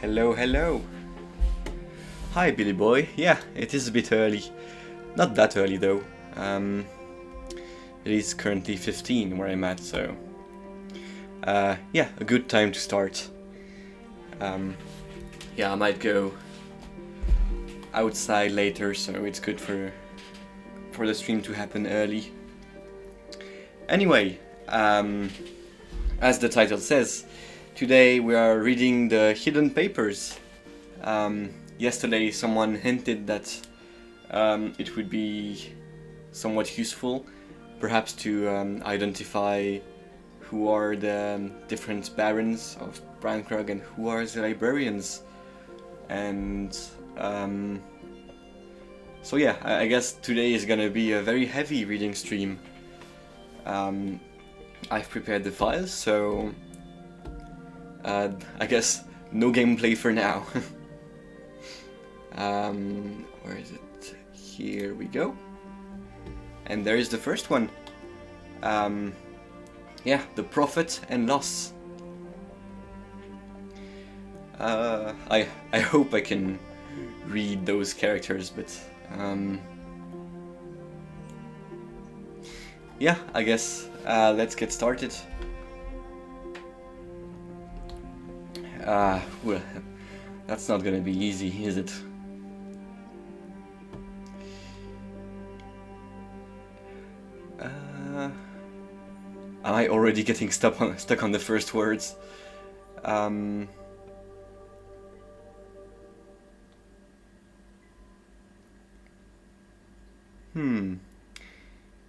Hello, hello. Hi, Billy boy. Yeah, it is a bit early. Not that early though. It is currently 15 where I'm at, so yeah, a good time to start. Yeah, I might go outside later, so it's good for the stream to happen early. Anyway, as the title says, today we are reading the Hidden Papers. Yesterday someone hinted that it would be somewhat useful, perhaps to identify who are the different barons of Brankrug and who are the librarians. And so yeah, I guess today is gonna be a very heavy reading stream. I've prepared the files, so I guess no gameplay for now. Where is it? Here we go. And there is the first one. Yeah, the profit and loss. I hope I can read those characters, but yeah, I guess let's get started. Well, that's not gonna be easy, is it? Am I already getting stuck on the first words?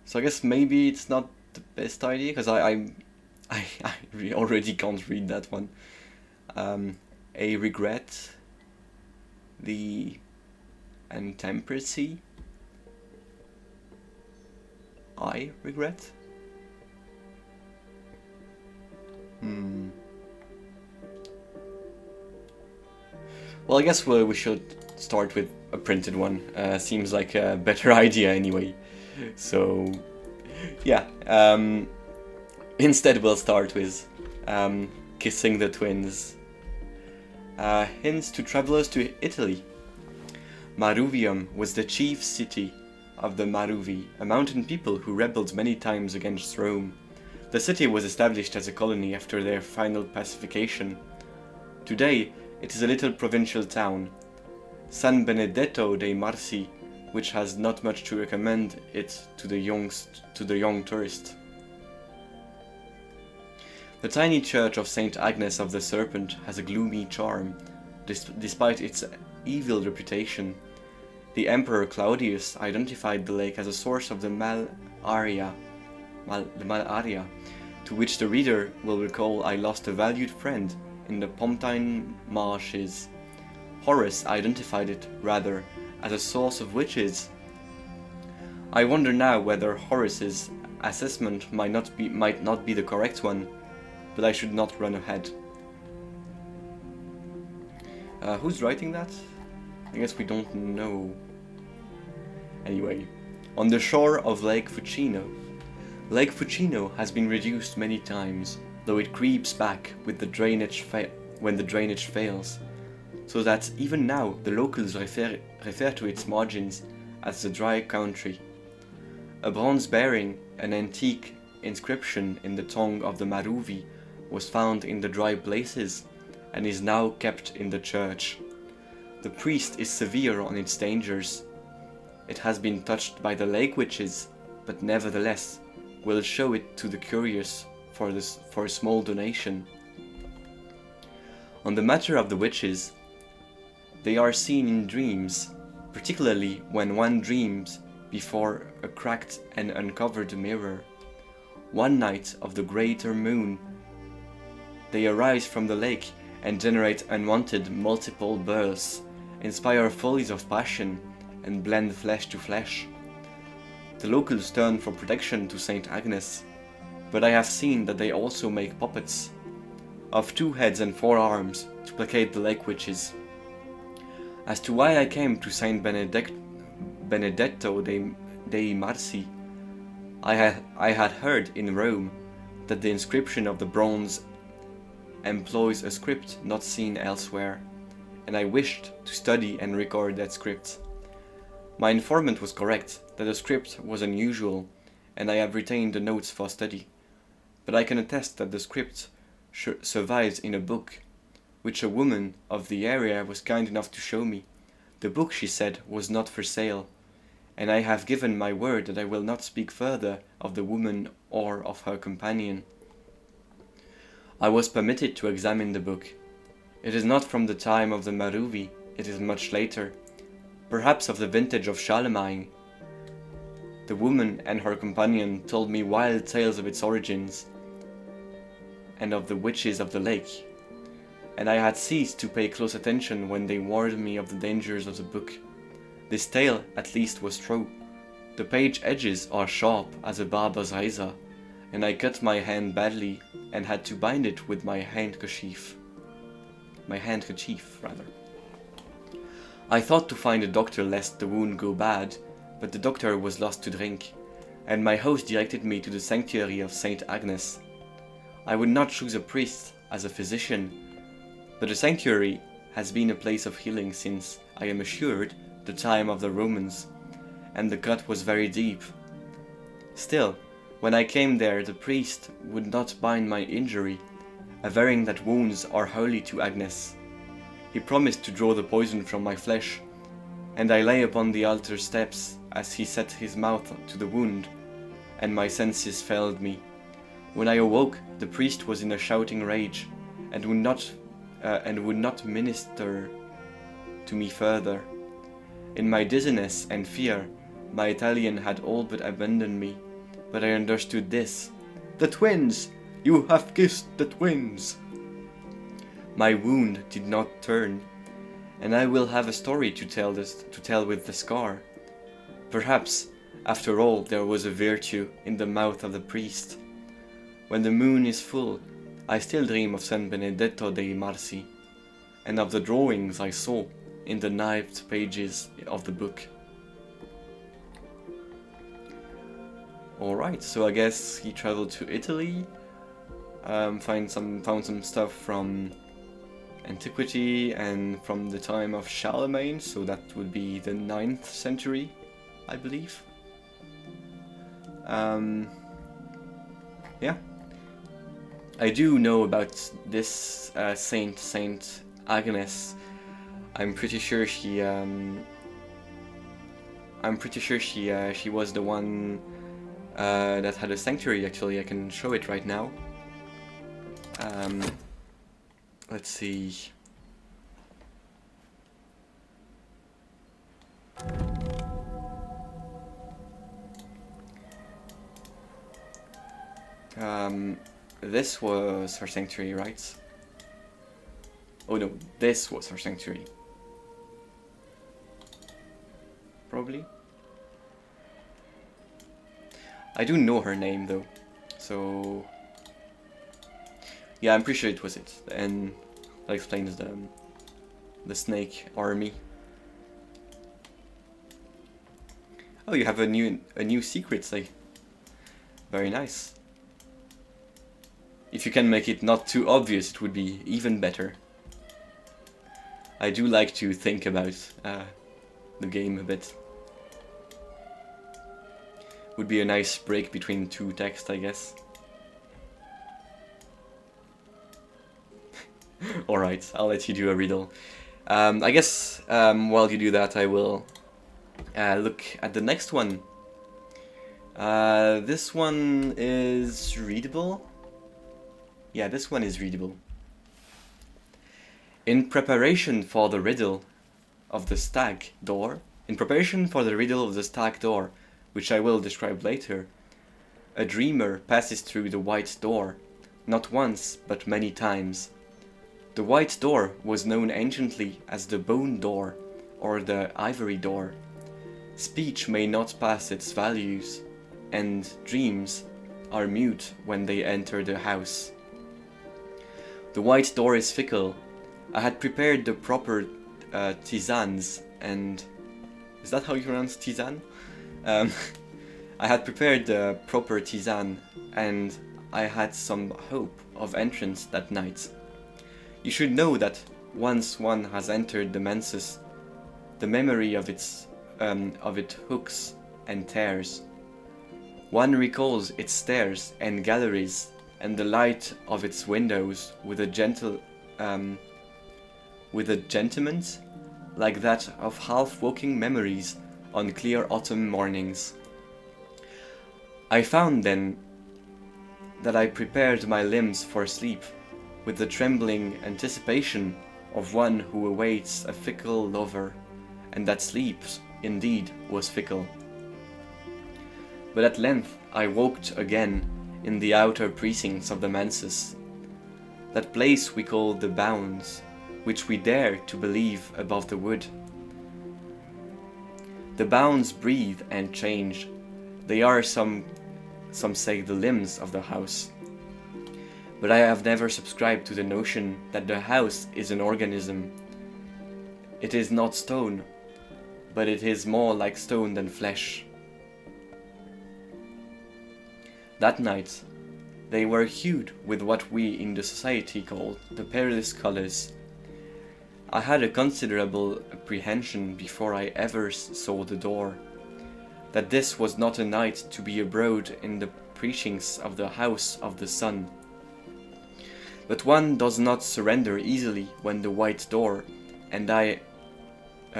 So I guess maybe it's not the best idea, because I already can't read that one. A regret, the intemperacy, I regret. Well, I guess we should start with a printed one. Seems like a better idea anyway. So, yeah. Instead, we'll start with Kissing the Twins. Hints to travelers to Italy. Maruvium was the chief city of the Maruvi, a mountain people who rebelled many times against Rome. The city was established as a colony after their final pacification. Today, it is a little provincial town, San Benedetto dei Marsi, which has not much to recommend it to the young tourist. The tiny church of Saint Agnes of the Serpent has a gloomy charm, despite its evil reputation. The Emperor Claudius identified the lake as a source of the malaria, to which the reader will recall I lost a valued friend in the Pontine marshes. Horace identified it, rather, as a source of witches. I wonder now whether Horace's assessment might not be the correct one, but I should not run ahead. Who's writing that? I guess we don't know. Anyway, on the shore of Lake Fucino. Lake Fucino has been reduced many times, though it creeps back with the drainage when the drainage fails, so that even now the locals refer to its margins as the dry country. A bronze bearing an antique inscription in the tongue of the Maruvi was found in the dry places and is now kept in the church. The priest is severe on its dangers. It has been touched by the lake witches, but nevertheless will show it to the curious for a small donation. On the matter of the witches, they are seen in dreams, particularly when one dreams before a cracked and uncovered mirror. One night of the greater moon, they arise from the lake and generate unwanted multiple births, inspire follies of passion, and blend flesh to flesh. The locals turn for protection to Saint Agnes, but I have seen that they also make puppets of 2 heads and 4 arms to placate the lake witches. As to why I came to Saint Benedetto dei Marsi, I had heard in Rome that the inscription of the bronze employs a script not seen elsewhere. and I wished to study and record that script. My informant was correct that the script was unusual, and I have retained the notes for study, but I can attest that the script survives in a book, which a woman of the area was kind enough to show me. The book, she said, was not for sale, and I have given my word that I will not speak further of the woman or of her companion. I was permitted to examine the book. It is not from the time of the Maruvi, it is much later, perhaps of the vintage of Charlemagne. The woman and her companion told me wild tales of its origins, and of the witches of the lake, and I had ceased to pay close attention when they warned me of the dangers of the book. This tale, at least, was true. The page edges are sharp as a barber's razor, and I cut my hand badly and had to bind it with my handkerchief. I thought to find a doctor lest the wound go bad, but the doctor was lost to drink, and my host directed me to the sanctuary of Saint Agnes. I would not choose a priest as a physician, but the sanctuary has been a place of healing since, I am assured, the time of the Romans, and the cut was very deep. Still, when I came there, the priest would not bind my injury, averring that wounds are holy to Agnes. He promised to draw the poison from my flesh, and I lay upon the altar steps as he set his mouth to the wound, and my senses failed me. When I awoke, the priest was in a shouting rage, and would not minister to me further. In my dizziness and fear, my Italian had all but abandoned me, but I understood this. The twins! You have kissed the twins! My wound did not turn, and I will have a story to tell with the scar. Perhaps, after all, there was a virtue in the mouth of the priest. When the moon is full, I still dream of San Benedetto dei Marsi, and of the drawings I saw in the knifed pages of the book. Alright, so I guess he traveled to Italy, found some stuff from antiquity and from the time of Charlemagne, so that would be the 9th century, I believe. Yeah. I do know about this Saint Agnes. I'm pretty sure she was the one that had a sanctuary. Actually, I can show it right now. Let's see. This was her sanctuary, right? Oh no, this was her sanctuary. Probably. I do know her name though, so yeah, I'm pretty sure it was it, and that explains the snake army. Oh, you have a new secret, like, very nice. If you can make it not too obvious, it would be even better. I do like to think about the game a bit. Would be a nice break between two texts, I guess. Alright, I'll let you do a riddle. I guess while you do that, I will look at the next one. This one is readable. Yeah, this one is readable. In preparation for the riddle of the stag door, which I will describe later, a dreamer passes through the white door, not once, but many times. The white door was known anciently as the bone door, or the ivory door. Speech may not pass its values, and dreams are mute when they enter the house. The white door is fickle. I had prepared the proper tisanes, and... is that how you pronounce tisane? I had prepared the proper tisane, and I had some hope of entrance that night. You should know that once one has entered the menses, the memory of it hooks and tears. One recalls its stairs and galleries and the light of its windows with a gentiment like that of half-waking memories on clear autumn mornings. I found then that I prepared my limbs for sleep with the trembling anticipation of one who awaits a fickle lover, and that sleep indeed was fickle. But at length I woke again in the outer precincts of the menses, that place we call the bounds, which we dare to believe above the wood. The bounds breathe and change. They are some say the limbs of the house. But I have never subscribed to the notion that the house is an organism. It is not stone, but it is more like stone than flesh. That night, they were hued with what we in the society call the perilous colors. I had a considerable apprehension before I ever saw the door, that this was not a night to be abroad in the precincts of the house of the sun. But one does not surrender easily when the white door, and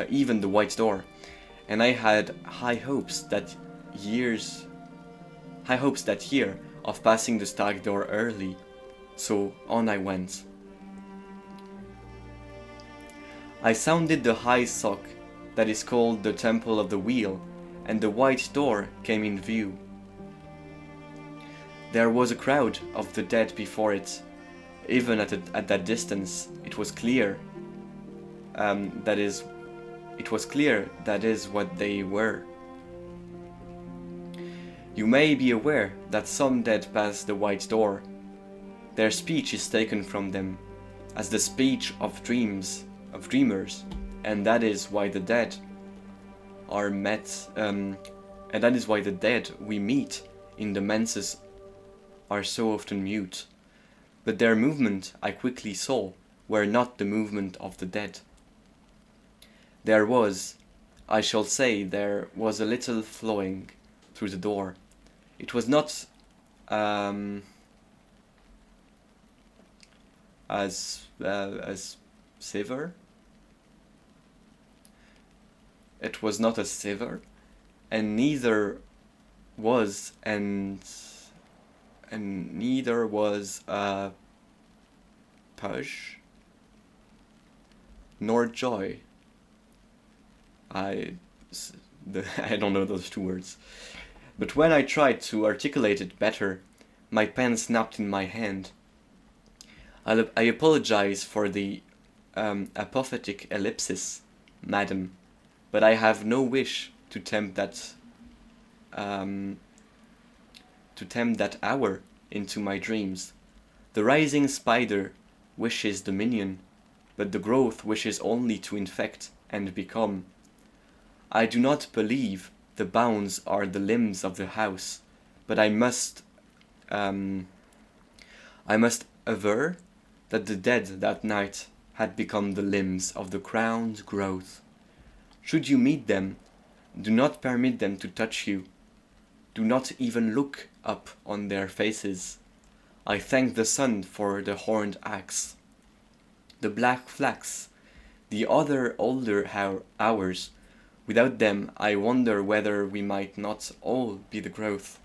even the white door, and I had high hopes that year of passing the stag door early, so on I went. I sounded the high sock that is called the temple of the wheel, and the white door came in view. There was a crowd of the dead before it. Even at that distance, it was clear. That is what they were. You may be aware that some dead pass the white door. Their speech is taken from them, as the speech of dreamers, and that is why the dead are met, and that is why the dead we meet in the menses are so often mute. But their movement, I quickly saw, were not the movement of the dead. There was a little flowing through the door. It was not as severe. It was not a severe, and neither was a push nor joy. I don't know those two words. But when I tried to articulate it better, my pen snapped in my hand. I apologize for the apothetic ellipsis, madam, but I have no wish to tempt that hour into my dreams. The rising spider wishes dominion, but the growth wishes only to infect and become. I do not believe the bounds are the limbs of the house, but I must aver that the dead that night had become the limbs of the crown's growth. Should you meet them, do not permit them to touch you. Do not even look up on their faces. I thank the sun for the horned axe, the black flax, the other older hours. Without them, I wonder whether we might not all be the growth.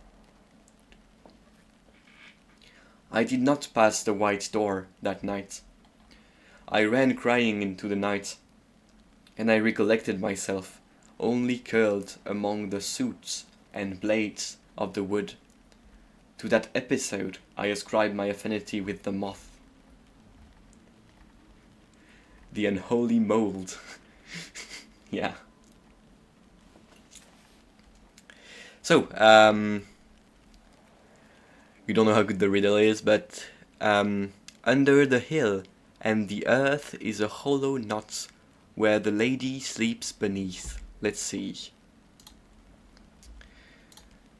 I did not pass the white door that night. I ran crying into the night, and I recollected myself only curled among the soots and blades of the wood. To that episode I ascribe my affinity with the moth. The unholy mold. Yeah. So, we don't know how good the riddle is, but under the hill and the earth is a hollow knot where the lady sleeps beneath. Let's see.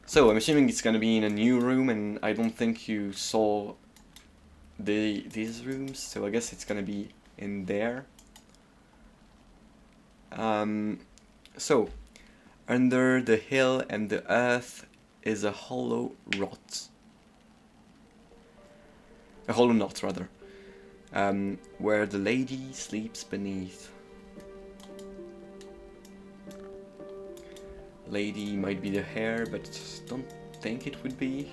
So, I'm assuming it's gonna be in a new room, and I don't think you saw these rooms, so I guess it's gonna be in there. So, under the hill and the earth is a hollow rot. A hollow knot, rather. Where the lady sleeps beneath. Lady might be the hair, but don't think it would be.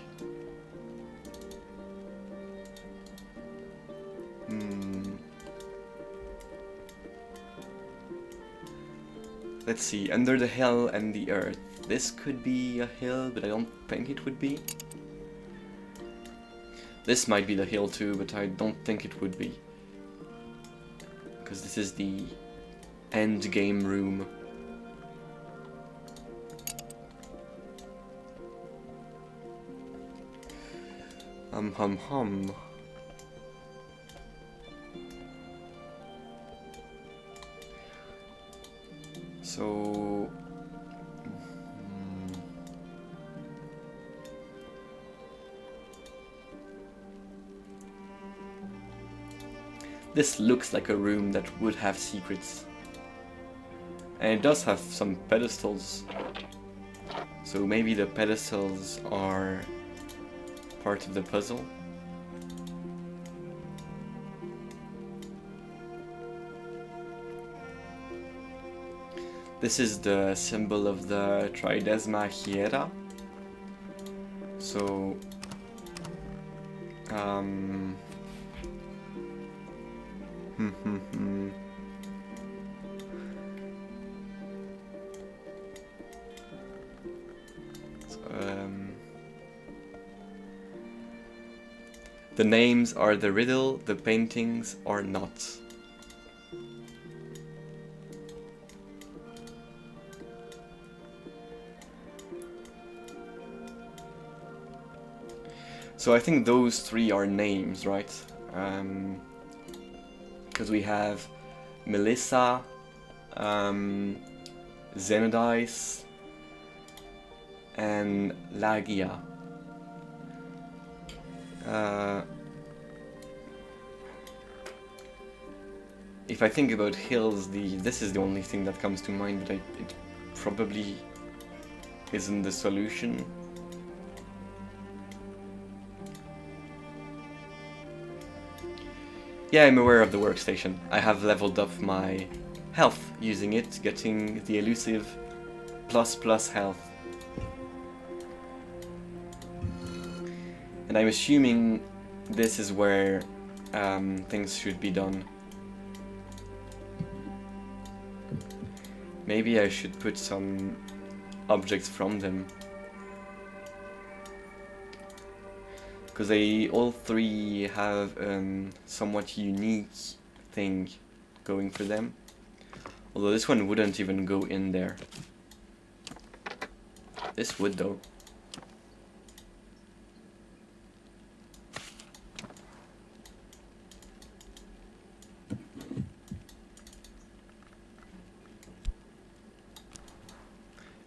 Let's see, under the hill and the earth. This could be a hill, but I don't think it would be. This might be the hill too, but I don't think it would be. Because this is the end game room. Hum. So... This looks like a room that would have secrets. And it does have some pedestals. So maybe the pedestals are part of the puzzle. This is the symbol of the Tridesma Hiera. So, the names are the riddle, the paintings are not. So I think those three are names, right? Because we have Melissa, Zenodice, and Lagia. If I think about hills, this is the only thing that comes to mind, but it probably isn't the solution. Yeah, I'm aware of the workstation. I have leveled up my health using it, getting the elusive plus health. And I'm assuming this is where things should be done. Maybe I should put some objects from them. Because they all three have somewhat unique thing going for them. Although this one wouldn't even go in there. This would though.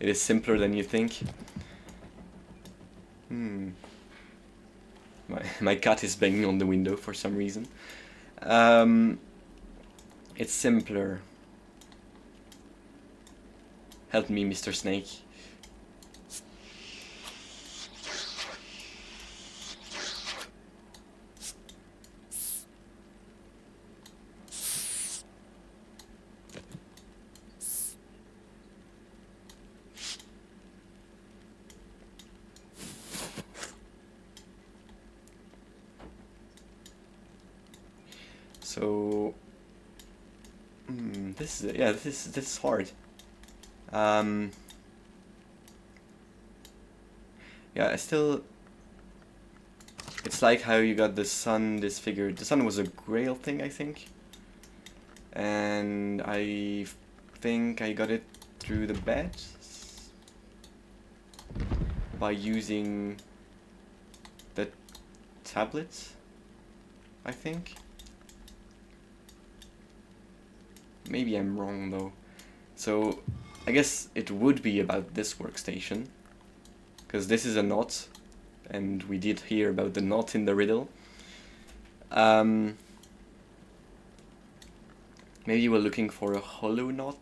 It is simpler than you think. My cat is banging on the window for some reason. It's simpler. Help me, Mr. Snake. So this is hard. Yeah, it's like how you got the sun disfigured. The sun was a grail thing, I think, and I think I got it through the bed by using the tablet, I think. Maybe I'm wrong though. So I guess it would be about this workstation, because this is a knot, and we did hear about the knot in the riddle. Maybe we're looking for a hollow knot.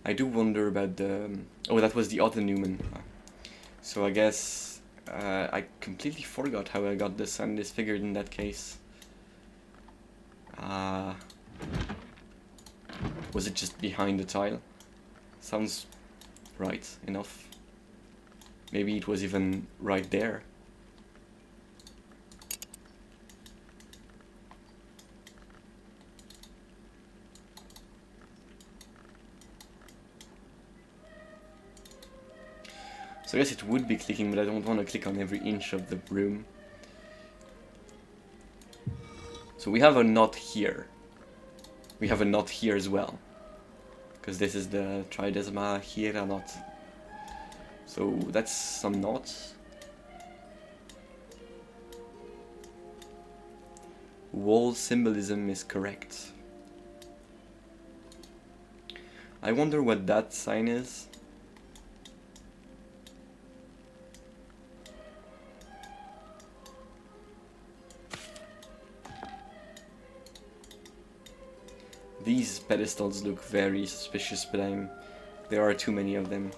I do wonder about the... Oh, that was the other Newman. So I guess I completely forgot how I got the sun disfigured in that case. Was it just behind the tile? Sounds right enough. Maybe it was even right there. So I guess it would be clicking, but I don't want to click on every inch of the room. So we have a knot here. We have a knot here as well. Because this is the tridesma here a knot. So that's some knots. Wall symbolism is correct. I wonder what that sign is. These pedestals look very suspicious, but there are too many of them.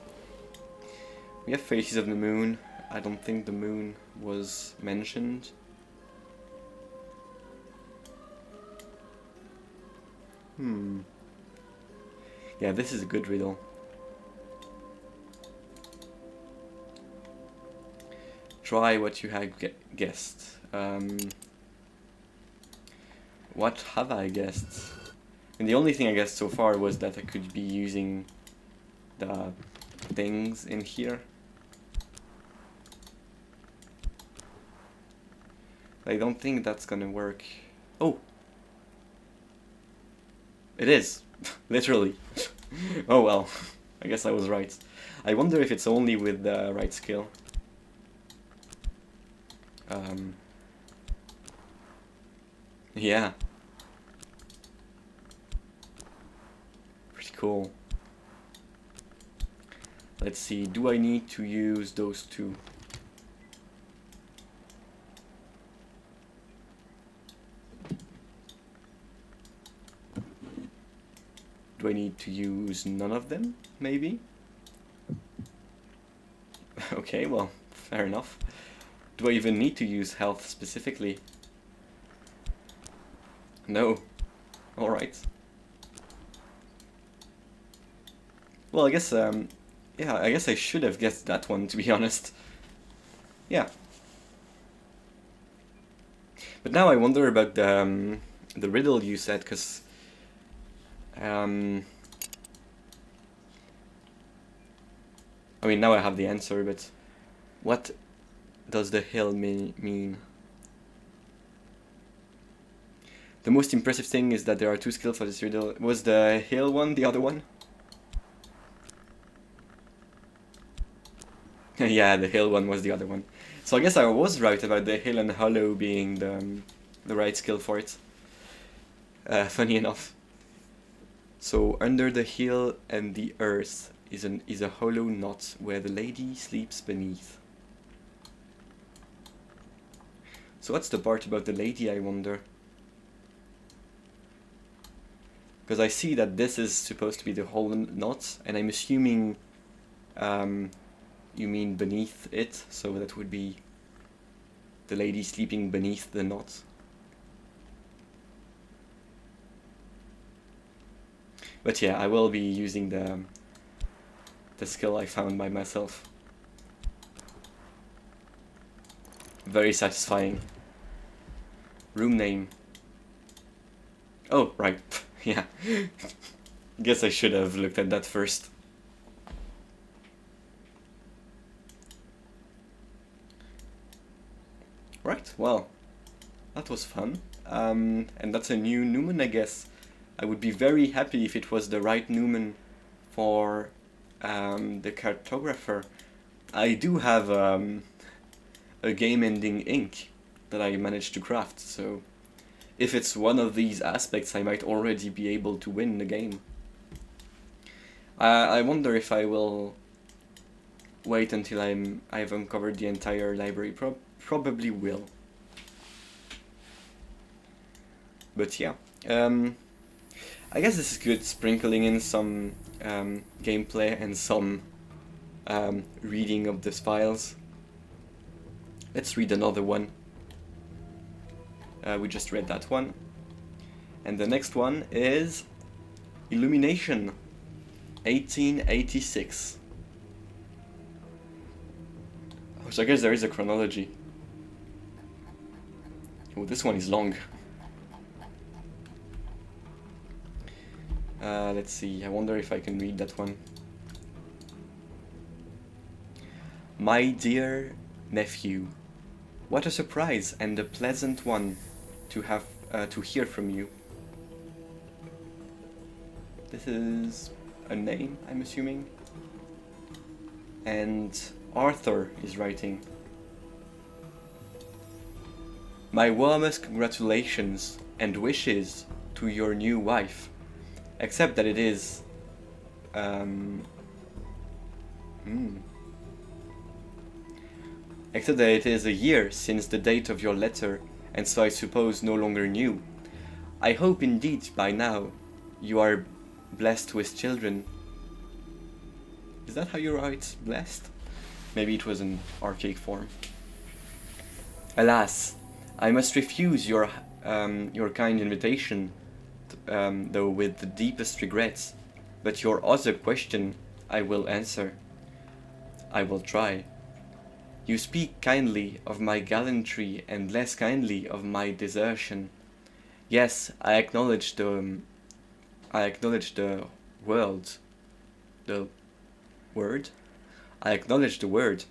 We have faces of the moon. I don't think the moon was mentioned. Yeah, this is a good riddle. Try what you have guessed. What have I guessed? And the only thing I guessed so far was that I could be using the things in here. I don't think that's gonna work. Oh! It is! Literally. Oh well, I guess I was right. I wonder if it's only with the right skill. Yeah. Pretty cool. Let's see, do I need to use those two? Do I need to use none of them, maybe? Okay, well, fair enough. Do I even need to use health specifically? No. Alright. Well, I guess, yeah, I guess I should have guessed that one, to be honest. Yeah. But now I wonder about the riddle you said, because... I mean, now I have the answer, but what does the hill mean? The most impressive thing is that there are two skills for this riddle. Was the hill one the other one? Yeah, the hill one was the other one. So I guess I was right about the hill and hollow being the right skill for it. Funny enough. So under the hill and the earth is a hollow knot where the lady sleeps beneath. So what's the part about the lady, I wonder? Because I see that this is supposed to be the hollow knot, and I'm assuming you mean beneath it, so that would be the lady sleeping beneath the knot. But yeah, I will be using the skill I found by myself. Very satisfying. Room name. Oh, right. Yeah. Guess I should have looked at that first. Right, well, that was fun. And that's a new Newman, I guess. I would be very happy if it was the right Newman for the cartographer. I do have a game-ending ink that I managed to craft, so if it's one of these aspects, I might already be able to win the game. I wonder if I will wait until I've uncovered the entire library. Probably will. But yeah, I guess this is good, sprinkling in some gameplay and some reading of these files. Let's read another one. We just read that one. And the next one is Illumination, 1886. So I guess there is a chronology. Oh, this one is long. Let's see, I wonder if I can read that one. My dear nephew, what a surprise and a pleasant one to have to hear from you. This is a name, I'm assuming. And Arthur is writing. My warmest congratulations and wishes to your new wife. Except that it is except that it is a year since the date of your letter, and so I suppose no longer new. I hope indeed by now you are blessed with children. Is that how you write blessed? Maybe it was an archaic form. Alas, I must refuse your kind invitation, though with the deepest regrets. But your other question I will answer. I will try. You speak kindly of my gallantry and less kindly of my desertion. Yes, I acknowledge the word. The word? I acknowledge the word.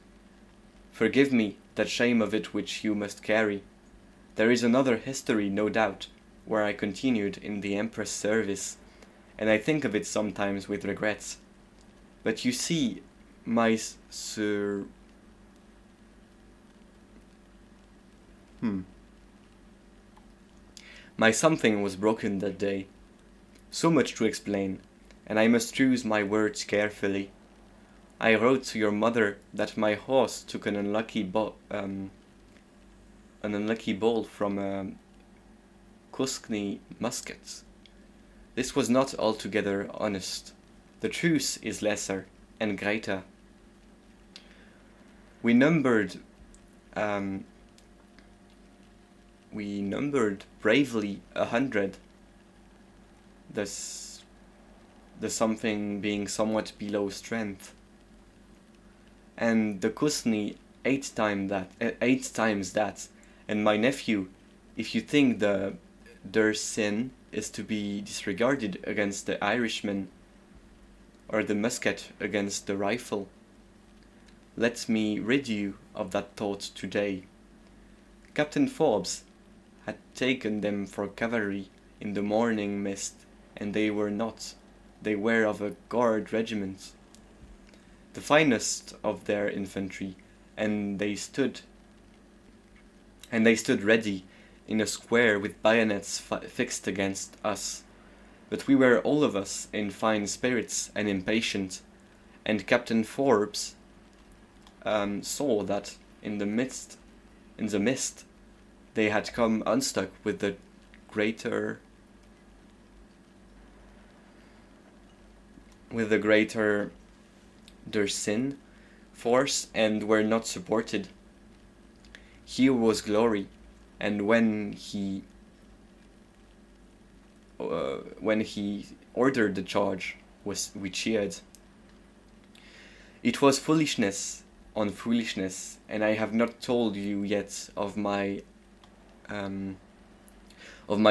Forgive me that shame of it which you must carry. There is another history, no doubt, where I continued in the Empress' service, and I think of it sometimes with regrets. But you see, my my something was broken that day. So much to explain, and I must choose my words carefully. I wrote to your mother that my horse took an unlucky ball from a Kuskni musket. This was not altogether honest. The truth is lesser and greater. We numbered bravely 100. The something being somewhat below strength. And the Kusni 8 times that, and my nephew, if you think their sin is to be disregarded against the Irishman, or the musket against the rifle, let me rid you of that thought today. Captain Forbes had taken them for cavalry in the morning mist, and they were not. They were of a guard regiment, the finest of their infantry, and they stood ready in a square with bayonets fixed against us. But we were all of us in fine spirits and impatient, and Captain Forbes saw that in the mist they had come unstuck with the greater their sin force, and were not supported. Here was glory, and when he ordered the charge, we cheered. It was foolishness on foolishness, and I have not told you yet of my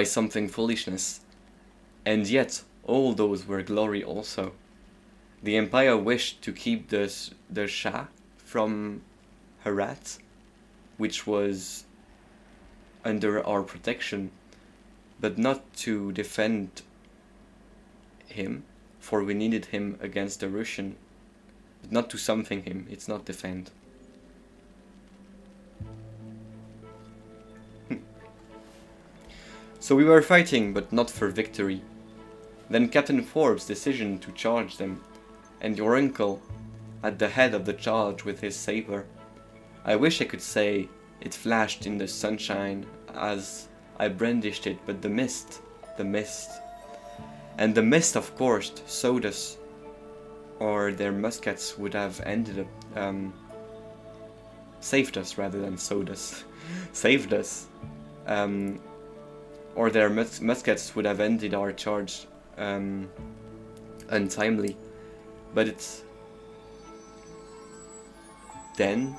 something foolishness, and yet all those were glory also. The empire wished to keep the Shah from Herat, which was under our protection, but not to defend him, for we needed him against the Russian, but not to something him, it's not defend. So we were fighting, but not for victory. Then Captain Forbes' decision to charge them and your uncle at the head of the charge with his saber. I wish I could say it flashed in the sunshine as I brandished it, but the mist, and the mist of course sowed us, or their muskets would have ended up, saved us rather than sowed us, saved us, or their muskets would have ended our charge untimely, but it's then.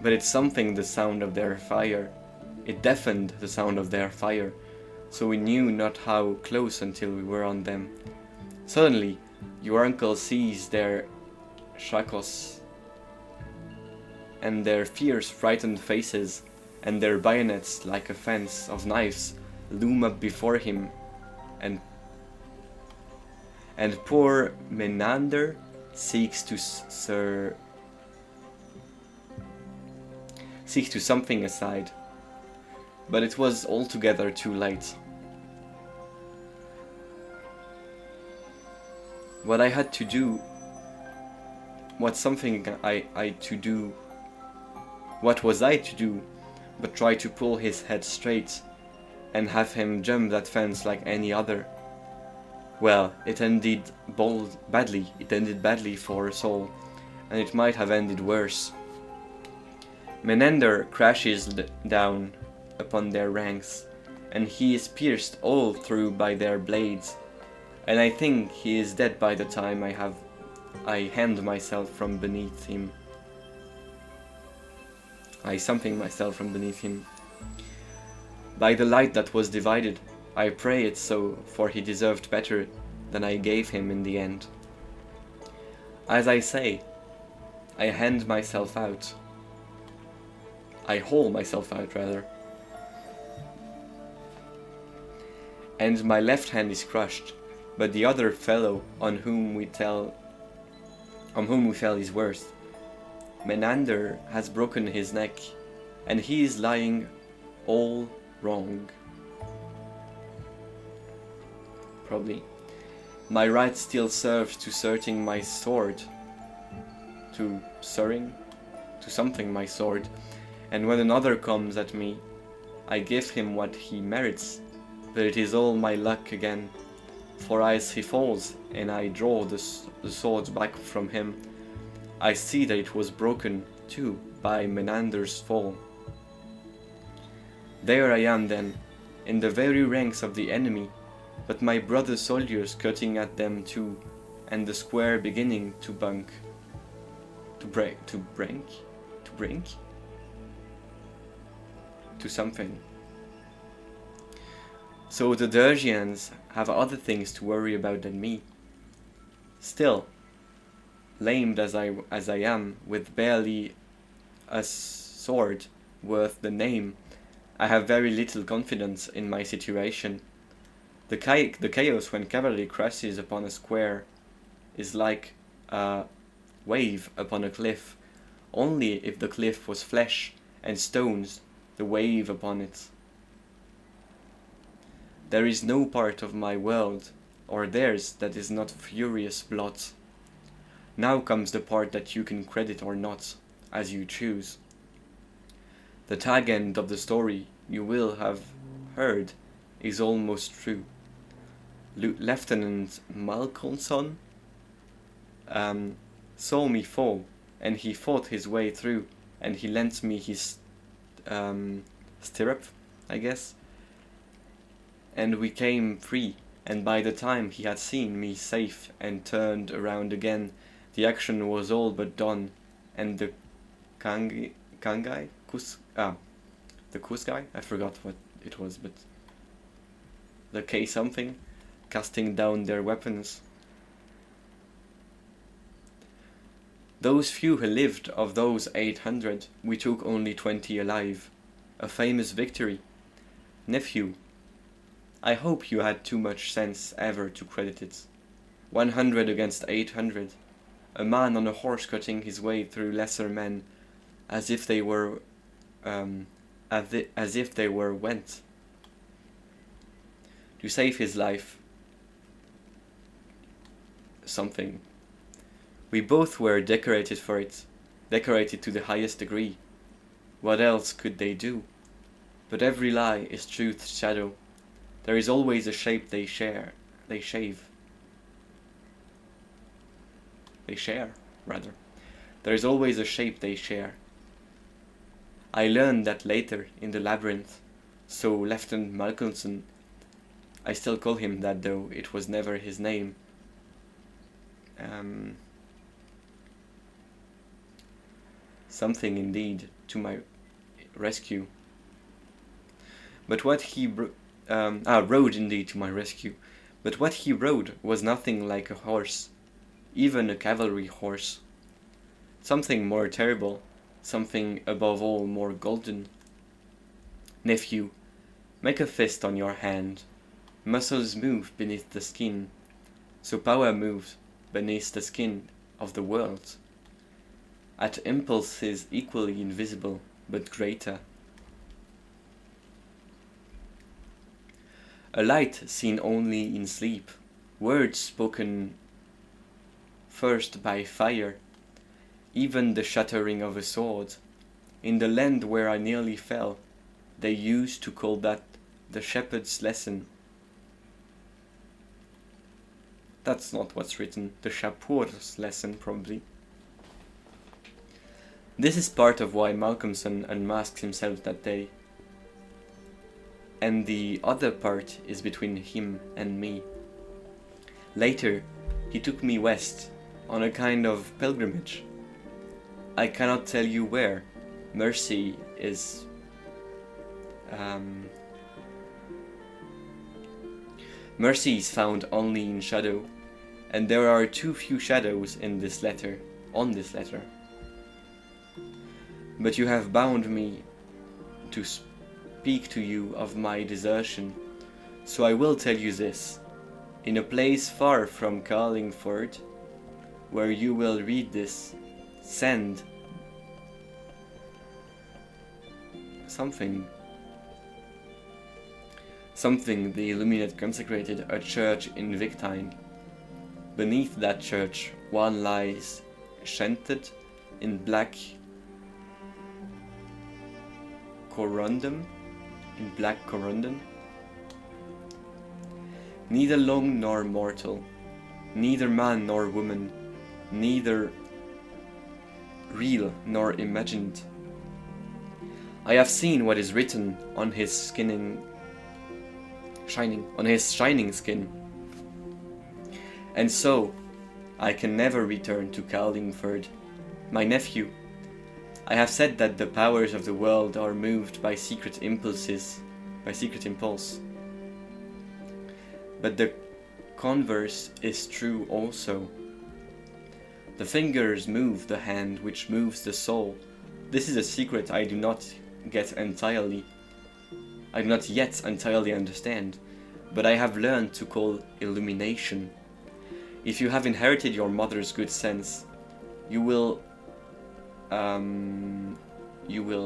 But it's something the sound of their fire. It deafened the sound of their fire, so we knew not how close until we were on them. Suddenly, your uncle sees their shakos and their fierce, frightened faces, and their bayonets like a fence of knives loom up before him, and poor Menander seeks to something aside, but it was altogether too late. What I had to do, what was I to do, but try to pull his head straight and have him jump that fence like any other? Well, it ended badly for us all, and it might have ended worse. Menander crashes down upon their ranks, and he is pierced all through by their blades, and I think he is dead by the time I hand myself from beneath him. Something myself from beneath him. By the light that was divided, I pray it so, for he deserved better than I gave him in the end. As I say, I hand myself out. I haul myself out, rather. And my left hand is crushed, but the other fellow on whom we fell is worse. Menander has broken his neck, and he is lying all wrong. Probably. My right still serves to serting my sword, to something my sword, and when another comes at me, I give him what he merits, but it is all my luck again, for as he falls and I draw the sword back from him, I see that it was broken too by Menander's fall. There I am then, in the very ranks of the enemy, but my brother soldiers cutting at them too, and the square beginning to something. So the Dergians have other things to worry about than me. Still, lamed as I am, with barely a sword worth the name, I have very little confidence in my situation. The chaos when cavalry crashes upon a square is like a wave upon a cliff, only if the cliff was flesh and stones, the wave upon it. There is no part of my world, or theirs, that is not furious blood. Now comes the part that you can credit or not, as you choose. The tag end of the story you will have heard is almost true. Lieutenant Malcolmson saw me fall, and he fought his way through, and he lent me his stirrup, I guess, and we came free, and by the time he had seen me safe and turned around again, the action was all but done, and the the Kus guy, I forgot what it was, but the K something, casting down their weapons. Those few who lived, of those 800, we took only 20 alive. A famous victory. Nephew, I hope you had too much sense ever to credit it. 100 against 800. A man on a horse cutting his way through lesser men, as if they were went to save his life. something. We both were decorated for it, decorated to the highest degree. What else could they do? But every lie is truth's shadow. There is always a shape they share. They shave. They share, rather. There is always a shape they share. I learned that later in the labyrinth, so Lieutenant Malcolmson, I still call him that though it was never his name. Something indeed to my rescue. But what he rode indeed to my rescue. But what he rode was nothing like a horse, even a cavalry horse. Something more terrible, something above all more golden. Nephew, make a fist on your hand. Muscles move beneath the skin, so power moves beneath the skin of the world. At impulses equally invisible, but greater. A light seen only in sleep, words spoken first by fire, even the shattering of a sword. In the land where I nearly fell, they used to call that the shepherd's lesson. That's not what's written, the Shapur's lesson probably. This is part of why Malcolmson unmasked himself that day. And the other part is between him and me. Later, he took me west, on a kind of pilgrimage. I cannot tell you where. Mercy is... Mercy is found only in shadow, and there are too few shadows in this letter, on this letter. But you have bound me to speak to you of my desertion, so I will tell you this. In a place far from Carlingford, where you will read this, send something the Illuminate consecrated a church in Victine. Beneath that church one lies shented in black corundum, neither long nor mortal, neither man nor woman, neither real nor imagined. I have seen what is written on his shining skin, and so I can never return to Carlingford. My nephew, I have said that the powers of the world are moved by secret impulse. But the converse is true also. The fingers move the hand which moves the soul. This is a secret I do not yet entirely understand, but I have learned to call illumination. If you have inherited your mother's good sense, you will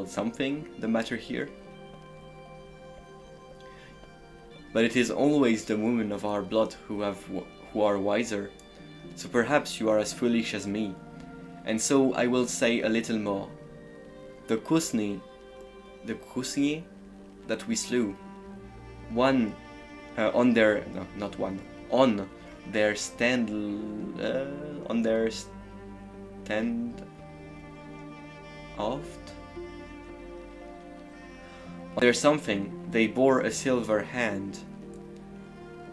something the matter here? But it is always the women of our blood who are wiser, so perhaps you are as foolish as me, and so I will say a little more. The Kusni that we slew, on their stand oft. There's something, they bore a silver hand.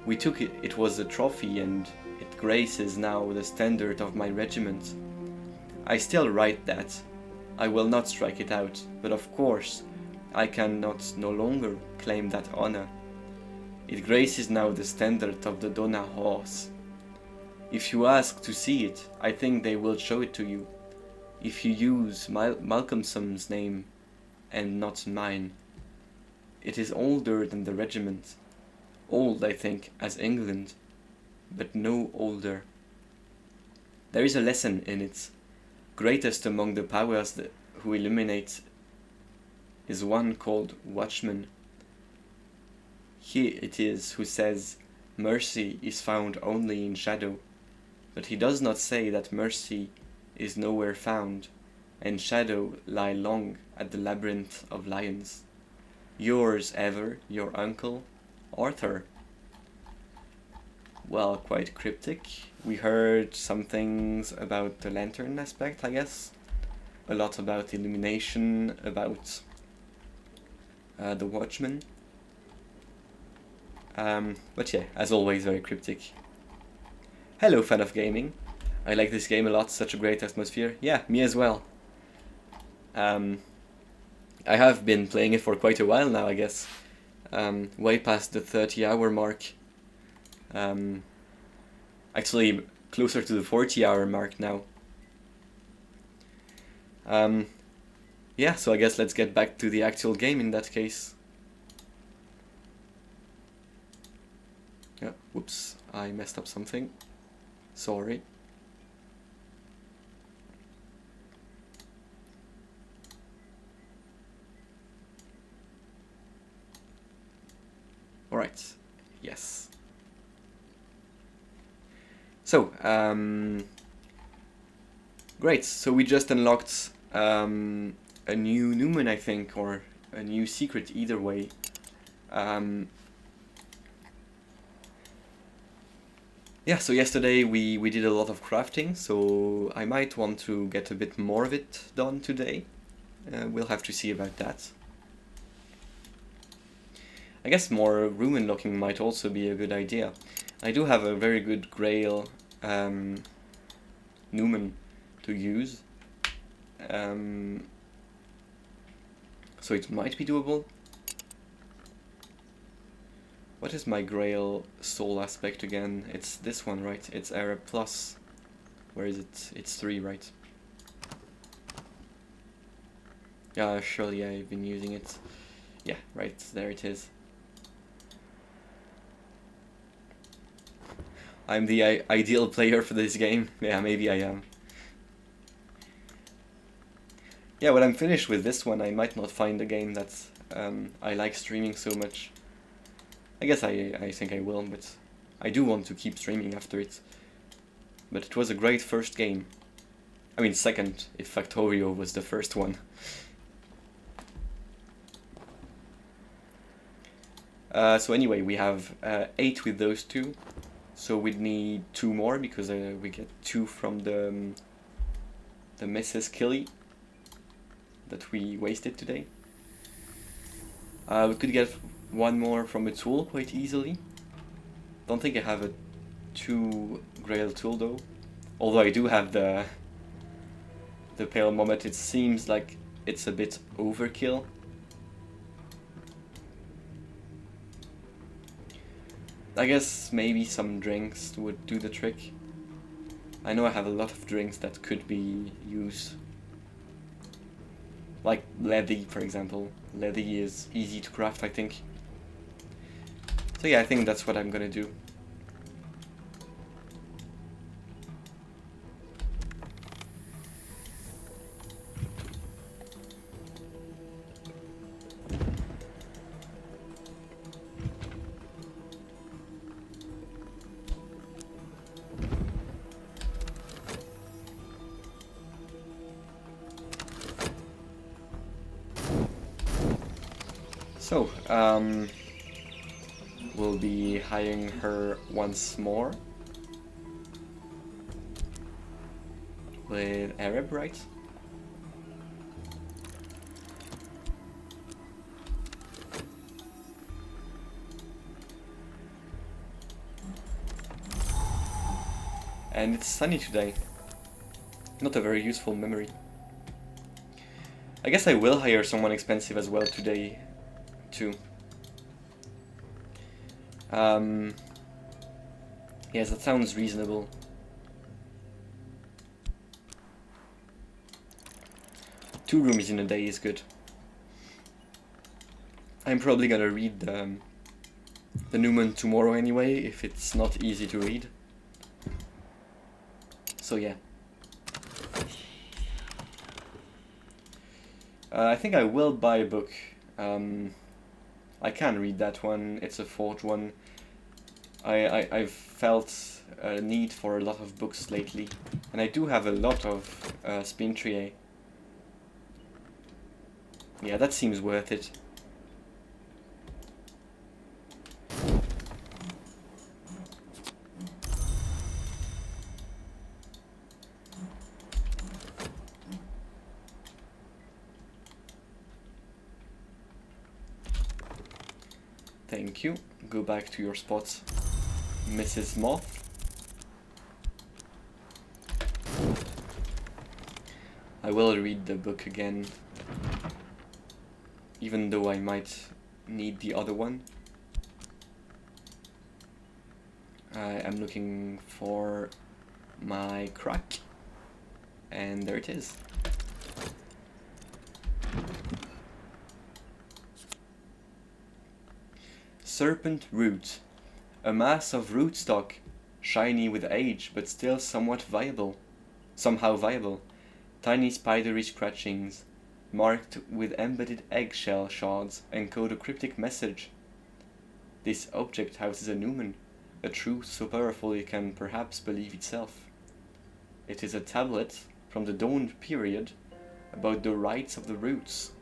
We took it, it was a trophy, and it graces now the standard of my regiment. I still write that. I will not strike it out, but of course I cannot no longer claim that honor. It graces now the standard of the Donna horse. If you ask to see it, I think they will show it to you. If you use Malcolmson's name and not mine. It is older than the regiment. Old, I think, as England, but no older. There is a lesson in it. Greatest among the powers who illuminate is one called Watchman. He it is who says, mercy is found only in shadow. but he does not say that mercy is nowhere found, and shadow lie long at the labyrinth of lions. Yours ever, your uncle, Arthur. Well, quite cryptic. We heard some things about the lantern aspect, I guess. A lot about illumination, about the watchman. But yeah, as always, very cryptic. Hello, fan of gaming. I like this game a lot, such a great atmosphere. Yeah, me as well. I have been playing it for quite a while now, I guess. Way past the 30-hour mark. Actually, closer to the 40-hour mark now. Yeah, so I guess let's get back to the actual game in that case. Yeah, whoops, I messed up something. Sorry. Alright, yes. So, great, so we just unlocked a new Newman, I think, or a new secret, either way. Yeah, so yesterday we did a lot of crafting, so I might want to get a bit more of it done today. We'll have to see about that. I guess more room unlocking might also be a good idea. I do have a very good Grail Newman to use, so it might be doable. What is my Grail soul aspect again? It's this one, right? It's Arab Plus. Where is it? It's 3, right? Yeah, surely I've been using it. Yeah, right, there it is. I'm the ideal player for this game. Yeah, maybe I am. Yeah, when I'm finished with this one, I might not find a game that I like streaming so much. I guess I think I will, but I do want to keep streaming after it. But it was a great first game. I mean, second, if Factorio was the first one. So anyway, we have 8 with those 2. So we'd need 2 more, because we get 2 from the Mrs. Killy that we wasted today. We could get 1 more from a tool quite easily. Don't think I have a 2 Grail tool though. Although I do have the Pale Moment, it seems like it's a bit overkill. I guess maybe some drinks would do the trick. I know I have a lot of drinks that could be used. Like Leathy, for example. Leathy is easy to craft, I think. So yeah, I think that's what I'm gonna do. So, we'll be hiring her once more. With Arab, right? And it's sunny today. Not a very useful memory. I guess I will hire someone expensive as well today, too. Yes, that sounds reasonable. Two rooms in a day is good. I'm probably gonna read the Newman tomorrow anyway, if it's not easy to read. So yeah. I think I will buy a book. I can read that one, it's a forged one. I've felt a need for a lot of books lately, and I do have a lot of Spintria. Yeah, that seems worth it. Thank you. Go back to your spots, Mrs. Moth. I will read the book again, even though I might need the other one. I am looking for my crack, and there it is. Serpent root. A mass of rootstock, shiny with age but still somewhat viable. Somehow viable. Tiny spidery scratchings, marked with embedded eggshell shards, encode a cryptic message. This object houses a numen, a truth so powerful it can perhaps believe itself. It is a tablet from the Dawn period about the rights of the roots.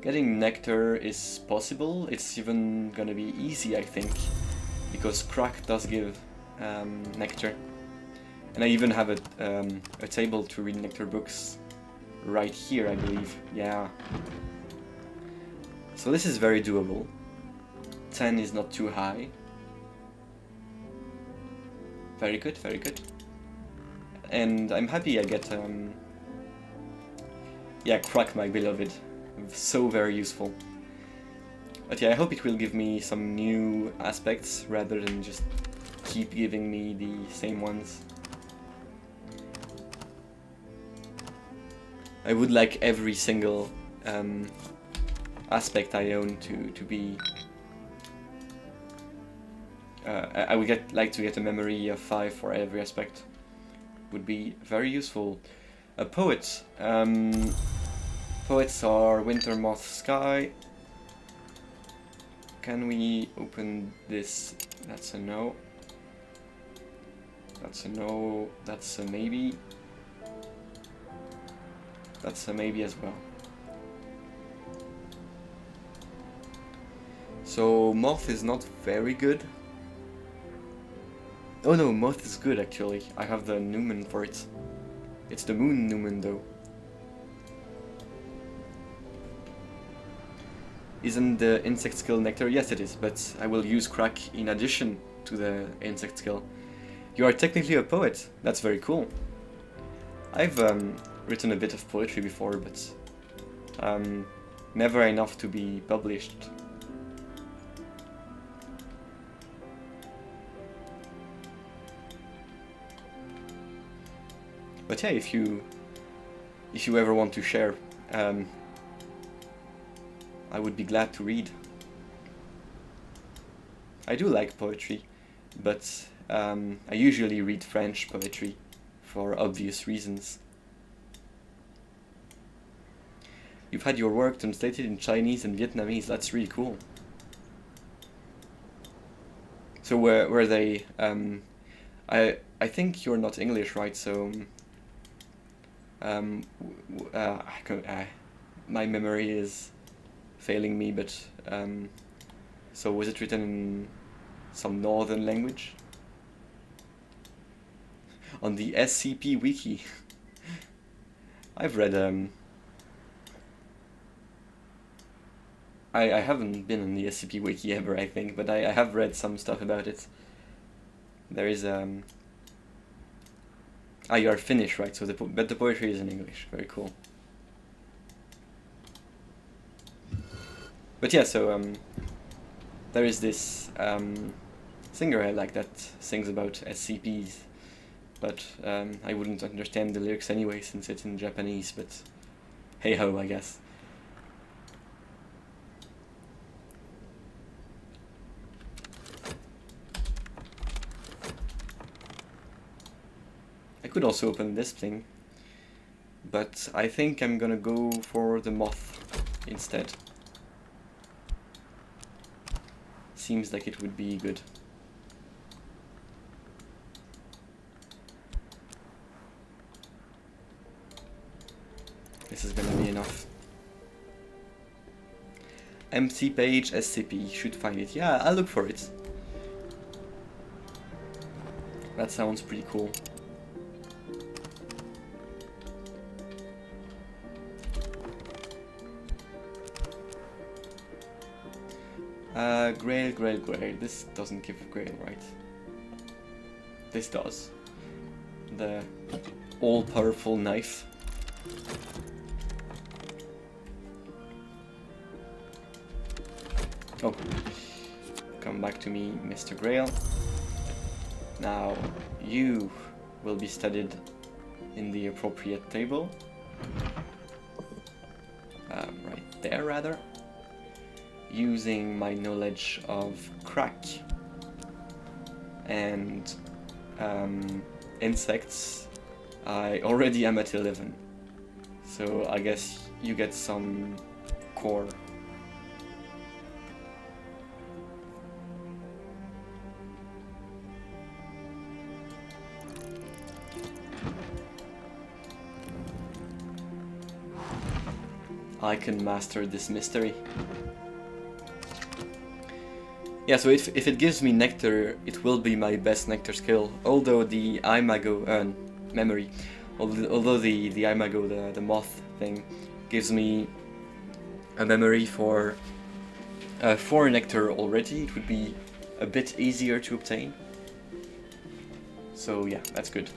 Getting nectar is possible. It's even gonna be easy, I think, because crack does give nectar. And I even have a table to read nectar books right here, I believe. Yeah. So this is very doable. 10 is not too high. Very good, very good. And I'm happy I get, yeah, crack, my beloved. So very useful. But yeah, I hope it will give me some new aspects rather than just keep giving me the same ones. I would like every single aspect I own to be... I would like to get a memory of 5 for every aspect. Would be very useful. A poet. Poets are Winter Moth Sky. Can we open this? That's a no. That's a no. That's a maybe. That's a maybe as well. So Moth is not very good. Oh no, Moth is good actually. I have the numen for it. It's the moon numen though. Isn't the insect skill nectar? Yes it is, but I will use crack in addition to the insect skill. You are technically a poet. That's very cool. I've written a bit of poetry before, but never enough to be published. But yeah, if you ever want to share, I would be glad to read. I do like poetry, but I usually read French poetry for obvious reasons. You've had your work translated in Chinese and Vietnamese. That's really cool. So were they? I think you're not English, right? So my memory is failing me, but so was it written in some northern language? On the SCP wiki. I've read I haven't been on the SCP wiki ever, I think, but I have read some stuff about it. There is you are Finnish, right? So but the poetry is in English. Very cool. But yeah, so there is this singer I like that sings about SCPs, but I wouldn't understand the lyrics anyway since it's in Japanese, but hey ho, I guess. I could also open this thing, but I think I'm gonna go for the moth instead. seems like it would be good. This is gonna be enough. Empty page SCP, should find it. Yeah, I'll look for it. That sounds pretty cool. Grail. This doesn't give Grail, right? This does. The all-powerful knife. Oh, come back to me, Mr. Grail. Now, you will be studied in the appropriate table. Right there, rather. Using my knowledge of crack and insects, I already am at 11. So I guess you get some core. I can master this mystery. Yeah, so if it gives me nectar, it will be my best nectar skill. Although the imago memory, although the imago, the moth thing, gives me a memory for 4 nectar already, it would be a bit easier to obtain. So yeah, that's good.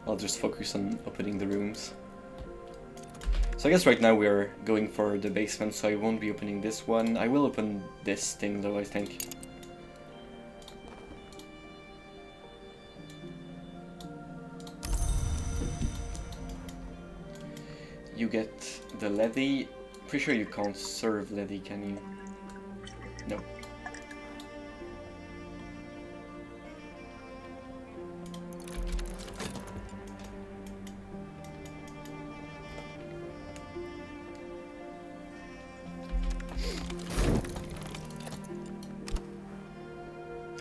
I'll just focus on opening the rooms. So I guess right now we're going for the basement, so I won't be opening this one. I will open this thing though, I think. You get the leathy. Pretty sure you can't serve leathy, can you? No.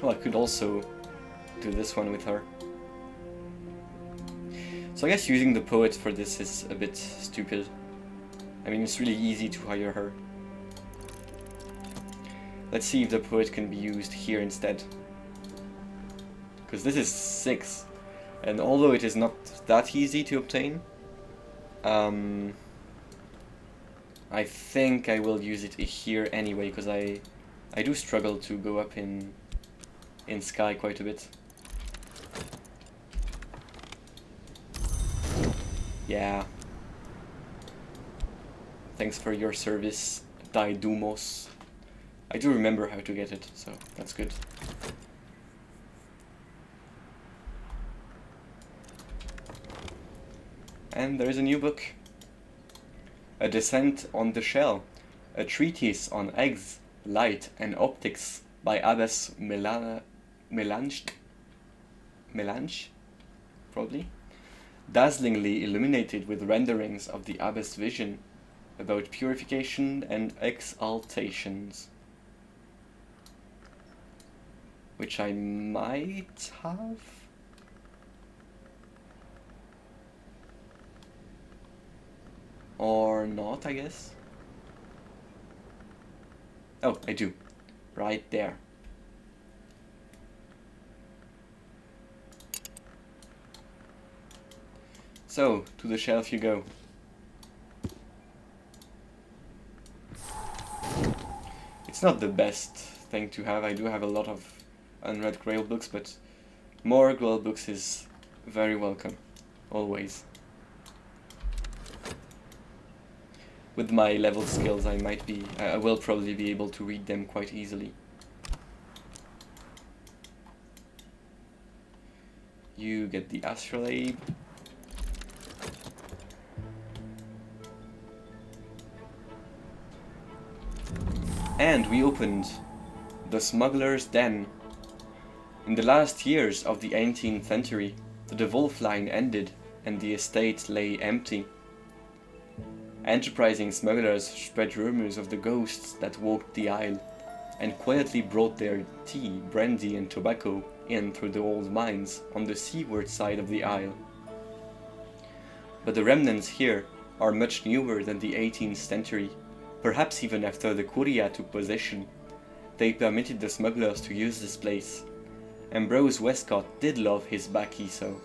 Well, I could also do this one with her. So I guess using the poet for this is a bit stupid. I mean, it's really easy to hire her. Let's see if the poet can be used here instead. Because this is 6. And although it is not that easy to obtain, I think I will use it here anyway, because I do struggle to go up in Sky quite a bit. Yeah. Thanks for your service, Daidumos. I do remember how to get it, so that's good. And there is a new book. A Descent on the Shell, a treatise on eggs, light and optics by Abbess Melange, probably, dazzlingly illuminated with renderings of the Abbess vision about purification and exaltations, which I might have. Or not, I guess. Oh, I do. Right there. So, to the shelf you go. It's not the best thing to have. I do have a lot of unread Grail books, but more Grail books is very welcome. Always. With my level skills, I will probably be able to read them quite easily. You get the astrolabe. And we opened The smuggler's den. In the last years of the 18th century, the wolf line ended and the estate lay empty. Enterprising smugglers spread rumors of the ghosts that walked the isle and quietly brought their tea, brandy and tobacco in through the old mines on the seaward side of the isle. But the remnants here are much newer than the 18th century, perhaps even after the Curia took possession. They permitted the smugglers to use this place. Ambrose Westcott did love his baccy so.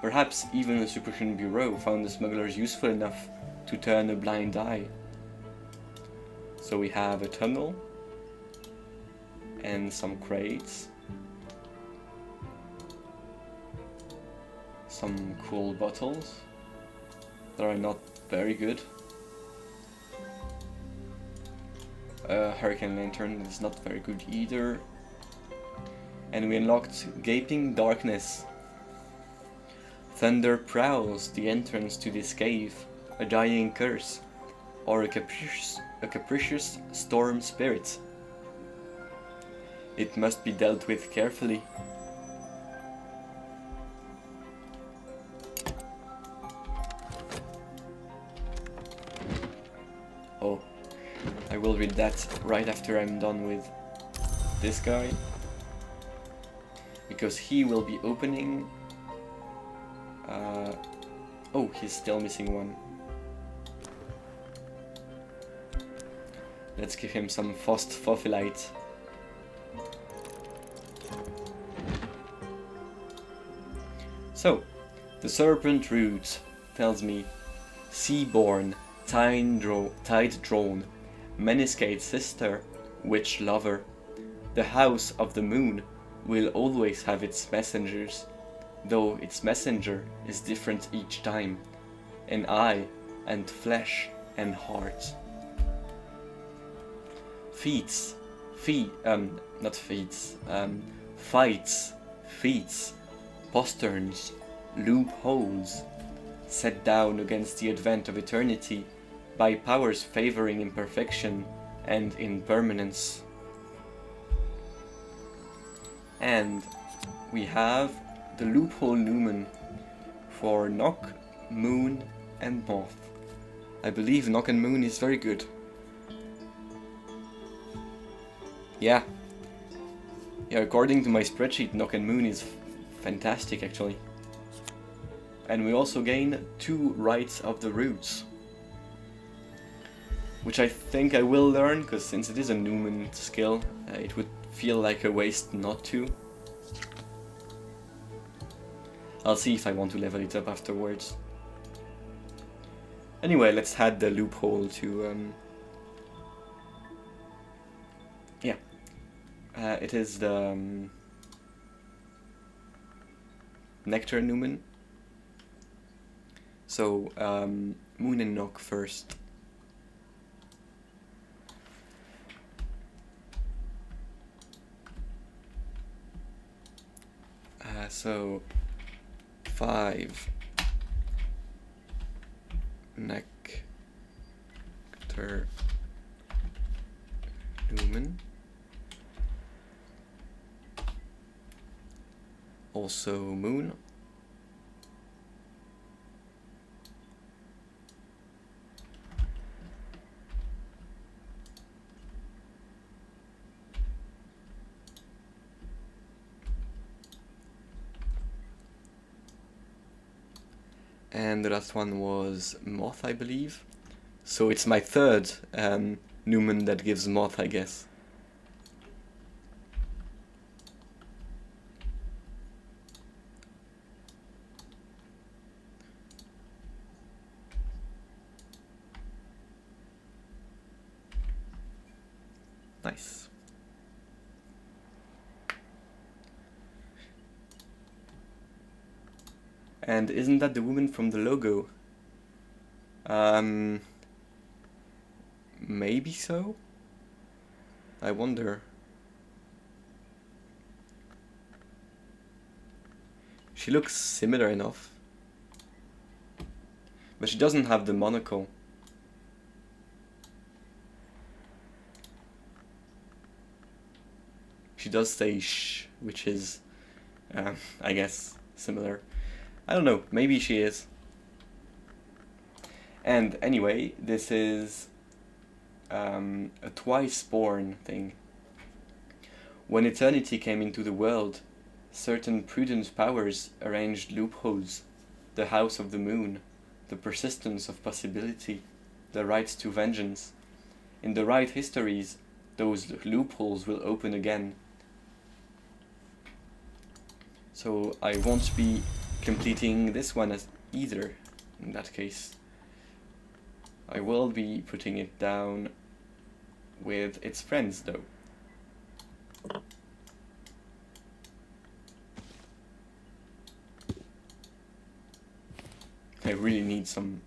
Perhaps even the Supervision Bureau found the smugglers useful enough to turn a blind eye. So we have a tunnel and some crates, some cool bottles that are not very good, a hurricane lantern is not very good either, and we unlocked Gaping Darkness. Thunder prowls the entrance to this cave, a dying curse, or a capricious storm spirit. It must be dealt with carefully. Oh, I will read that right after I'm done with this guy, because he will be opening. Oh, he's still missing one. Let's give him some phosphorylite. So, the serpent root tells me Seaborn, tide-drawn, Meniscate sister, witch lover. The house of the moon will always have its messengers, though its messenger is different each time, an eye and flesh and heart. Fights, posterns, loopholes, set down against the advent of eternity by powers favoring imperfection and impermanence. And we have the loophole lumen for Knock, Moon and Moth. I believe Knock and Moon is very good. Yeah, according to my spreadsheet, Knock and Moon is fantastic actually. And we also gain 2 rights of the roots, which I think I will learn, because since it is a Newman skill, it would feel like a waste not to. I'll see if I want to level it up afterwards. Anyway, let's add the loophole to yeah. It is the Nectar Newman. So, Moon and Knock first. So 5 Nectar Newman. Also Moon. And the last one was Moth, I believe. So it's my third Newman that gives Moth, I guess. Nice. And isn't that the woman from the logo? Maybe so? I wonder. She looks similar enough. But she doesn't have the monocle. She does say shh, which is, I guess, similar. I don't know, maybe she is. And anyway, this is a twice born thing. When eternity came into the world, certain prudent powers arranged loopholes, the house of the moon, the persistence of possibility, the right to vengeance. In the right histories, those loopholes will open again. So I won't be completing this one as either, in that case. I will be putting it down with its friends, though. I really need some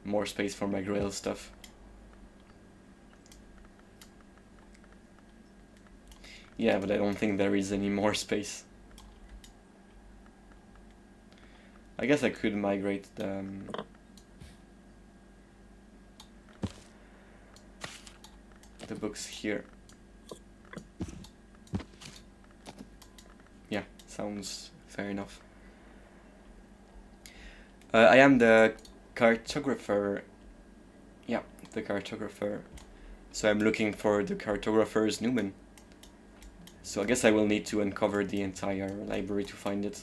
more space for my Grail stuff. Yeah, but I don't think there is any more space. I guess I could migrate the books here. Yeah, sounds fair enough. I am the cartographer. Yeah, the cartographer. So I'm looking for the cartographer's Newman. So I guess I will need to uncover the entire library to find it.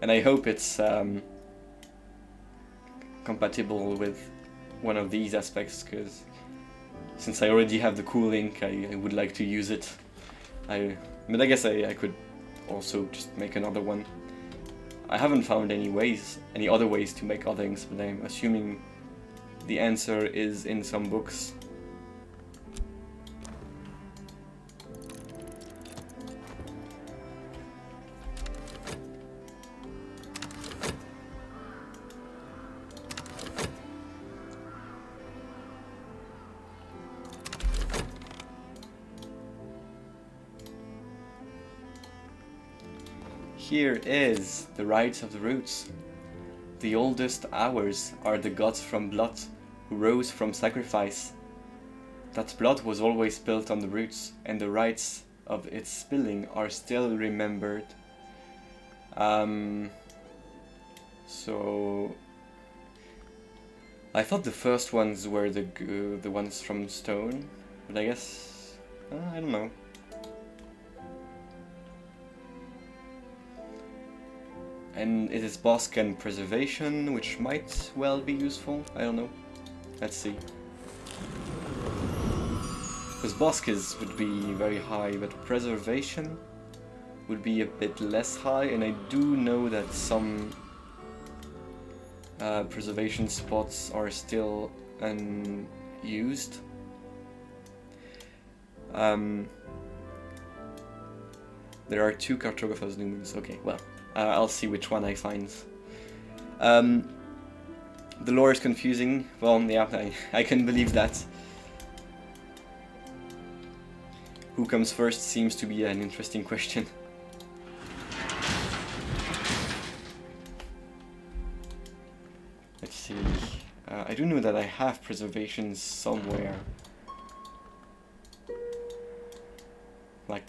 And I hope it's compatible with one of these aspects, because since I already have the cool ink, I would like to use it. But I guess I could also just make another one. I haven't found any other ways to make other inks, but I'm assuming the answer is in some books. Here is the rights of the roots. The oldest hours are the gods from blood, who rose from sacrifice. That blood was always spilt on the roots, and the rites of its spilling are still remembered. So I thought the first ones were the ones from stone, but I guess I don't know. And it is Bosque and Preservation, which might well be useful. I don't know. Let's see. Because Bosque would be very high, but Preservation would be a bit less high, and I do know that some preservation spots are still unused. There are 2 cartographers' Newmans. Okay, well. I'll see which one I find. The lore is confusing. Well, yeah, I can believe that. Who comes first seems to be an interesting question. Let's see. I do know that I have preservations somewhere. Like,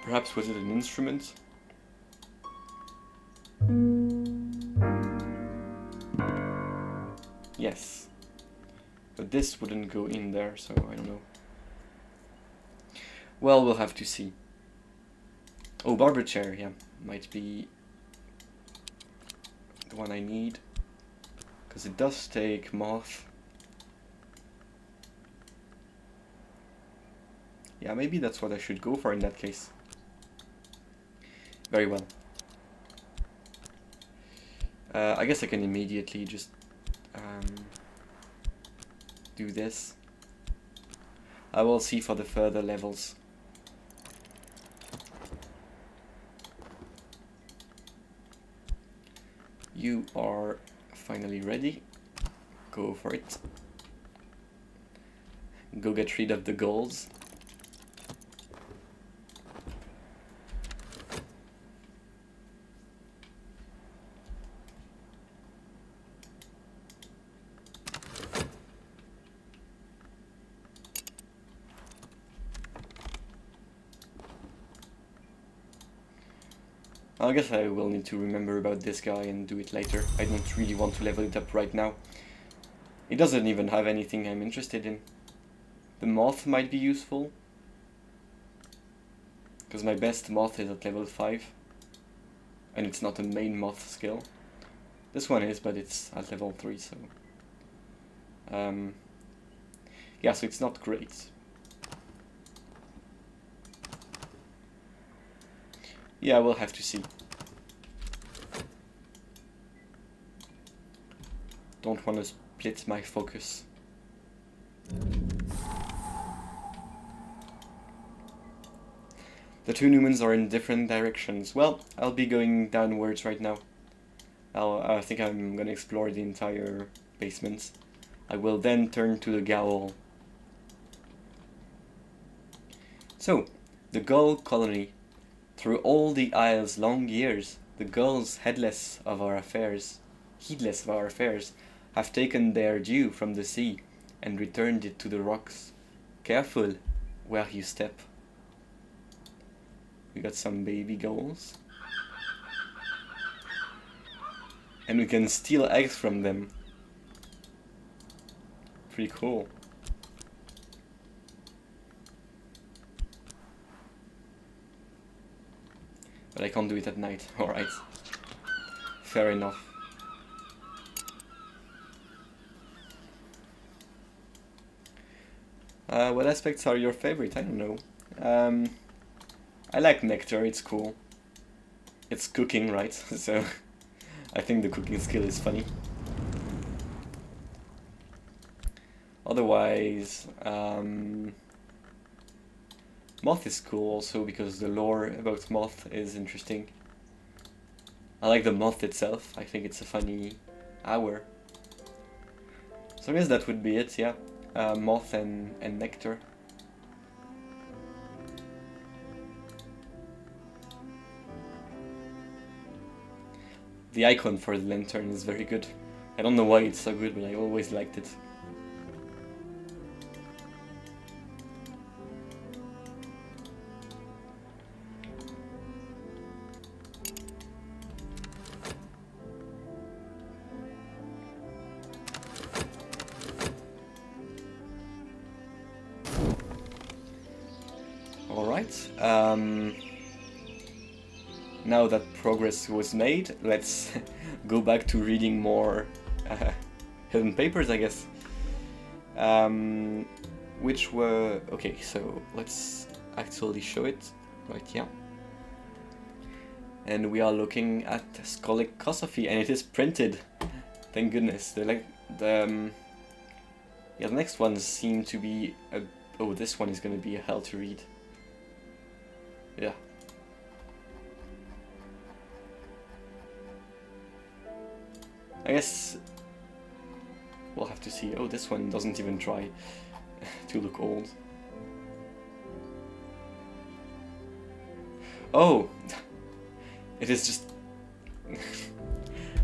perhaps was it an instrument? Yes. But this wouldn't go in there, so I don't know. Well, we'll have to see. Oh, barber chair, yeah. Might be the one I need. Because it does take moth. Yeah, maybe that's what I should go for in that case. Very well. I guess I can immediately just do this. I will see for the further levels. You are finally ready. Go for it. Go get rid of the goals. I guess I will need to remember about this guy and do it later. I don't really want to level it up right now. It doesn't even have anything I'm interested in. The moth might be useful, because my best moth is at level 5, and it's not a main moth skill. This one is, but it's at level 3, so... yeah, so it's not great. Yeah, we'll have to see. Don't want to split my focus. The two Newmans are in different directions. Well, I'll be going downwards right now. I think I'm gonna explore the entire basement. I will then turn to the Gowl. So, the Gull colony. Through all the isle's long years, the gulls, heedless of our affairs, have taken their due from the sea and returned it to the rocks. Careful where you step. We got some baby gulls. And we can steal eggs from them. Pretty cool. But I can't do it at night. Alright. Fair enough. What aspects are your favorite? I don't know. I like nectar, it's cool. It's cooking, right? So I think the cooking skill is funny. Otherwise, moth is cool also because the lore about moth is interesting. I like the moth itself, I think it's a funny hour. So I guess that would be it, yeah. Moth and nectar. The icon for the lantern is very good. I don't know why it's so good, but I always liked it. Alright, now that progress was made, let's go back to reading more hidden papers, I guess. Which were... okay, so let's actually show it. Right, yeah. And we are looking at Scolicosophy, and it is printed. Thank goodness. Yeah, the next ones seem to be... oh, this one is going to be a hell to read. Yeah. I guess we'll have to see. Oh, this one doesn't even try to look old. Oh! It is just...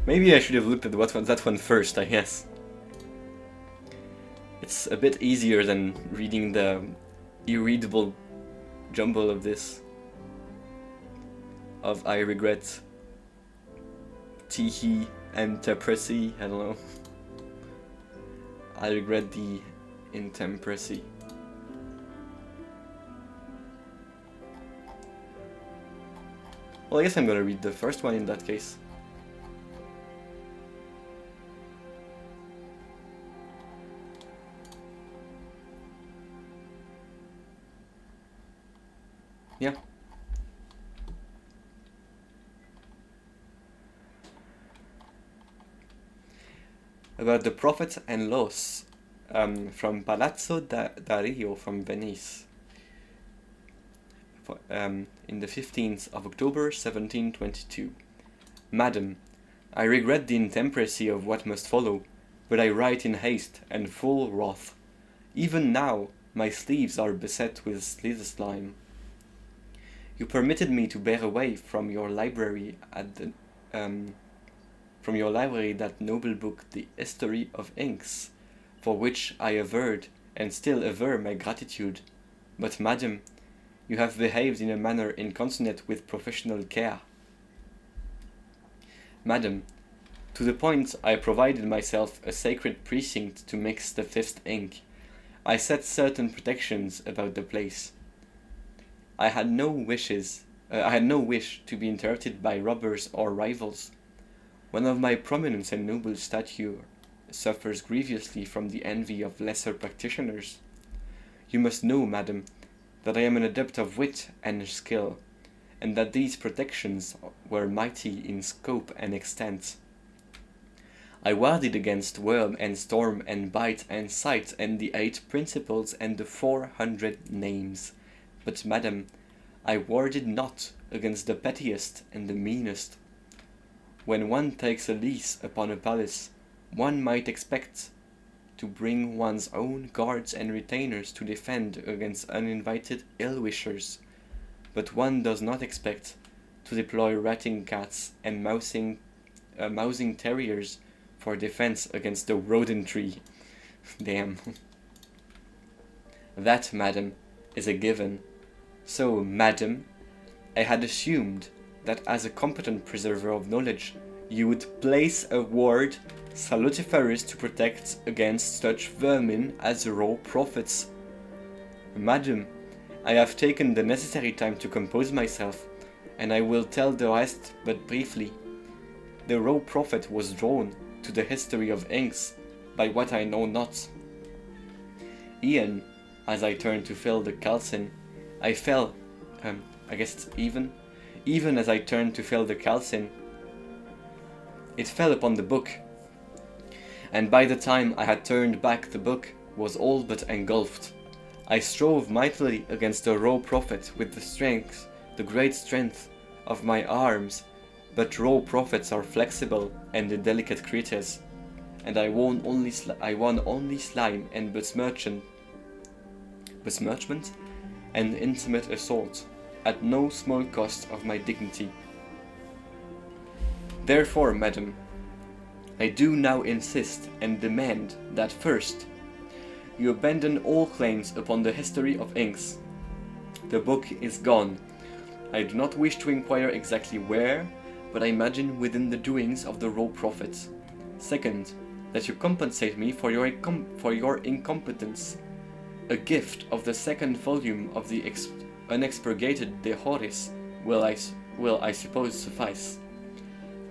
maybe I should have looked at that one first, I guess. It's a bit easier than reading the irreadable jumble of this. Of I regret Teehee and Tepressy, I don't know. I regret the intemperacy. Well, I guess I'm gonna read the first one in that case. Yeah. About the Prophet and Los, from Palazzo d'Ario from Venice, in the 15th of October 1722. Madam, I regret the intemperacy of what must follow, but I write in haste and full wrath. Even now my sleeves are beset with slime. You permitted me to bear away from your library that noble book, The History of Inks, for which I averred and still aver my gratitude. But, madam, you have behaved in a manner inconsonant with professional care. Madam, to the point I provided myself a sacred precinct to mix the fifth ink. I set certain protections about the place. I had no wish to be interrupted by robbers or rivals. One of my prominent and noble stature suffers grievously from the envy of lesser practitioners. You must know, madam, that I am an adept of wit and skill, and that these protections were mighty in scope and extent. I warded against worm and storm and bite and sight and the 8 principles and the 400 names. But, madam, I warded not against the pettiest and the meanest. When one takes a lease upon a palace, one might expect to bring one's own guards and retainers to defend against uninvited ill-wishers, but one does not expect to deploy ratting cats and mousing terriers for defense against the rodentry. Damn. That, madam, is a given. So, madam, I had assumed that as a competent preserver of knowledge, you would place a ward salutiferous to protect against such vermin as raw prophets. Madam, I have taken the necessary time to compose myself, and I will tell the rest but briefly. The raw prophet was drawn to the history of inks by what I know not. Even as I turned to fill the calcin, even as I turned to fill the calcin, it fell upon the book, and by the time I had turned back the book was all but engulfed. I strove mightily against the raw prophet with the great strength of my arms, but raw prophets are flexible and delicate creatures, and I won only slime and besmirchment and intimate assault, at no small cost of my dignity. Therefore, madam, I do now insist and demand that first, you abandon all claims upon the history of inks. The book is gone. I do not wish to inquire exactly where, but I imagine within the doings of the raw prophet. Second, that you compensate me for your incompetence. A gift of the second volume of the unexpurgated De Horis will I suppose suffice.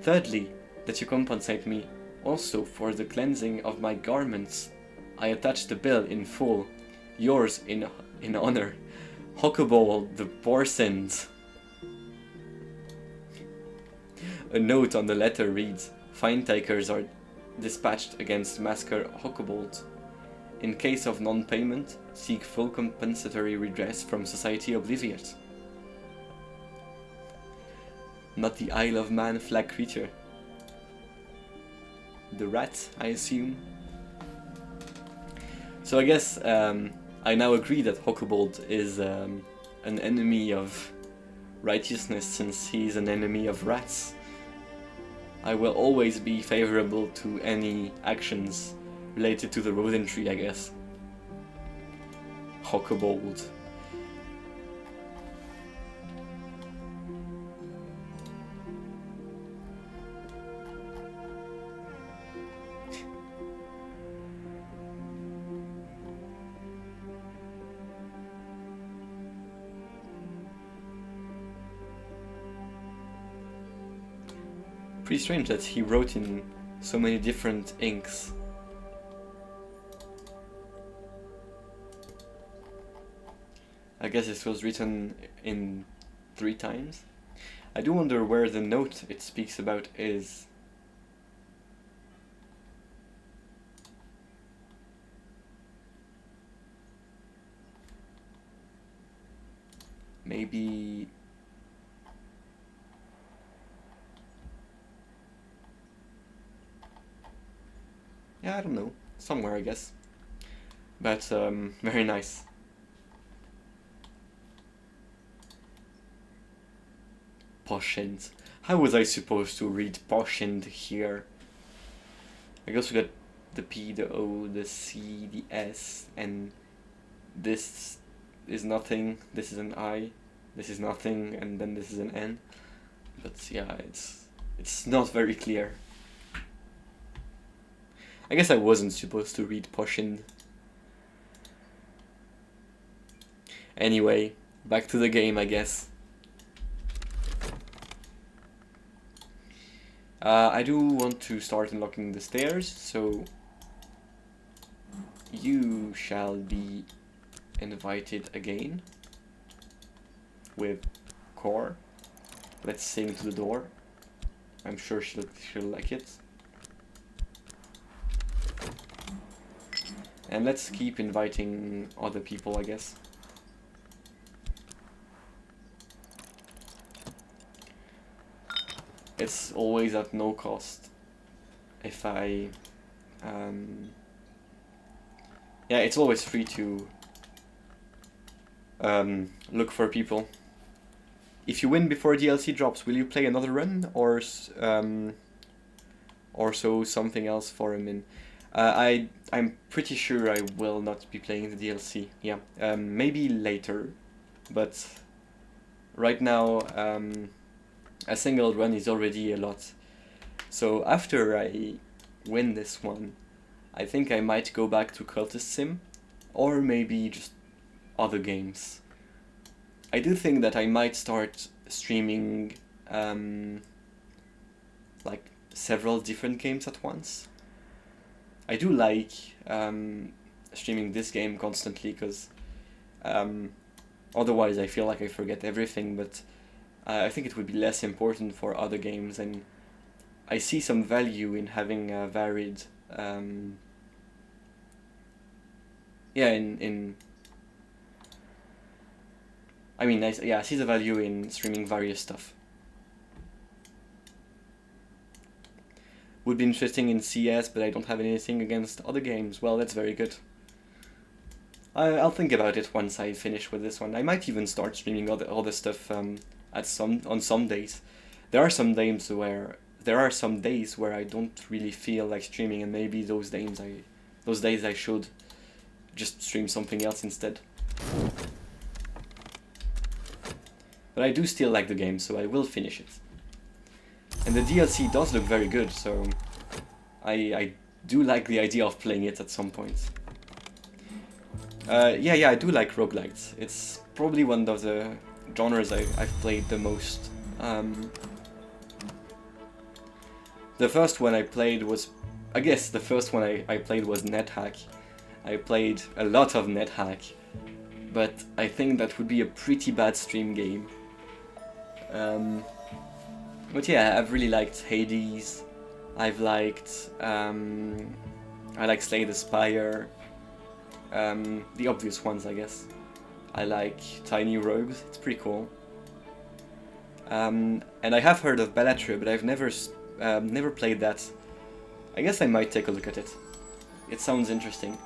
Thirdly, that you compensate me also for the cleansing of my garments. I attach the bill in full. Yours in honor, Huckleberry the Porcins. A note on the letter reads, fine takers are dispatched against Masker Huckleberry. In case of non-payment, seek full compensatory redress from Society Oblivious. Not the Isle of Man flag creature. The rat, I assume. So I guess I now agree that Huckleberry is an enemy of righteousness, since he's an enemy of rats. I will always be favorable to any actions related to the rodentry, I guess. Huckleberry. Pretty strange that he wrote in so many different inks. I guess this was written in 3 times. I do wonder where the note it speaks about is. Maybe... yeah, I don't know. Somewhere, I guess. But, very nice. Poshend. How was I supposed to read Poshend here? I guess we got the P, the O, the C, the S, and this is nothing, this is an I, this is nothing, and then this is an N. But yeah, it's It's not very clear. I guess I wasn't supposed to read Poshin. Anyway, back to the game, I guess. I do want to start unlocking the stairs, so you shall be invited again with Core. Let's sing to the door. I'm sure she'll like it. And let's keep inviting other people, I guess. It's always at no cost. If I... yeah, it's always free to look for people. If you win before DLC drops, will you play another run or so something else for a min? I'm pretty sure I will not be playing the DLC. Yeah, maybe later, but right now a single run is already a lot. So after I win this one, I think I might go back to Cultist Sim, or maybe just other games. I do think that I might start streaming like several different games at once. I do like streaming this game constantly because otherwise I feel like I forget everything, but I think it would be less important for other games, and I see some value in having a varied I see the value in streaming various stuff. Would be interesting in CS, but I don't have anything against other games. Well, that's very good. I'll think about it once I finish with this one. I might even start streaming other stuff on some days. There are some days where I don't really feel like streaming, and maybe those days I should just stream something else instead. But I do still like the game, so I will finish it. And the DLC does look very good, so I do like the idea of playing it at some point. Yeah, I do like roguelites. It's probably one of the genres I've played the most. The first one I played was... I guess the first one I played was NetHack. I played a lot of NetHack, but I think that would be a pretty bad stream game. But yeah, I've really liked Hades. I've liked... I like Slay the Spire. The obvious ones, I guess. I like Tiny Rogues, it's pretty cool. And I have heard of Bellatrix, but I've never played that. I guess I might take a look at it. It sounds interesting.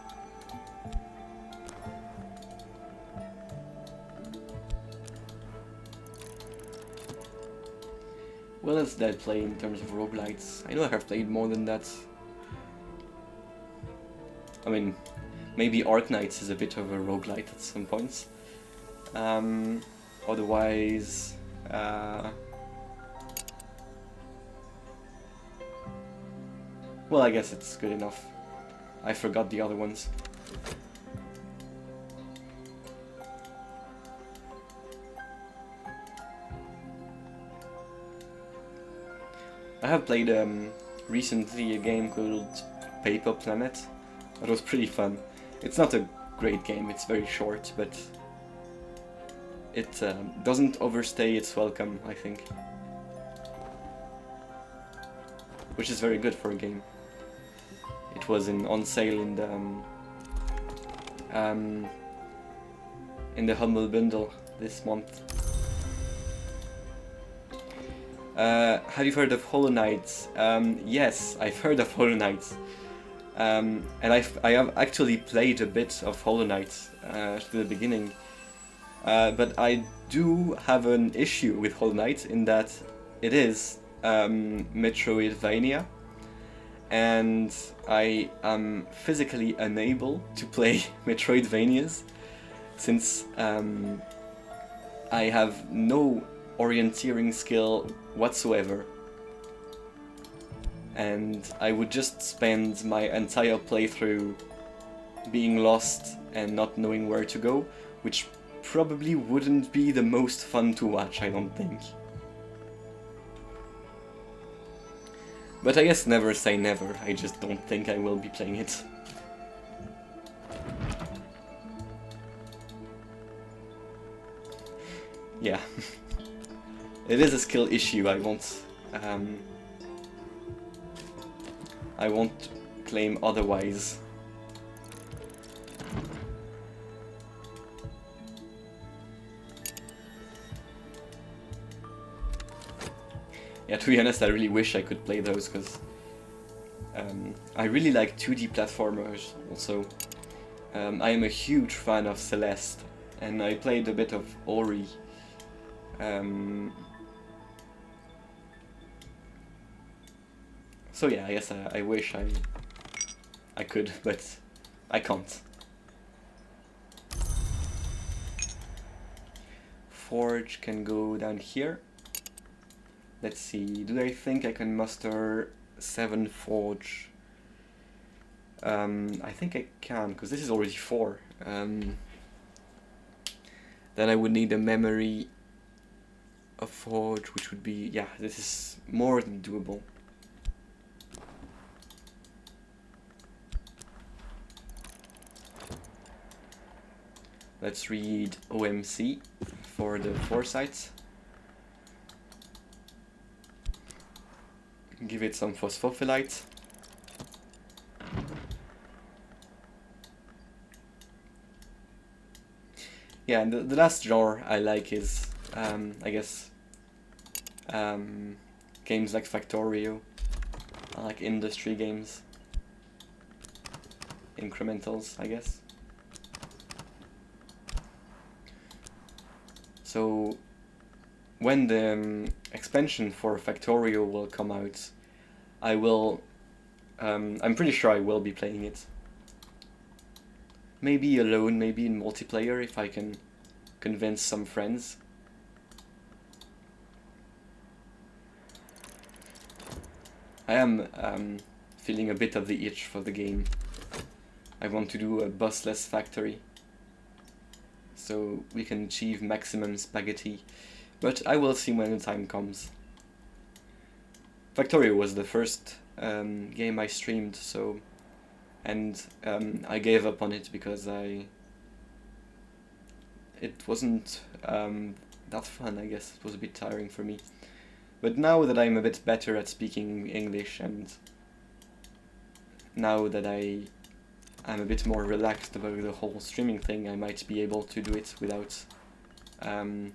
What else did I play in terms of roguelites? I know I have played more than that. I mean, maybe Arknights is a bit of a roguelite at some points. Otherwise... well, I guess it's good enough. I forgot the other ones. I have played recently a game called Paper Planet. That was pretty fun. It's not a great game, it's very short, but it doesn't overstay its welcome, I think. Which is very good for a game. It was on sale in the Humble Bundle this month. Have you heard of Hollow Knight? Yes, I've heard of Hollow Knight. And I have actually played a bit of Hollow Knight to the beginning. But I do have an issue with Hollow Knight in that it is Metroidvania. And I am physically unable to play Metroidvanias since I have no orienteering skill whatsoever. and I would just spend my entire playthrough being lost and not knowing where to go, which probably wouldn't be the most fun to watch, I don't think. But I guess never say never, I just don't think I will be playing it. Yeah. It is a skill issue, I won't claim otherwise. Yeah, to be honest, I really wish I could play those, because I really like 2D platformers also. I am a huge fan of Celeste, and I played a bit of Ori. So yeah, I guess I wish I could, but I can't. Forge can go down here. Let's see, do I think I can muster 7 forge? I think I can, because this is already 4. Then I would need a memory of forge, which would be, yeah, this is more than doable. Let's read OMC for the foresight. Give it some phosphophyllite. Yeah, and the last genre I like is, I guess, games like Factorio. I like industry games. Incrementals, I guess. So, when the expansion for Factorio will come out, I will, I'm pretty sure I will be playing it. Maybe alone, maybe in multiplayer if I can convince some friends. I am feeling a bit of the itch for the game. I want to do a bossless factory, so we can achieve maximum spaghetti, but I will see when the time comes. Factorio was the first game I streamed, so, and I gave up on it because it wasn't that fun, I guess. It was a bit tiring for me. But now that I'm a bit better at speaking English, and now that I'm a bit more relaxed about the whole streaming thing, I might be able to do it without, and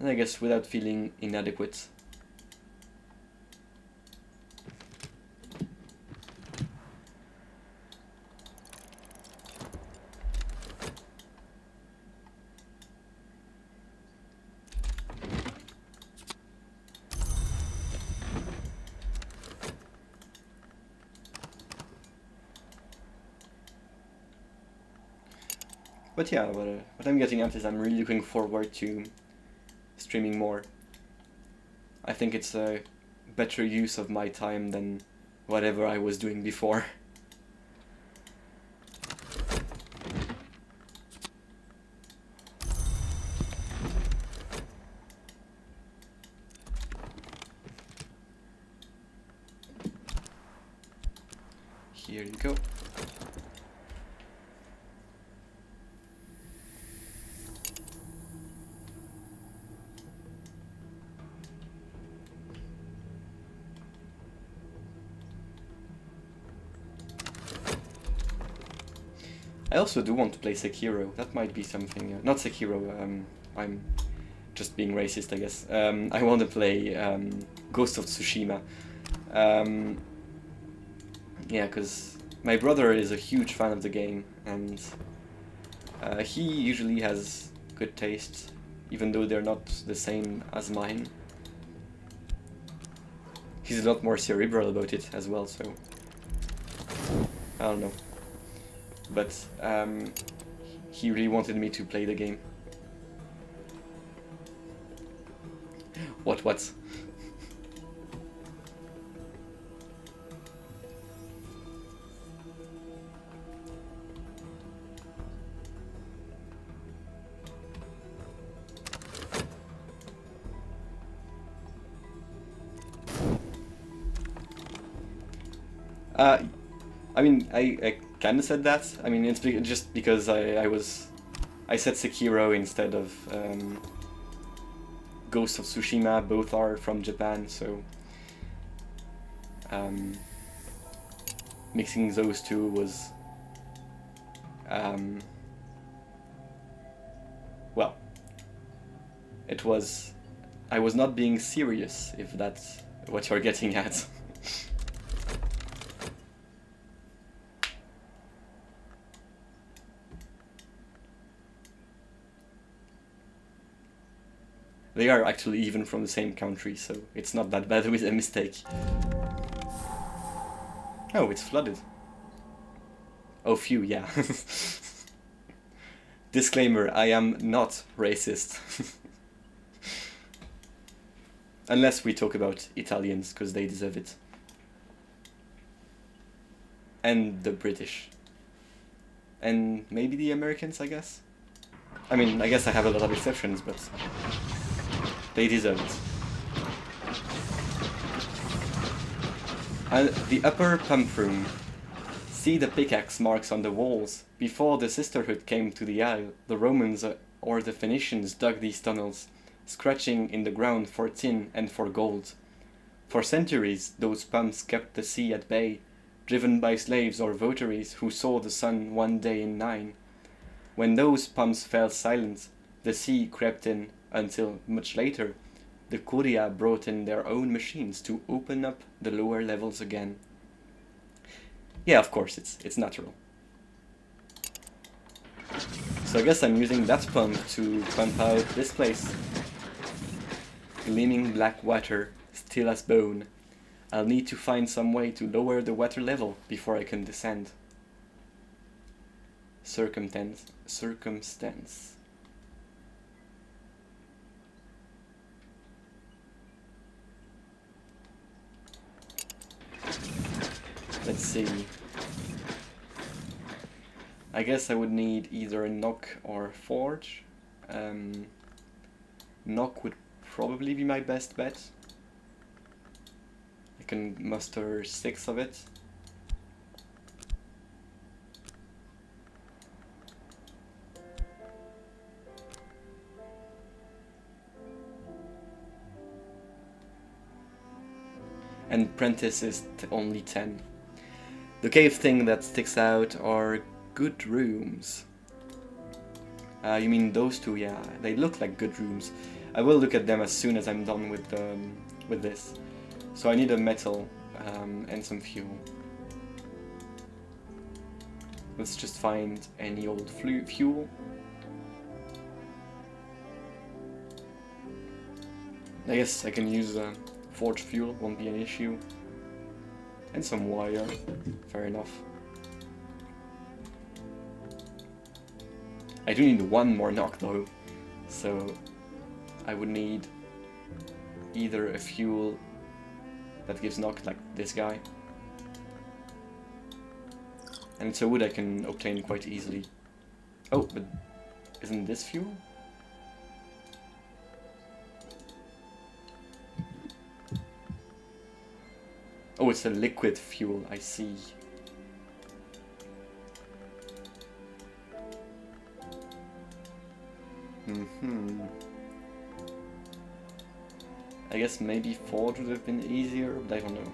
I guess without feeling inadequate. But yeah, what I'm getting at is I'm really looking forward to streaming more. I think it's a better use of my time than whatever I was doing before. Here you go. I also do want to play Sekiro. That might be something. Not Sekiro. I'm just being racist, I guess. I want to play Ghost of Tsushima. Yeah, because my brother is a huge fan of the game, and he usually has good taste, even though they're not the same as mine. He's a lot more cerebral about it as well, so I don't know. But he really wanted me to play the game. What? I mean, I kind of said that. I mean, it's just because I said Sekiro instead of Ghost of Tsushima. Both are from Japan, so mixing those two was well, it was. I was not being serious, if that's what you're getting at. They are actually even from the same country, so it's not that bad with a mistake. Oh, it's flooded. Oh, phew, yeah. Disclaimer, I am not racist. Unless we talk about Italians, because they deserve it. And the British. And maybe the Americans, I guess? I mean, I guess I have a lot of exceptions, but they deserve it. And the upper pump room. See the pickaxe marks on the walls. Before the sisterhood came to the isle, the Romans or the Phoenicians dug these tunnels, scratching in the ground for tin and for gold. For centuries, those pumps kept the sea at bay, driven by slaves or votaries who saw the sun one day in 9. When those pumps fell silent, the sea crept in until, much later, the Curia brought in their own machines to open up the lower levels again. Yeah, of course, it's natural. So I guess I'm using that pump to pump out this place. Gleaming black water, still as bone. I'll need to find some way to lower the water level before I can descend. Circumstance. Let's see. I guess I would need either a knock or a forge. Knock would probably be my best bet. I can muster 6 of it. And Prentice is only 10. The cave thing that sticks out are good rooms. You mean those two? Yeah, they look like good rooms. I will look at them as soon as I'm done with this. So I need a metal and some fuel. Let's just find any old fuel. I guess I can use forge fuel, won't be an issue. And some wire, fair enough. I do need one more knock though, so I would need either a fuel that gives knock, like this guy, and it's a wood I can obtain quite easily. Oh, but isn't this fuel? Oh, it's a liquid fuel, I see. I guess maybe forge would have been easier, but I don't know.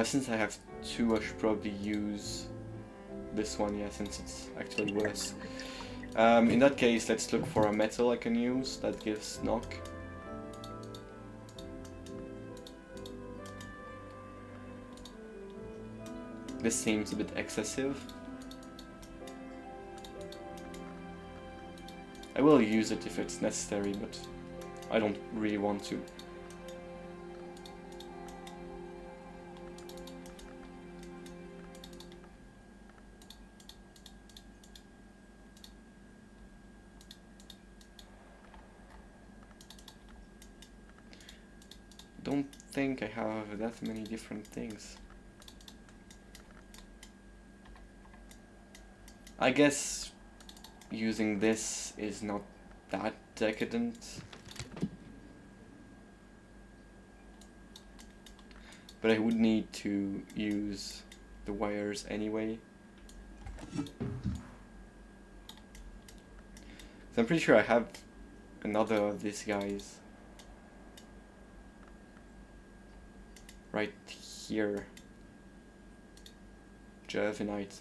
Since I have 2, I should probably use this one, yeah, since it's actually worse. In that case, let's look for a metal I can use that gives knock. This seems a bit excessive. I will use it if it's necessary, but I don't really want to. Don't think I have that many different things. I guess using this is not that decadent. But I would need to use the wires anyway. So I'm pretty sure I have another of these guys right here. Gervinite.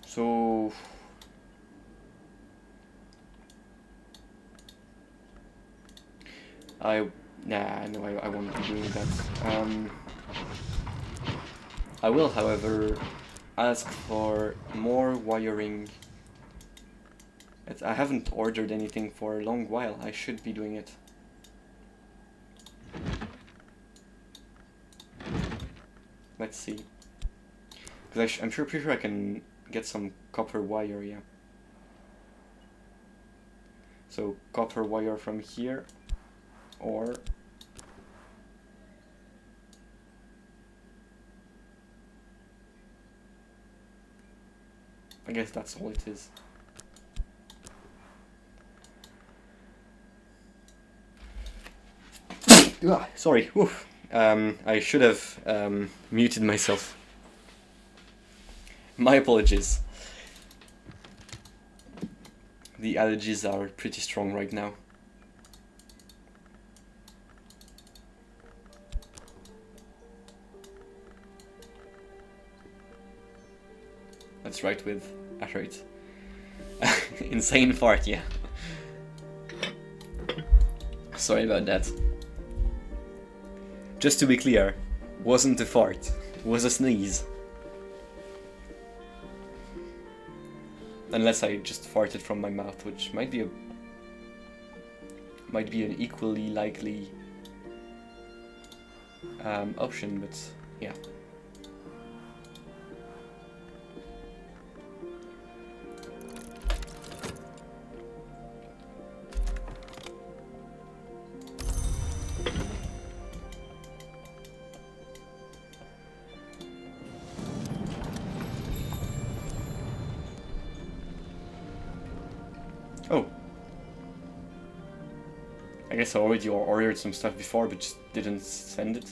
So I won't be doing that. I will, however, ask for more wiring. I haven't ordered anything for a long while. I should be doing it. Let's see. Because I'm pretty sure I can get some copper wire, yeah. So copper wire from here, or I guess that's all it is. Sorry, oof. I should have muted myself. My apologies. The allergies are pretty strong right now. That's right with arthritis. Insane fart, yeah. Sorry about that. Just to be clear, wasn't a fart, was a sneeze. Unless I just farted from my mouth, which might be an equally likely option, but yeah. Oh. I guess I already ordered some stuff before, but just didn't send it.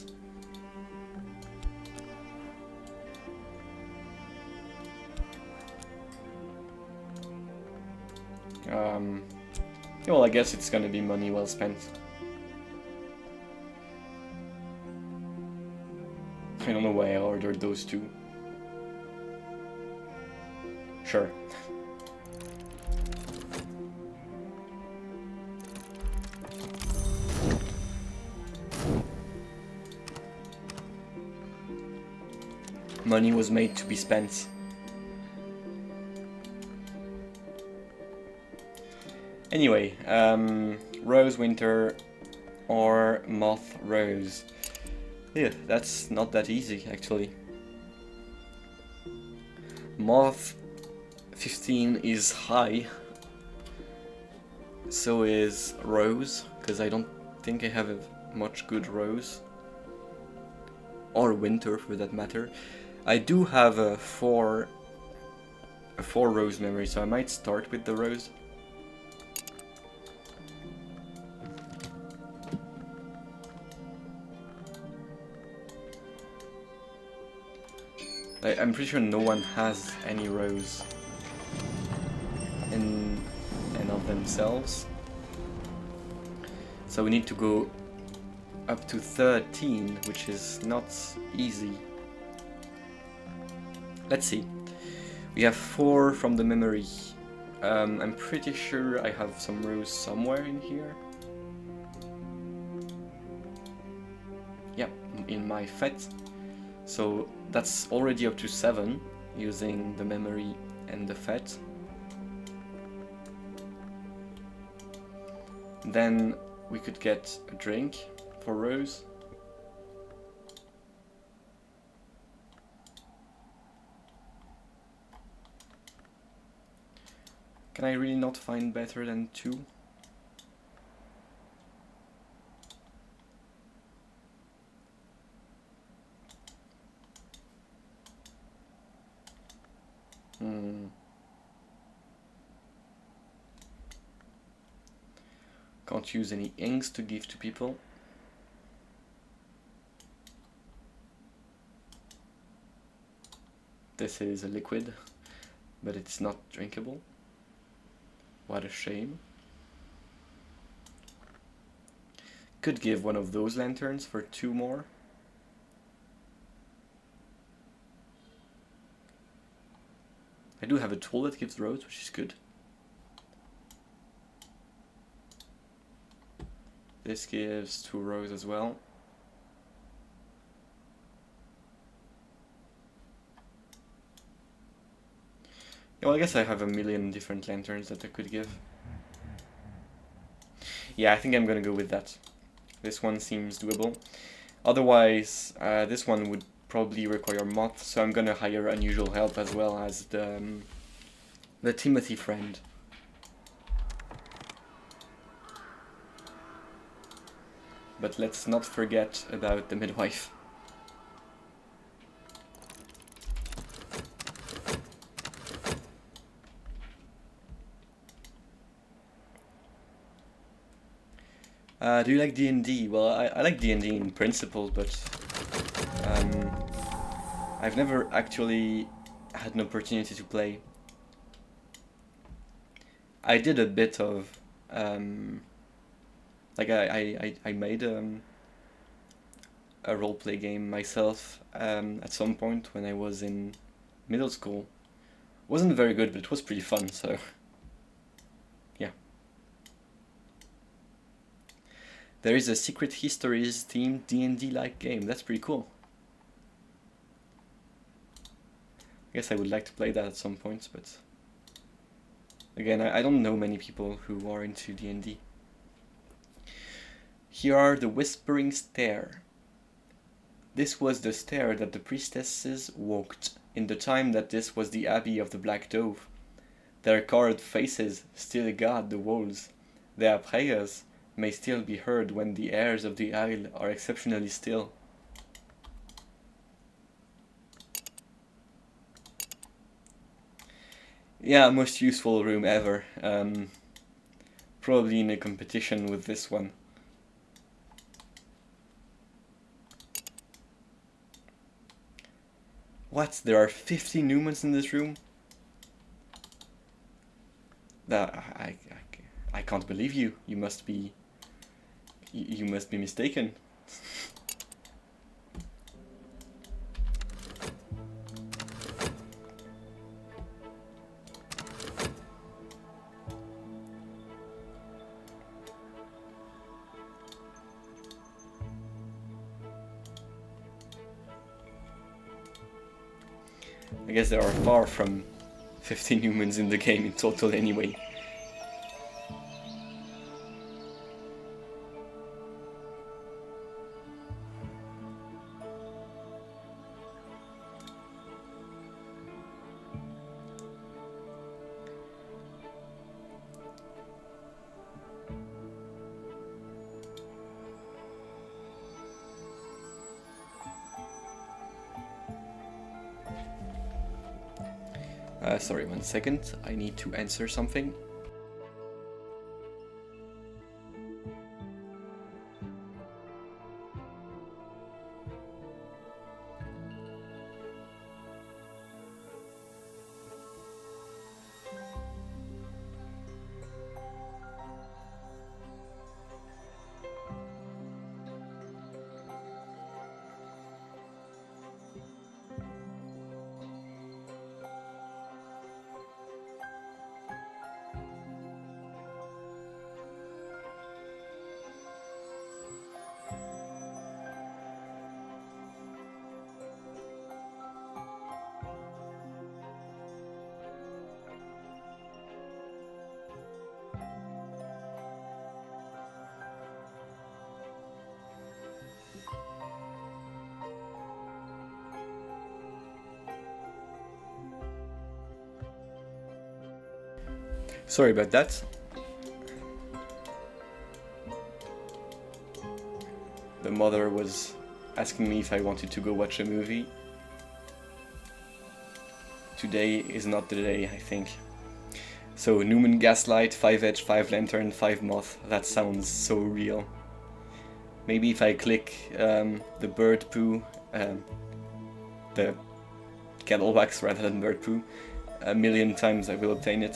Well, I guess it's gonna be money well spent. I don't know why I ordered those two. Sure. Money was made to be spent. Anyway, Rose Winter or Moth Rose. Yeah, that's not that easy actually. Moth 15 is high. So is Rose, because I don't think I have a much good Rose. Or Winter for that matter. I do have a 4 Rose memory, so I might start with the Rose. I'm pretty sure no one has any Rose in and of themselves. So we need to go up to 13, which is not easy. Let's see. We have 4 from the memory. I'm pretty sure I have some Rose somewhere in here. Yep, in my FET. So that's already up to 7 using the memory and the FET. Then we could get a drink for Rose. Can I really not find better than 2? can't use any inks to give to people. This is a liquid, but it's not drinkable. What a shame. Could give one of those lanterns for 2 more. I do have a tool that gives roads, which is good. This gives 2 rows as well. Yeah, well, I guess I have a million different lanterns that I could give. Yeah, I think I'm gonna go with that. This one seems doable. Otherwise, this one would probably require moth, so I'm gonna hire unusual help as well as the Timothy friend. But let's not forget about the midwife. Do you like D&D? Well, I like D&D in principle, but I've never actually had an opportunity to play. I did a bit of like I made a roleplay game myself at some point when I was in middle school. Wasn't very good, but it was pretty fun, so yeah. There is a Secret Histories themed D&D-like game. That's pretty cool. I guess I would like to play that at some point, but again, I don't know many people who are into D&D. Here are the Whispering Stair. This was the stair that the priestesses walked in the time that this was the Abbey of the Black Dove. Their carved faces still guard the walls. Their prayers may still be heard when the airs of the isle are exceptionally still. Yeah, most useful room ever. Probably in a competition with this one. What? There are 50 Newmans in this room? I can't believe you. You must be mistaken. I guess there are far from 15 humans in the game in total anyway. Sorry, 1 second. I need to answer something. Sorry about that. The mother was asking me if I wanted to go watch a movie. Today is not the day, I think. So Newman Gaslight, 5 Edge, 5 Lantern, 5 Moth. That sounds so real. Maybe if I click the bird poo, the kettle wax rather than bird poo, a million times I will obtain it.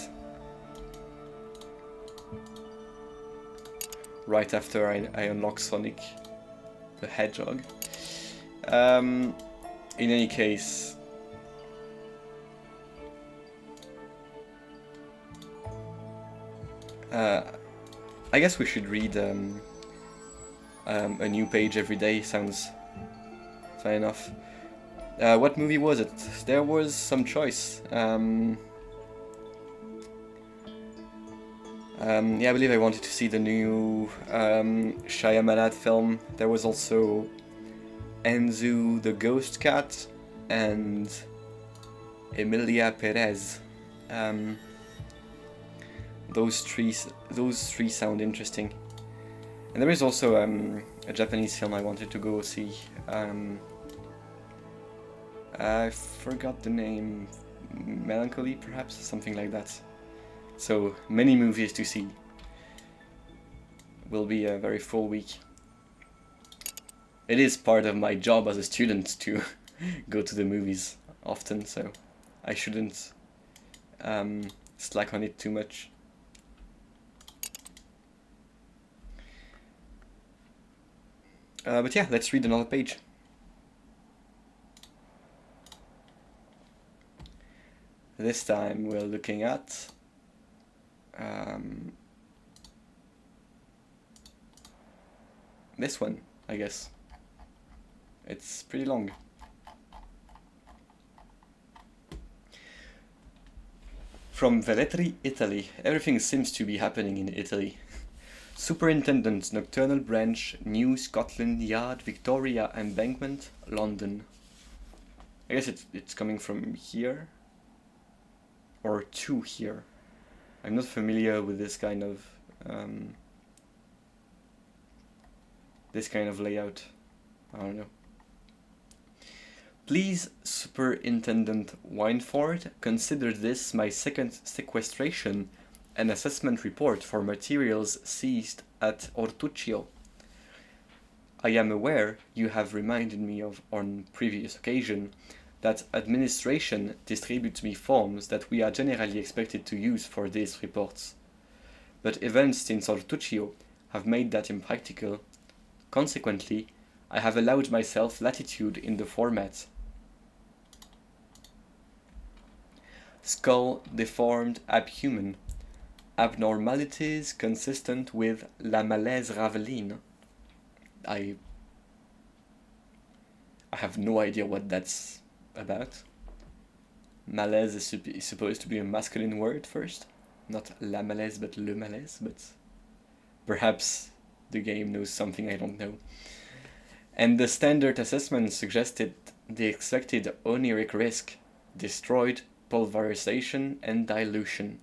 Right after I unlock Sonic the Hedgehog. In any case, I guess we should read a new page every day. Sounds fine enough. What movie was it? There was some choice. Yeah, I believe I wanted to see the new Shyamalan film. There was also Enzu the Ghost Cat and Emilia Perez. Those three sound interesting. And there is also a Japanese film I wanted to go see. I forgot the name. Melancholy, perhaps? Something like that. So, many movies to see. Will be a very full week. It is part of my job as a student to go to the movies often, so I shouldn't slack on it too much. But yeah, let's read another page. This time we're looking at this one, I guess. It's pretty long. From Velletri, Italy. Everything seems to be happening in Italy. Superintendent, Nocturnal Branch, New Scotland Yard, Victoria Embankment, London. I guess it's coming from here. Or to here. I'm not familiar with this kind of layout. I don't know. Please, Superintendent Wineford, consider this my second sequestration and assessment report for materials seized at Ortuccio. I am aware you have reminded me of on previous occasion that administration distributes me forms that we are generally expected to use for these reports. But events since Ortuccio have made that impractical. Consequently, I have allowed myself latitude in the format. Skull deformed abhuman. Abnormalities consistent with la malaise raveline. I have no idea what that's about. Malaise is supposed to be a masculine word first. Not la malaise, but le malaise. But perhaps the game knows something I don't know. And the standard assessment suggested the expected oniric risk, destroyed, pulverization, and dilution.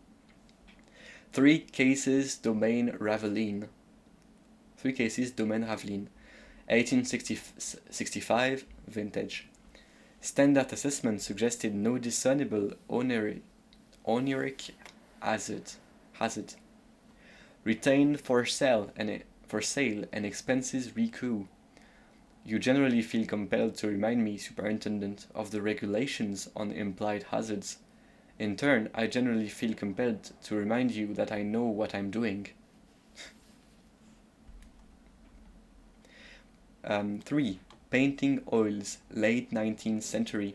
3 cases domain Raveline. 3 cases domain Raveline. 1865 vintage. Standard assessment suggested no discernible oniric hazard. Retained for sale and expenses recoup. You generally feel compelled to remind me, Superintendent, of the regulations on implied hazards. In turn, I generally feel compelled to remind you that I know what I'm doing. 3. Painting oils, late 19th century.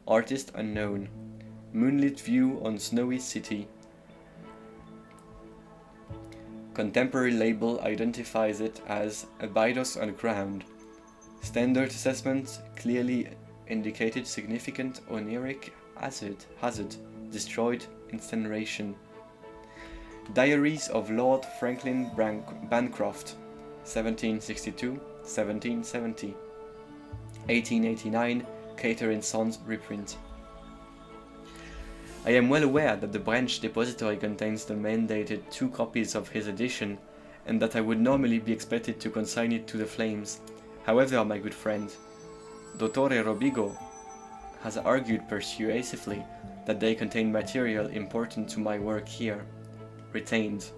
Artist unknown. Moonlit view on snowy city. Contemporary label identifies it as Abydos underground. Standard assessment clearly indicated significant oniric hazard, destroyed incineration. Diaries of Lord Franklin Bancroft, 1762-1770. 1889, Cater & Sons reprint. I am well aware that the branch depository contains the mandated 2 copies of his edition, and that I would normally be expected to consign it to the flames. However, my good friend, Dottore Robigo has argued persuasively that they contain material important to my work here. Retained.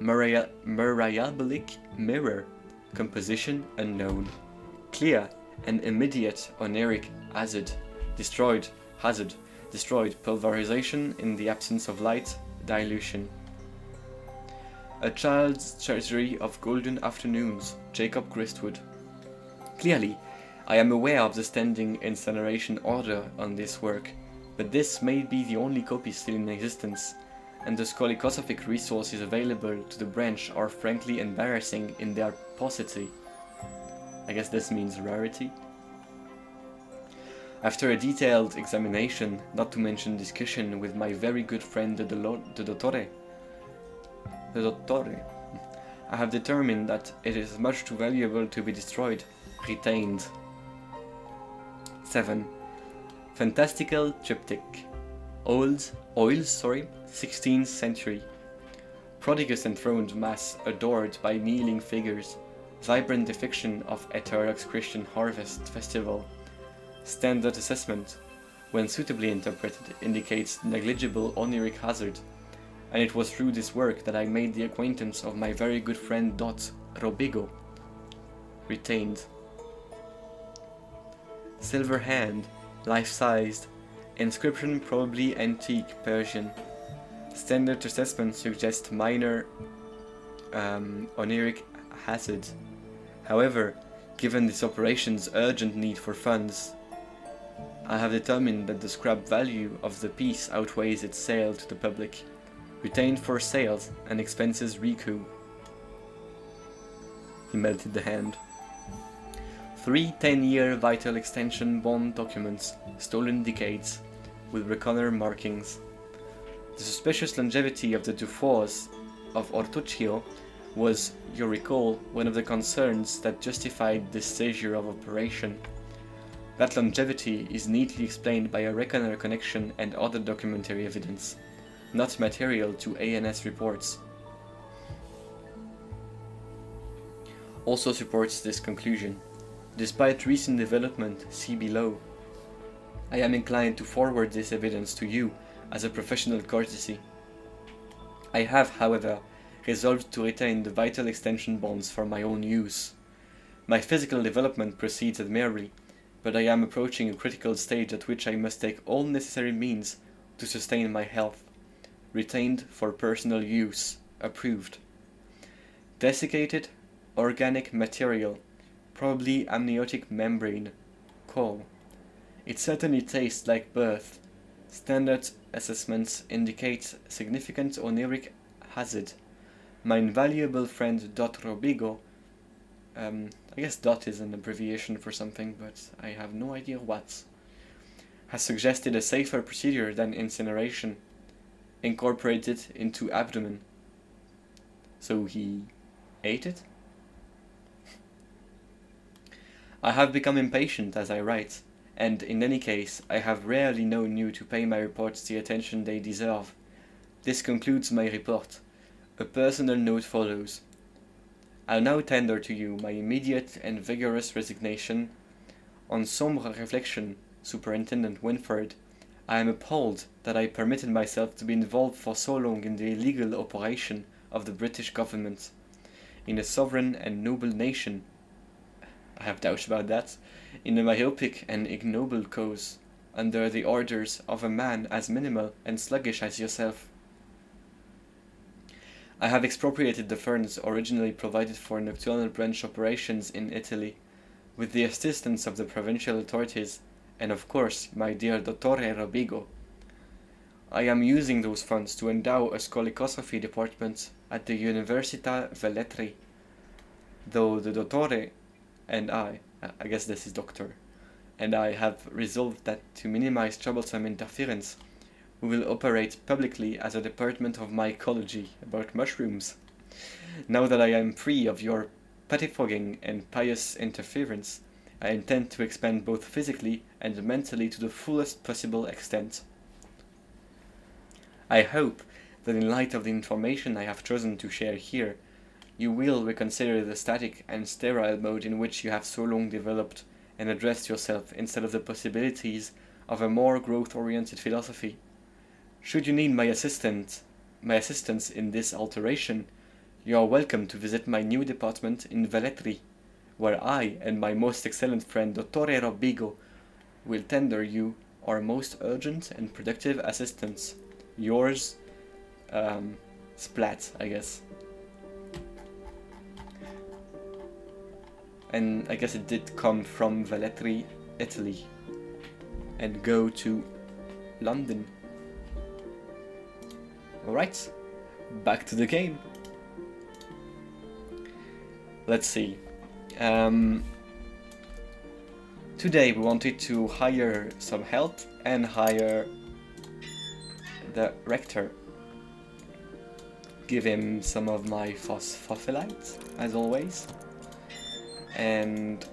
Murayabolic mirror. Composition unknown. Clear and immediate oniric hazard. Destroyed. Pulverization in the absence of light. Dilution. A child's treasury of golden afternoons. Jacob Gristwood. Clearly, I am aware of the standing incineration order on this work, but this may be the only copy still in existence, and the scolicosophic resources available to the branch are frankly embarrassing in their paucity. I guess this means rarity. After a detailed examination, not to mention discussion with my very good friend the Dottore, I have determined that it is much too valuable to be destroyed. Retained. 7. Fantastical triptych. Oils, 16th century. Prodigious enthroned mass adored by kneeling figures. Vibrant depiction of heterodox Christian harvest festival. Standard assessment, when suitably interpreted, indicates negligible oniric hazard, and it was through this work that I made the acquaintance of my very good friend Dot Robigo. Retained. Silver hand, life-sized, inscription probably antique Persian. Standard assessment suggests minor oniric hazard. However, given this operation's urgent need for funds, I have determined that the scrap value of the piece outweighs its sale to the public. Retained for sales and expenses recoup. He melted the hand. 3 10-year vital extension bond documents, stolen decades, with Reconner markings. The suspicious longevity of the Dufours of Ortuccio was, you recall, one of the concerns that justified this seizure of operation. That longevity is neatly explained by a Reconner connection and other documentary evidence, not material to ANS reports. Also supports this conclusion. Despite recent development, see below. I am inclined to forward this evidence to you as a professional courtesy. I have, however, resolved to retain the vital extension bonds for my own use. My physical development proceeds admirably, but I am approaching a critical stage at which I must take all necessary means to sustain my health. Retained for personal use. Approved. Desiccated organic material, probably amniotic membrane. Call. It certainly tastes like birth. Standard assessments indicate significant oniric hazard. My invaluable friend Dot Robigo, I guess Dot is an abbreviation for something, but I have no idea what, has suggested a safer procedure than incineration. Incorporate it into abdomen. So he ate it? I have become impatient as I write, and in any case, I have rarely known you to pay my reports the attention they deserve. This concludes my report. A personal note follows. I'll now tender to you my immediate and vigorous resignation. On sombre reflection, Superintendent Winford, I am appalled that I permitted myself to be involved for so long in the illegal operation of the British government. In a sovereign and noble nation, I have doubts about that, in a myopic and ignoble cause, under the orders of a man as minimal and sluggish as yourself. I have expropriated the funds originally provided for nocturnal branch operations in Italy, with the assistance of the provincial authorities, and of course my dear Dottore Robigo. I am using those funds to endow a scolicosophy department at the Università Velletri, though the Dottore and I guess this is doctor, and I have resolved that to minimize troublesome interference, we will operate publicly as a department of mycology about mushrooms. Now that I am free of your pettifogging and pious interference, I intend to expand both physically and mentally to the fullest possible extent. I hope that in light of the information I have chosen to share here, you will reconsider the static and sterile mode in which you have so long developed and addressed yourself instead of the possibilities of a more growth-oriented philosophy. Should you need my assistance in this alteration, you are welcome to visit my new department in Velletri, where I and my most excellent friend Dottore Robigo will tender you our most urgent and productive assistance. Yours, Splat, I guess. And I guess it did come from Velletri, Italy, and go to London. Alright, back to the game. Let's see. Today we wanted to hire some help and hire the rector. Give him some of my phosphophylite, as always. And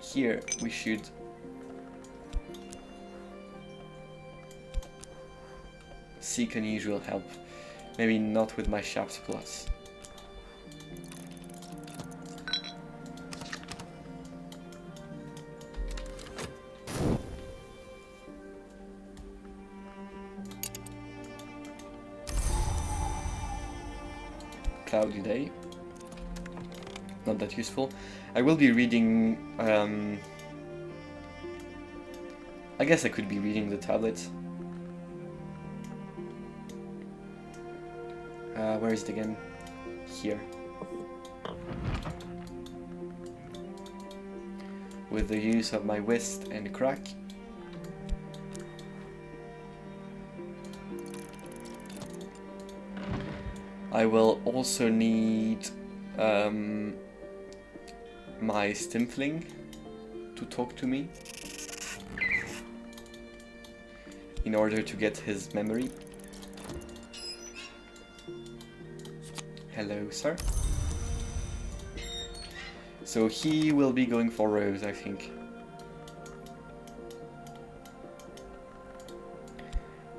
here we should seek unusual help. Maybe not with my Shaft Plus. Cloudy day. Not that useful. I will be reading, I guess I could be reading the tablet. Where is it again? Here. With the use of my whist and crack. I will also need my Stimfling to talk to me in order to get his memory. Hello, sir. So he will be going for Rose, I think.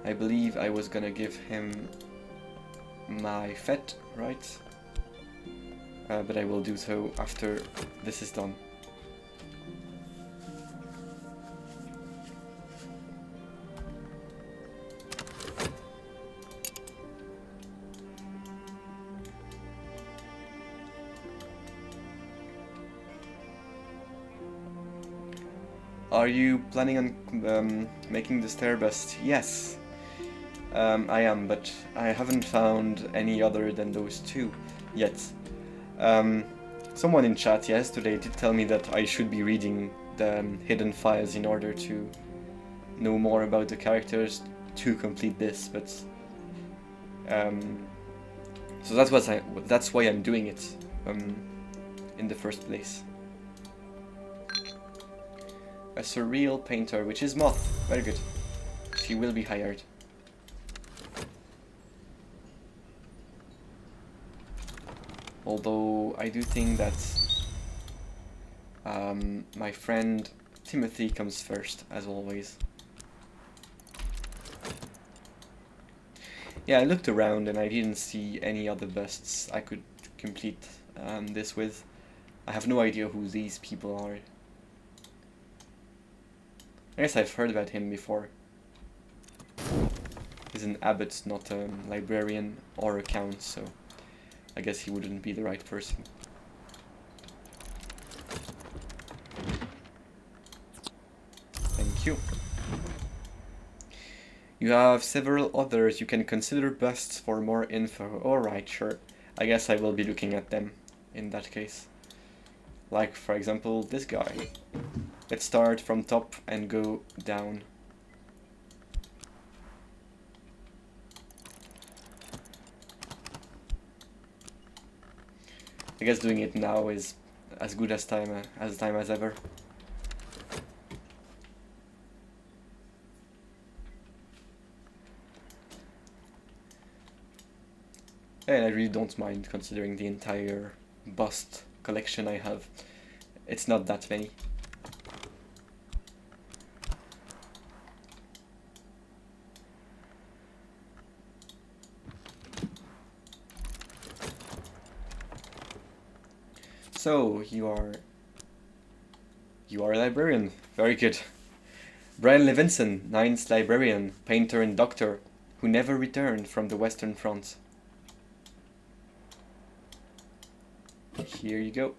I believe I was gonna give him my Fet, right? But I will do so after this is done. Are you planning on making the stair bust? Yes, I am, but I haven't found any other than those two yet. Someone in chat yesterday did tell me that I should be reading the hidden files in order to know more about the characters to complete this, but so that's why I'm doing it in the first place. A surreal painter, which is Moth. Very good. She will be hired. Although I do think that my friend Timothy comes first, as always. Yeah, I looked around and I didn't see any other busts I could complete this with. I have no idea who these people are. I guess I've heard about him before. He's an abbot, not a librarian or a count, so I guess he wouldn't be the right person. Thank you. You have several others you can consider busts for more info. Alright, sure. I guess I will be looking at them in that case. Like, for example, this guy. Let's start from top and go down. I guess doing it now is as good as time as ever. And I really don't mind considering the entire bust collection I have. It's not that many. So, you are a librarian. Very good. Brian Levinson, ninth librarian, painter and doctor, who never returned from the Western Front. Here you go.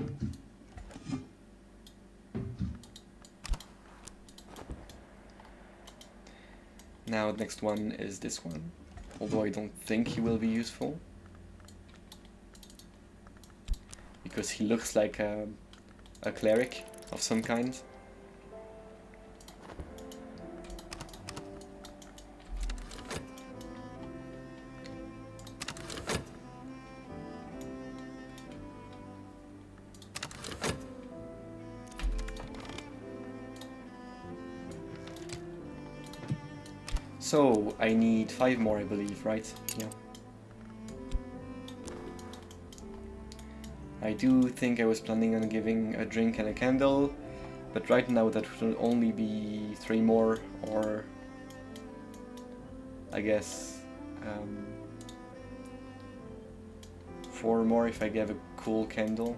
Now the next one is this one, although I don't think he will be useful, because he looks like a cleric of some kind. So, I need 5 more, I believe, right? Yeah. I do think I was planning on giving a drink and a candle, but right now that will only be 3 more, or I guess 4 more if I give a cool candle.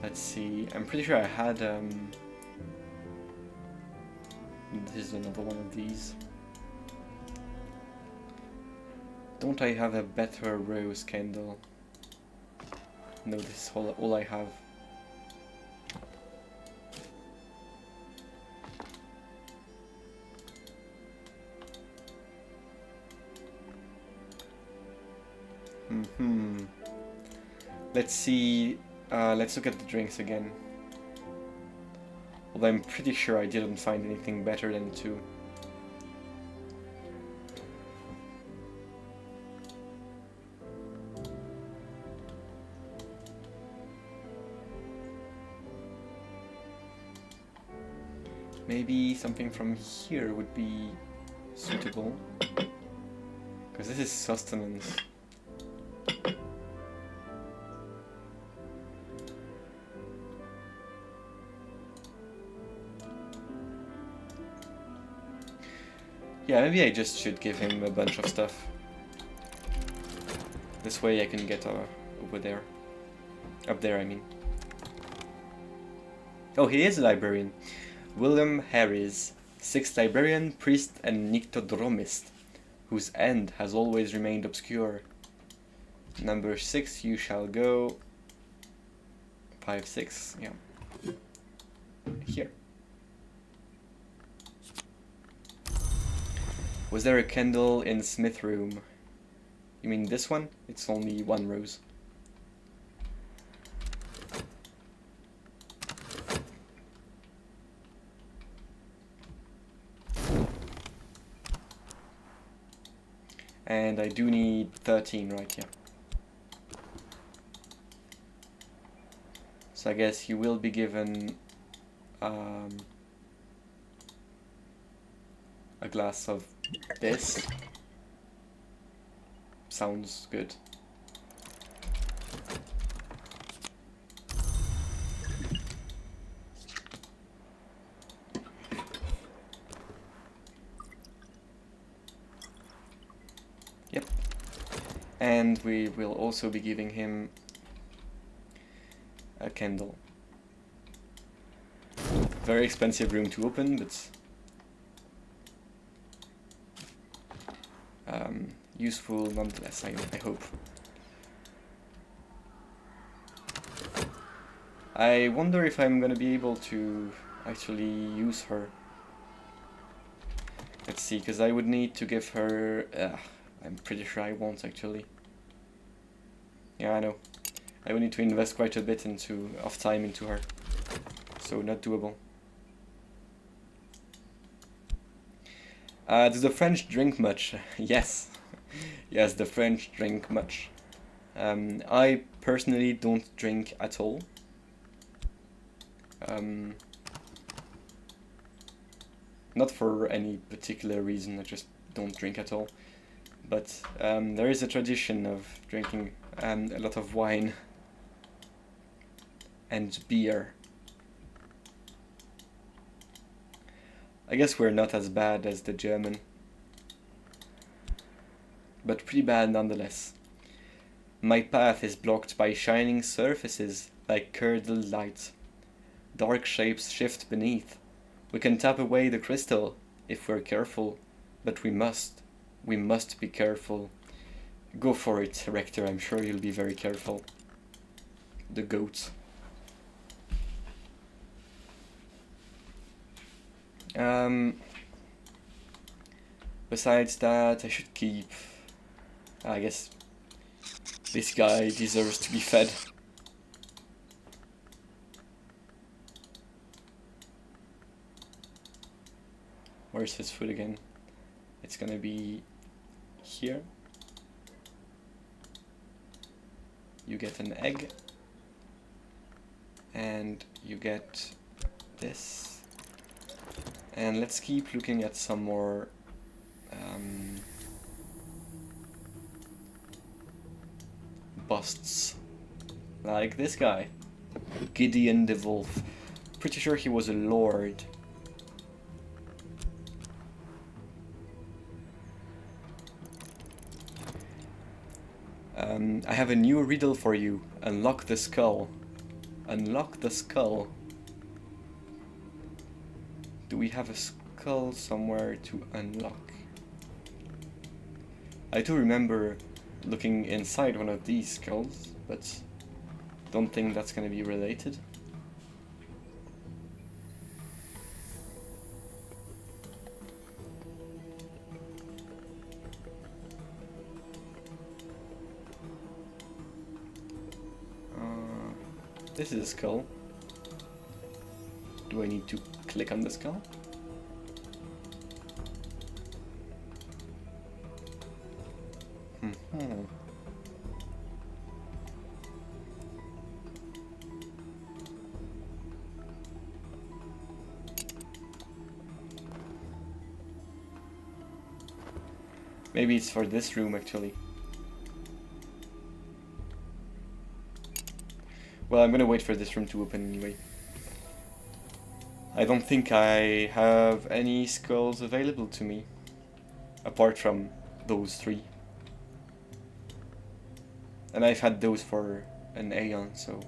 Let's see, I'm pretty sure I had this is another one of these. Don't I have a better rose candle? No, this is all I have. Let's see, let's look at the drinks again. Although I'm pretty sure I didn't find anything better than 2. Maybe something from here would be suitable, because this is sustenance. Yeah, maybe I just should give him a bunch of stuff. This way I can get over there. Up there, I mean. Oh, he is a librarian. William Harris, 6th librarian, priest and nyctodromist, whose end has always remained obscure. Number 6, you shall go. 5, 6, yeah. Here. Was there a candle in Smith room? You mean this one? It's only 1 rose. And I do need 13, right? Yeah. So I guess you will be given a glass of this. Sounds good. Yep. And we will also be giving him a candle. Very expensive room to open, but useful nonetheless, I hope. I wonder if I'm gonna be able to actually use her. Let's see, because I would need to give her... I'm pretty sure I won't actually. Yeah, I know. I would need to invest quite a bit of time into her. So not doable. Do the French drink much? Yes. Yes, the French drink much. I personally don't drink at all. Not for any particular reason, I just don't drink at all. But there is a tradition of drinking a lot of wine and beer. I guess we're not as bad as the German, but pretty bad nonetheless. My path is blocked by shining surfaces like curdled light. Dark shapes shift beneath. We can tap away the crystal if we're careful, but we must be careful. Go for it, Rector, I'm sure you'll be very careful. The goat. Besides that, I should keep... I guess this guy deserves to be fed. Where's his food again? It's gonna be here. You get an egg. And you get this. And let's keep looking at some more busts. Like this guy. Gideon the Wolf. Pretty sure he was a lord. I have a new riddle for you. Unlock the skull. Unlock the skull. Do we have a skull somewhere to unlock? I do remember looking inside one of these skulls, but don't think that's gonna be related. This is a skull. Do I need to click on the skull? Maybe it's for this room actually. Well, I'm gonna wait for this room to open anyway. I don't think I have any skulls available to me, apart from those 3. And I've had those for an aeon, so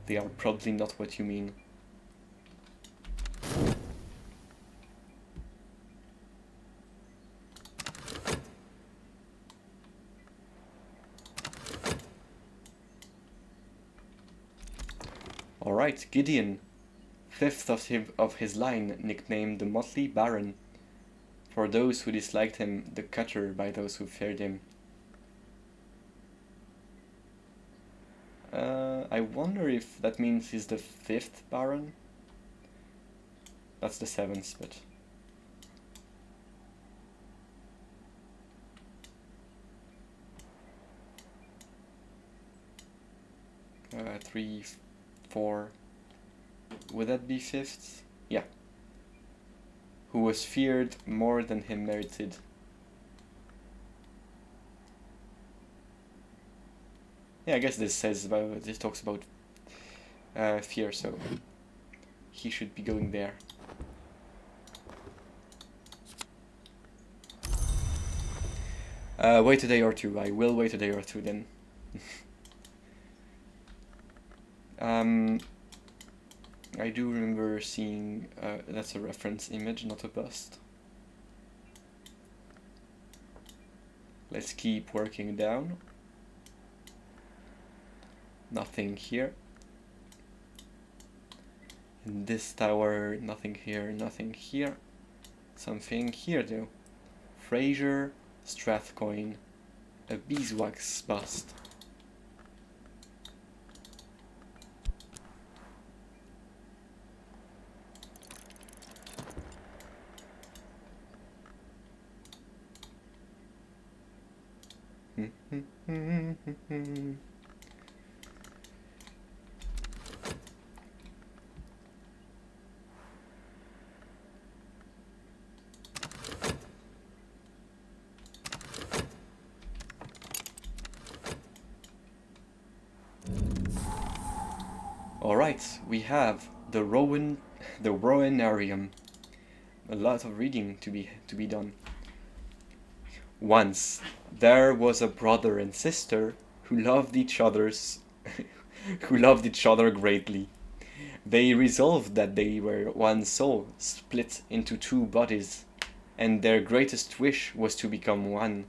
they are probably not what you mean. Alright, Gideon, 5th of his line, nicknamed the Motley Baron. For those who disliked him, the Cutter by those who feared him. I wonder if that means he's the 5th Baron? That's the 7th, but... 3, 4... Would that be 5th? Yeah. Who was feared more than he merited. Yeah, I guess this talks about fear, so he should be going there. Wait a day or two. I will wait a day or two then. I do remember seeing, that's a reference image, not a bust. Let's keep working down. Nothing here. In this tower, nothing here, nothing here. Something here though. Fraser, Strathcoin, a beeswax bust. Alright, we have the Rowanarium. A lot of reading to be done. Once there was a brother and sister who loved each other's who loved each other greatly. They resolved that they were one soul, split into two bodies, and their greatest wish was to become one.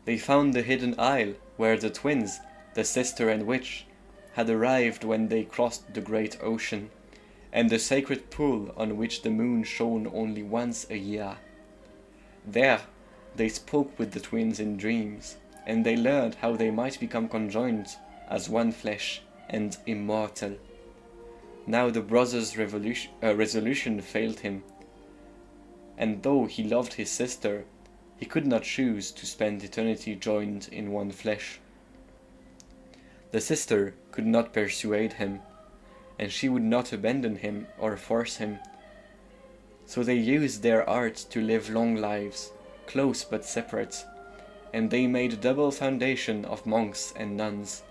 They found the hidden isle where the twins, the sister and witch, had arrived when they crossed the great ocean, and the sacred pool on which the moon shone only once a year. There, they spoke with the twins in dreams, and they learned how they might become conjoined as one flesh and immortal. Now the brother's resolution failed him, and though he loved his sister, he could not choose to spend eternity joined in one flesh. The sister could not persuade him, and she would not abandon him or force him. So they used their art to live long lives, close but separate, and they made a double foundation of monks and nuns,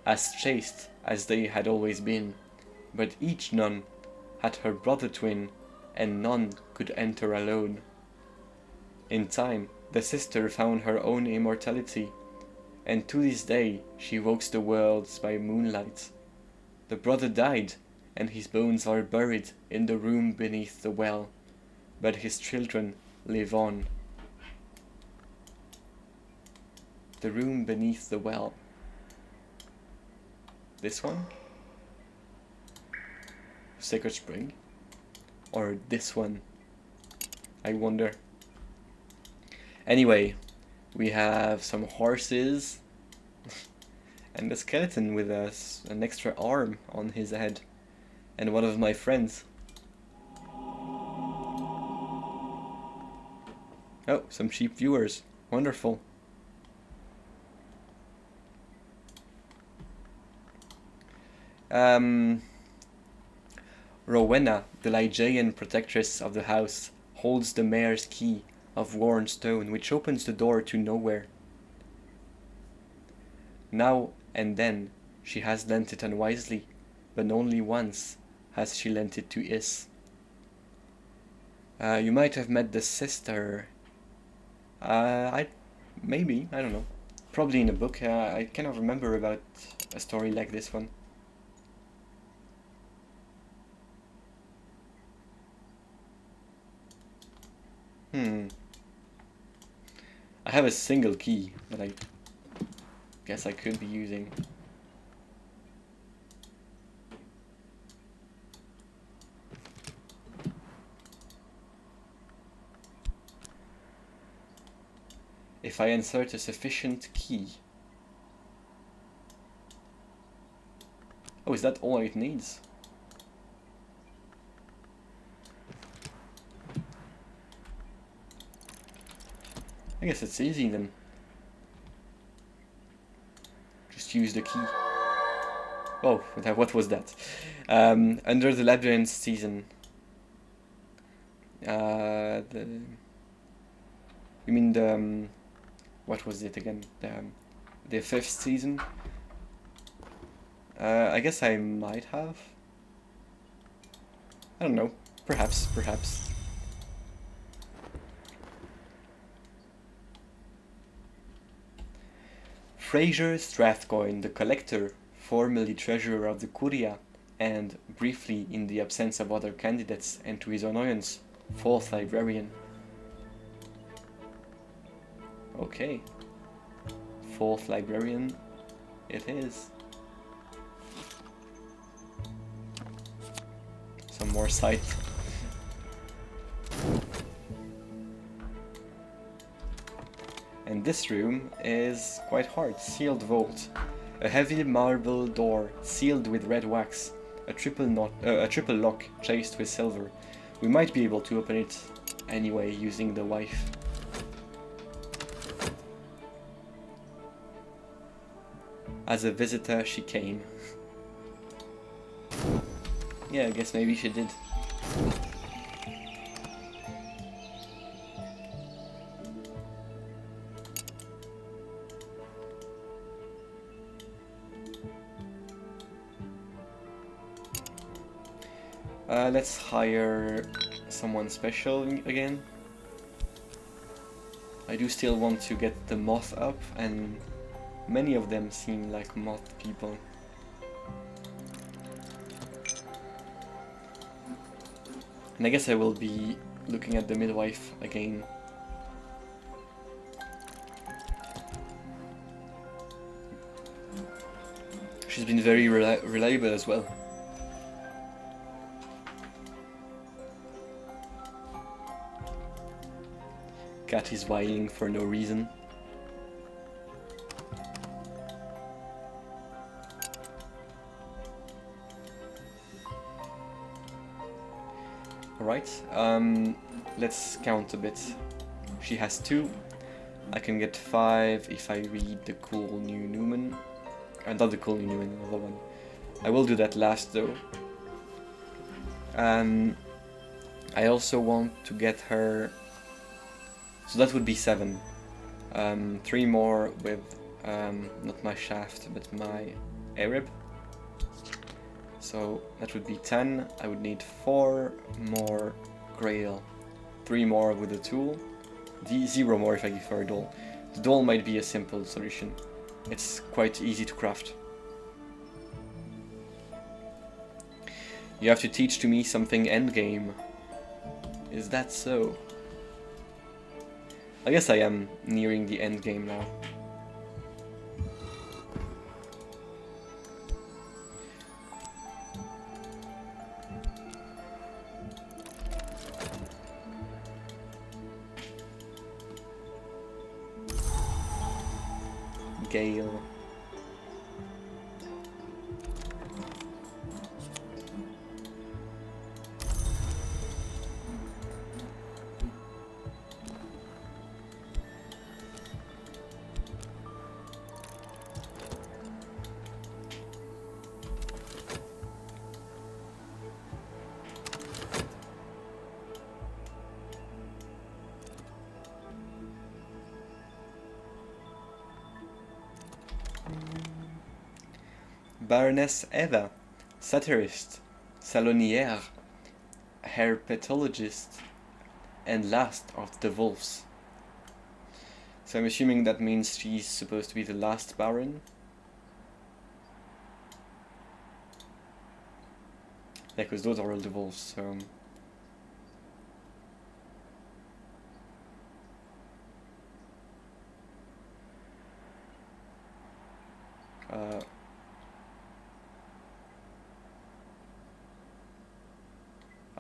as chaste as they had always been, but each nun had her brother twin, and none could enter alone. In time, the sister found her own immortality, and to this day she walks the worlds by moonlight. The brother died, and his bones are buried in the room beneath the well, but his children live on. The room beneath the well. This one? Sacred Spring? Or this one? I wonder. Anyway, we have some horses and a skeleton with an extra arm on his head, and one of my friends. Oh, some cheap viewers. Wonderful. Rowena, the Lygian protectress of the house, holds the mayor's key of worn stone, which opens the door to nowhere. Now and then she has lent it unwisely, but only once has she lent it to Is. You might have met the sister. Maybe, I don't know. Probably in a book. I cannot remember about a story like this one. I have a single key that I guess I could be using. If I insert a sufficient key. Oh, is that all it needs? I guess it's easy then. Just use the key. Oh, what was that? Under the labyrinth season. You mean the what was it again? The 5th season? I guess I might have. I don't know. Perhaps. Fraser Strathcoyne, the collector, formerly treasurer of the Curia, and, briefly in the absence of other candidates and to his annoyance, 4th librarian. Okay. 4th librarian it is. Some more sight. And this room is quite hard. Sealed vault. A heavy marble door sealed with red wax. A triple lock chased with silver. We might be able to open it anyway using the wife. As a visitor she came. Yeah, I guess maybe she did. Let's hire someone special again. I do still want to get the moth up and Many of them seem like moth people. And I guess I will be looking at the midwife again. She's been very reliable as well. Cat is whining for no reason. Alright, let's count a bit. She has 2. I can get 5 if I read the cool new Newman. Not the cool new Newman, another one. I will do that last though. I also want to get her... So that would be 7. 3 more with, not my shaft, but my Arab. So that would be 10. I would need 4 more Grail. 3 more with the tool. 0 more if I give her a doll. The doll might be a simple solution. It's quite easy to craft. You have to teach to me something endgame. Is that so? I guess I am nearing the endgame now. Gale. Baroness Eva, satirist, salonière, herpetologist, and last of the wolves. So I'm assuming that means she's supposed to be the last Baron. Yeah, because those are all the wolves, so...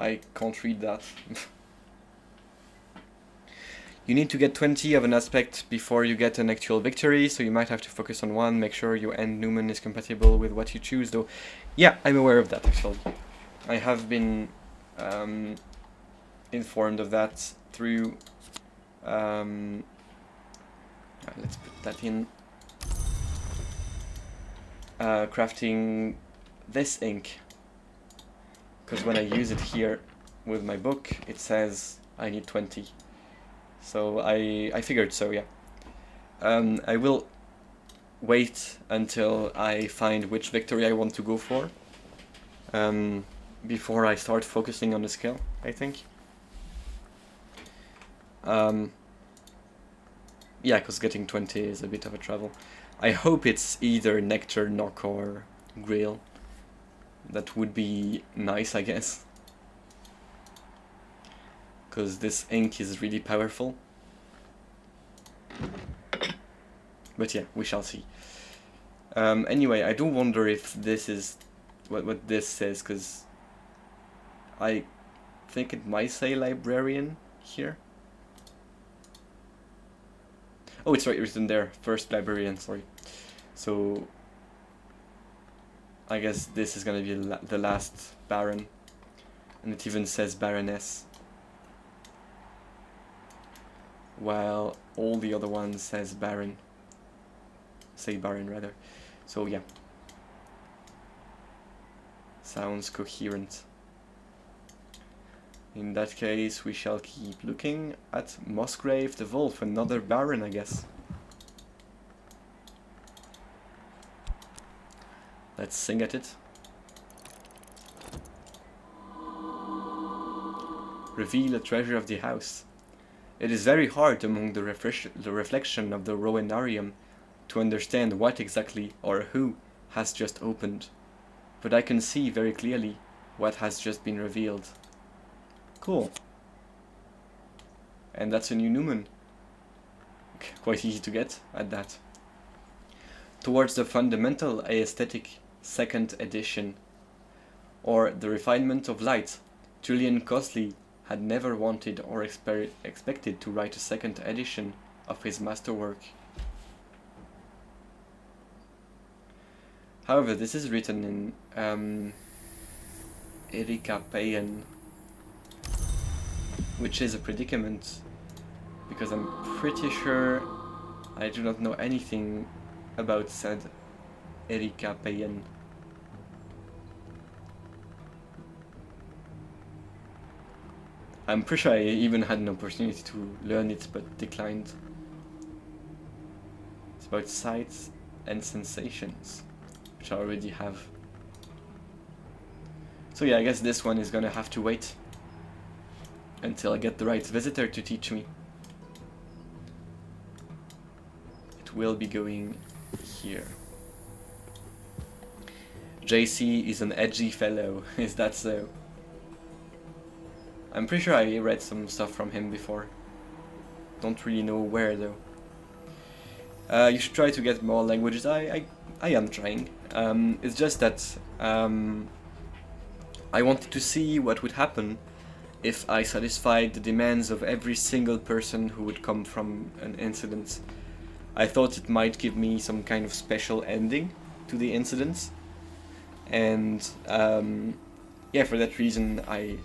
I can't read that. You need to get 20 of an aspect before you get an actual victory, so you might have to focus on one, make sure your end Newman is compatible with what you choose, though. Yeah, I'm aware of that, actually. I have been informed of that through... let's put that in. Crafting this ink. Because when I use it here with my book, it says I need 20. So I figured so, yeah. I will wait until I find which victory I want to go for. Before I start focusing on the skill, I think. Yeah, because getting 20 is a bit of a trouble. I hope it's either Nectar, Knock, or Grail. That would be nice, I guess. Because this ink is really powerful. But yeah, we shall see. Anyway, I do wonder if this is what this says, because I think it might say librarian here. Oh, it's right written there. First librarian, sorry. So I guess this is gonna be the last Baron. And it even says Baroness. While all the other ones says Baron. Say Baron, rather. So yeah. Sounds coherent. In that case, we shall keep looking at Musgrave the Wolf, another Baron, I guess. Let's sing at it. Reveal a treasure of the house. It is very hard among the reflection of the Rowanarium to understand what exactly or who has just opened, but I can see very clearly what has just been revealed. Cool. And that's a new Newman. Quite easy to get at that. Towards the Fundamental Aesthetic, 2nd edition, or The Refinement of Light, Julian Cosley had never wanted or expected to write a 2nd edition of his masterwork. However, this is written in Erikapean, which is a predicament, because I'm pretty sure I do not know anything about said Erikapean. I'm pretty sure I even had an opportunity to learn it, but declined. It's about sights and sensations, which I already have. So yeah, I guess this one is gonna have to wait until I get the right visitor to teach me. It will be going here. JC is an edgy fellow, is that so? I'm pretty sure I read some stuff from him before. Don't really know where though. You should try to get more languages. I am trying. It's just that I wanted to see what would happen if I satisfied the demands of every single person who would come from an incident. I thought it might give me some kind of special ending to the incidents. And yeah, for that reason I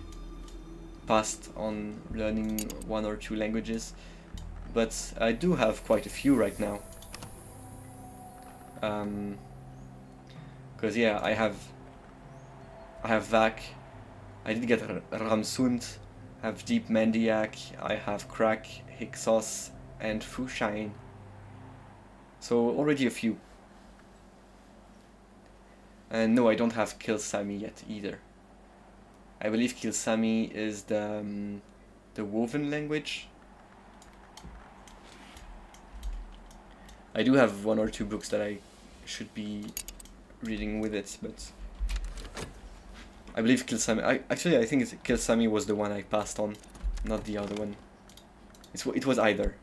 passed on learning 1 or 2 languages, but I do have quite a few right now. Because yeah, I have Vak, I did get Ramsund, I have Deep Mandiak, I have Crack, Hyksos, and Fushine. So already a few. And no, I don't have Kilsami yet either. I believe Kilsami is the woven language. I do have 1 or 2 books that I should be reading with it, but I believe Kilsami. Actually, I think Kilsami was the one I passed on, not the other one. It was either.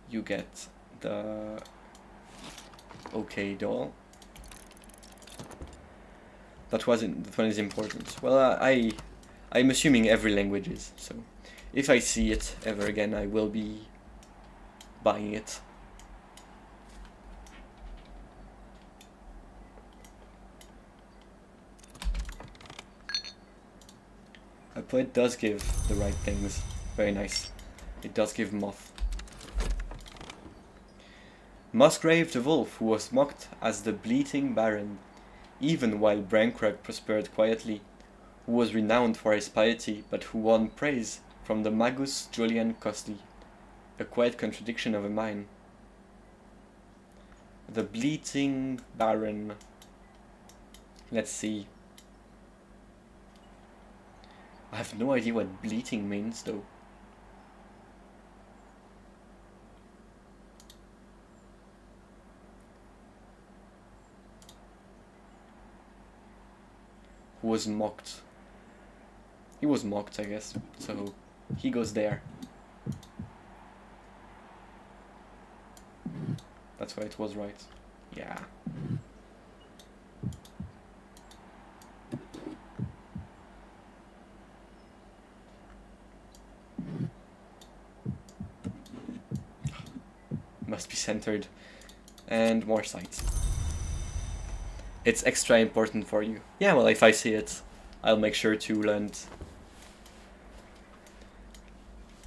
You get the OK doll. That one is important. Well, I'm assuming every language is, so if I see it ever again, I will be buying it. A poet does give the right things. Very nice. It does give moth. Musgrave the Wolf, who was mocked as the Bleating Baron, even while Brankrug prospered quietly, who was renowned for his piety, but who won praise from the Magus Julian Cosley, a quiet contradiction of a mine. The Bleating Baron. Let's see. I have no idea what bleating means though. Who was mocked? He was mocked, I guess, so he goes there. That's why it was right. Yeah. Must be centered. And more sights. It's extra important for you. Yeah, well, if I see it, I'll make sure to learn it.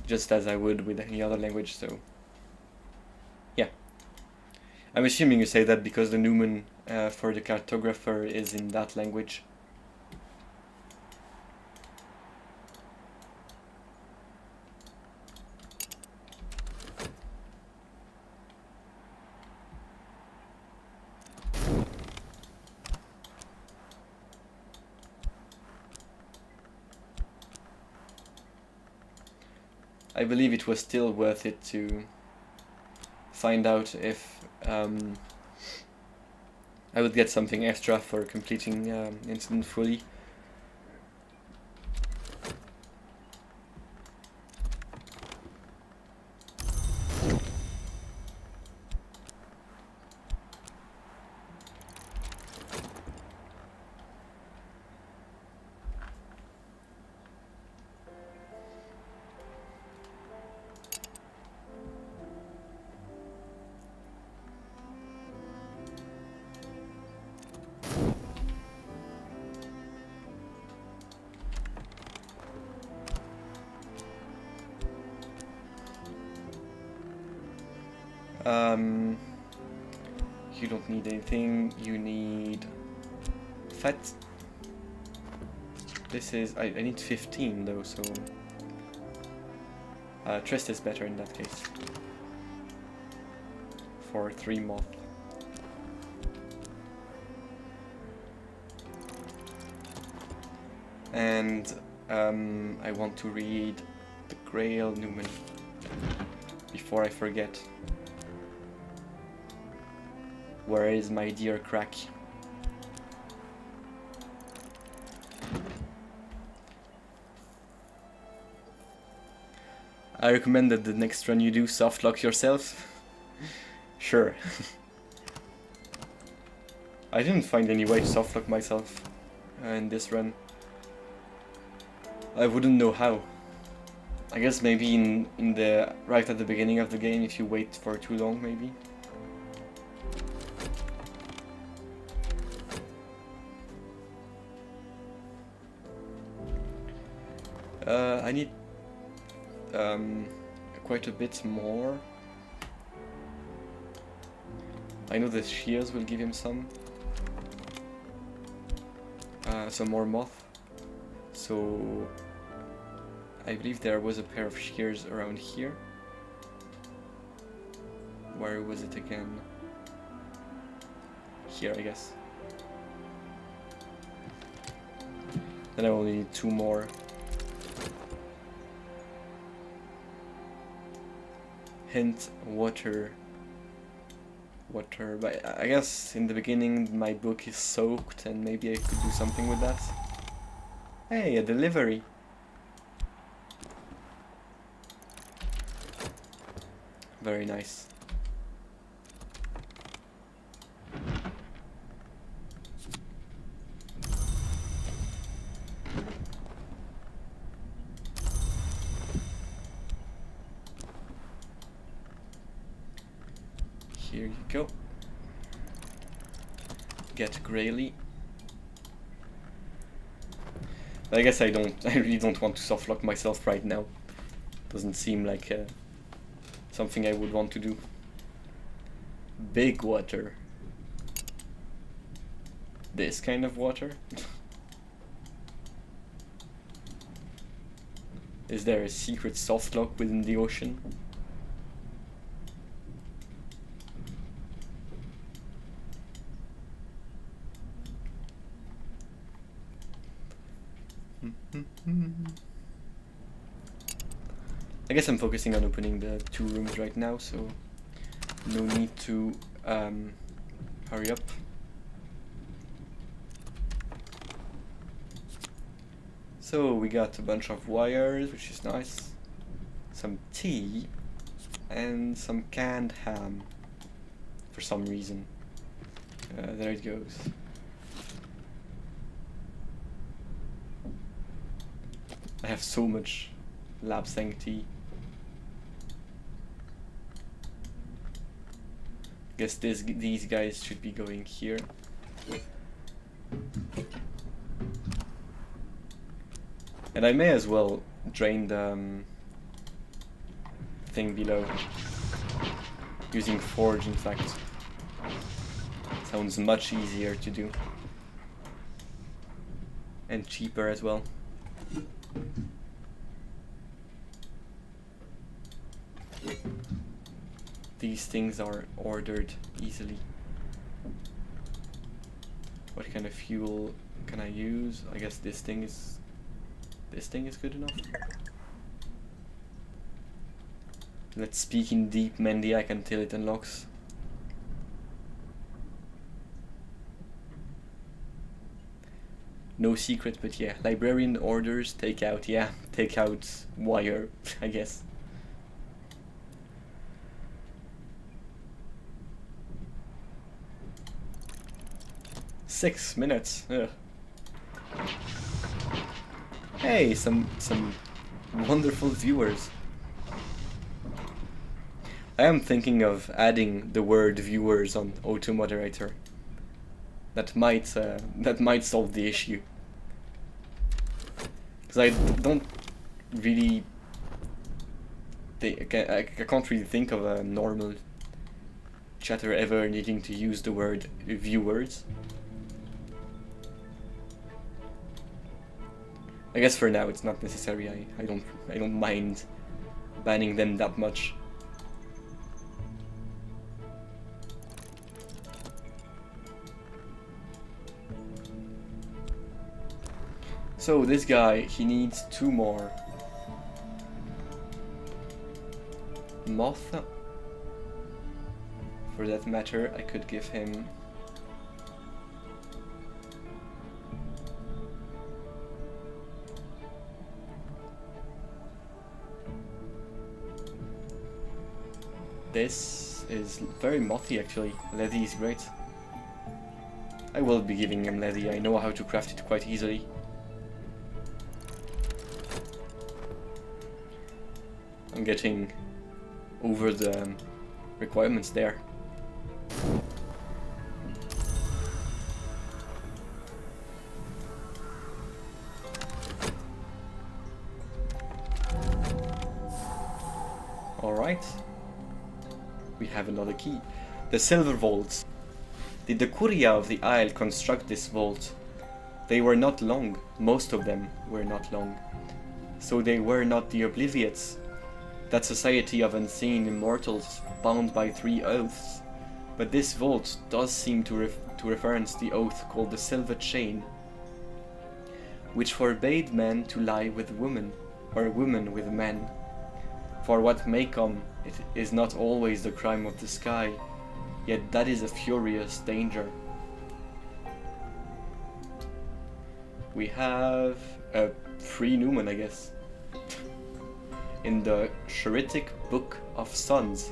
Just as I would with any other language, so... yeah. I'm assuming you say that because the Numen for the cartographer is in that language. I believe it was still worth it to find out if I would get something extra for completing incident fully. You don't need anything, you need fat. This is, I need 15 though, so trust is better in that case. For 3 moth. And I want to read the Grail Newman before I forget. Where is my dear crack? I recommend that the next run you do soft lock yourself. Sure. I didn't find any way to soft lock myself in this run. I wouldn't know how. I guess maybe in the right at the beginning of the game if you wait for too long, maybe. I need quite a bit more. I know the shears will give him some more moth. So I believe there was a pair of shears around here. Where was it again? Here, I guess. Then I only need 2 more. Hint, water, but I guess in the beginning my book is soaked and maybe I could do something with that. Hey, a delivery. Very nice. Here you go. Get Grayly. But I guess I really don't want to softlock myself right now. Doesn't seem like something I would want to do. Big water. This kind of water? Is there a secret softlock within the ocean? I guess I'm focusing on opening the 2 rooms right now, so no need to hurry up. So we got a bunch of wires, which is nice, some tea, and some canned ham for some reason. There it goes. I have so much Lapsang tea. Guess these guys should be going here. And I may as well drain the thing below. Using Forge, in fact. Sounds much easier to do. And cheaper as well. These things are ordered easily. What kind of fuel can I use? I guess this thing is good enough. Let's speak in deep Mandiac until it unlocks. No secret, but yeah. Librarian orders, take out, yeah. Take out wire, I guess. Six minutes. Ugh. Hey, some wonderful viewers. I am thinking of adding the word viewers on auto moderator. That might solve the issue. Because I don't really I can't really think of a normal chatter ever needing to use the word viewers. I guess for now it's not necessary. I don't mind banning them that much. So this guy, he needs 2 more. Moth. For that matter, I could give him this is very mothy actually. Leathy is great. I will be giving him Leathy. I know how to craft it quite easily. I'm getting over the requirements there. Alright. We have another key. The silver vaults. Did the Curia of the Isle construct this vault? They were not long. Most of them were not long. So they were not the Obliviates, that society of unseen immortals bound by 3 oaths. But this vault does seem to reference the oath called the Silver Chain, which forbade men to lie with women, or women with men. For what may come, it is not always the crime of the sky, yet that is a furious danger. We have a free Newman, I guess. In the Sheritic Book of Sons,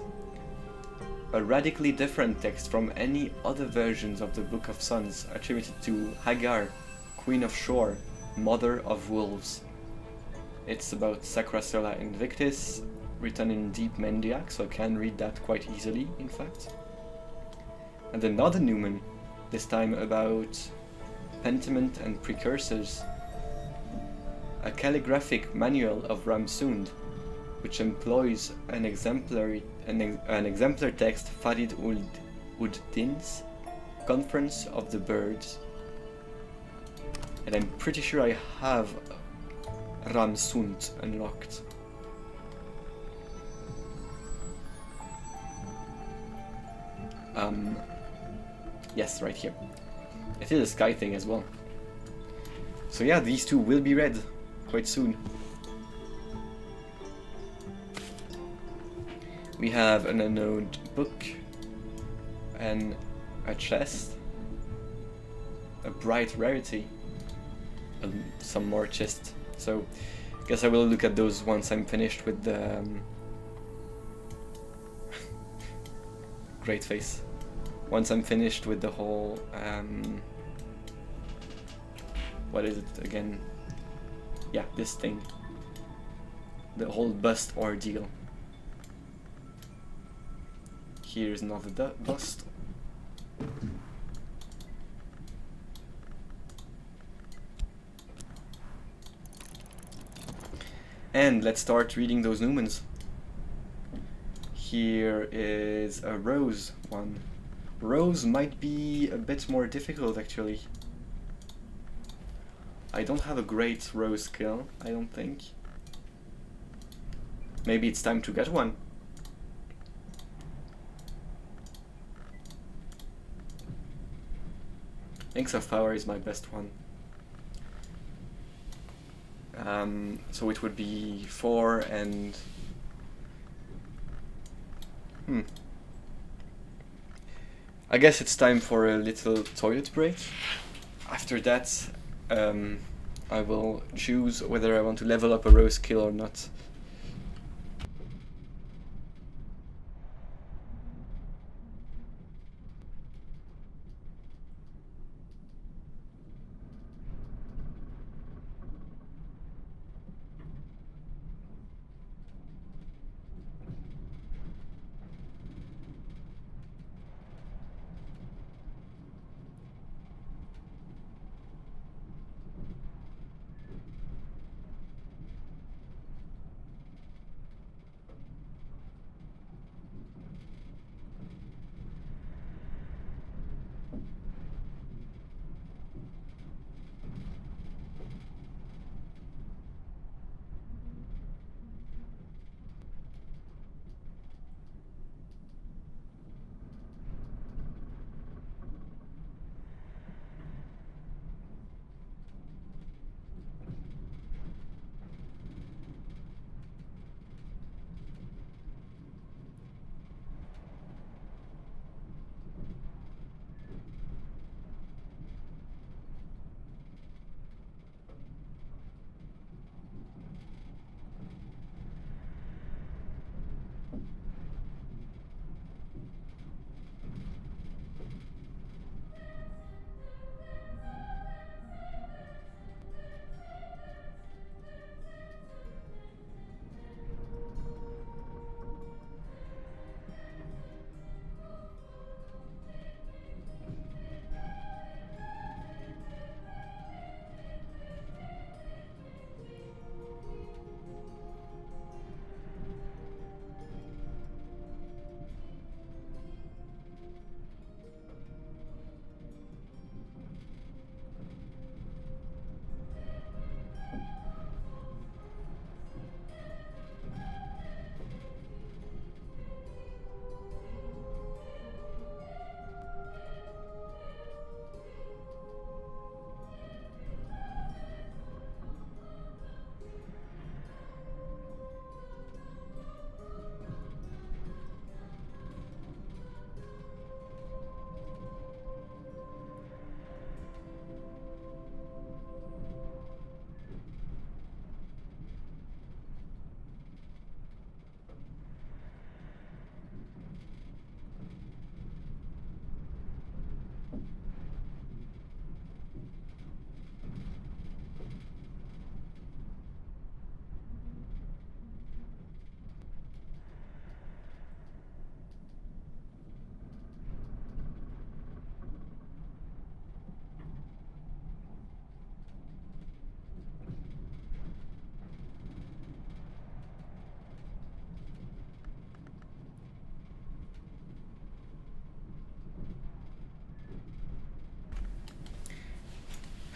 a radically different text from any other versions of the Book of Sons, attributed to Hagar, Queen of Shore, Mother of Wolves. It's about Sacrasola Invictus, written in Deep Mandiac, so I can read that quite easily, in fact. And another Newman, this time about Pentiment and Precursors, a calligraphic manual of Ramsund, which employs an exemplar text Farid ud-Din's Conference of the Birds. And I'm pretty sure I have Ramsund unlocked. Yes, right here. It is a sky thing as well. So yeah, these 2 will be read quite soon. We have an unknown book, and a chest, a bright rarity, and some more chests. So I guess I will look at those once I'm finished with the great face. Once I'm finished with the whole what is it again? Yeah, this thing. The whole bust ordeal. Here's another bust. And let's start reading those Newmans. Here is a Rose one. Rose might be a bit more difficult actually. I don't have a great Rose skill, I don't think. Maybe it's time to get one. Inks of Power is my best one. So it would be 4 and I guess it's time for a little toilet break. After that, I will choose whether I want to level up a rose skill or not.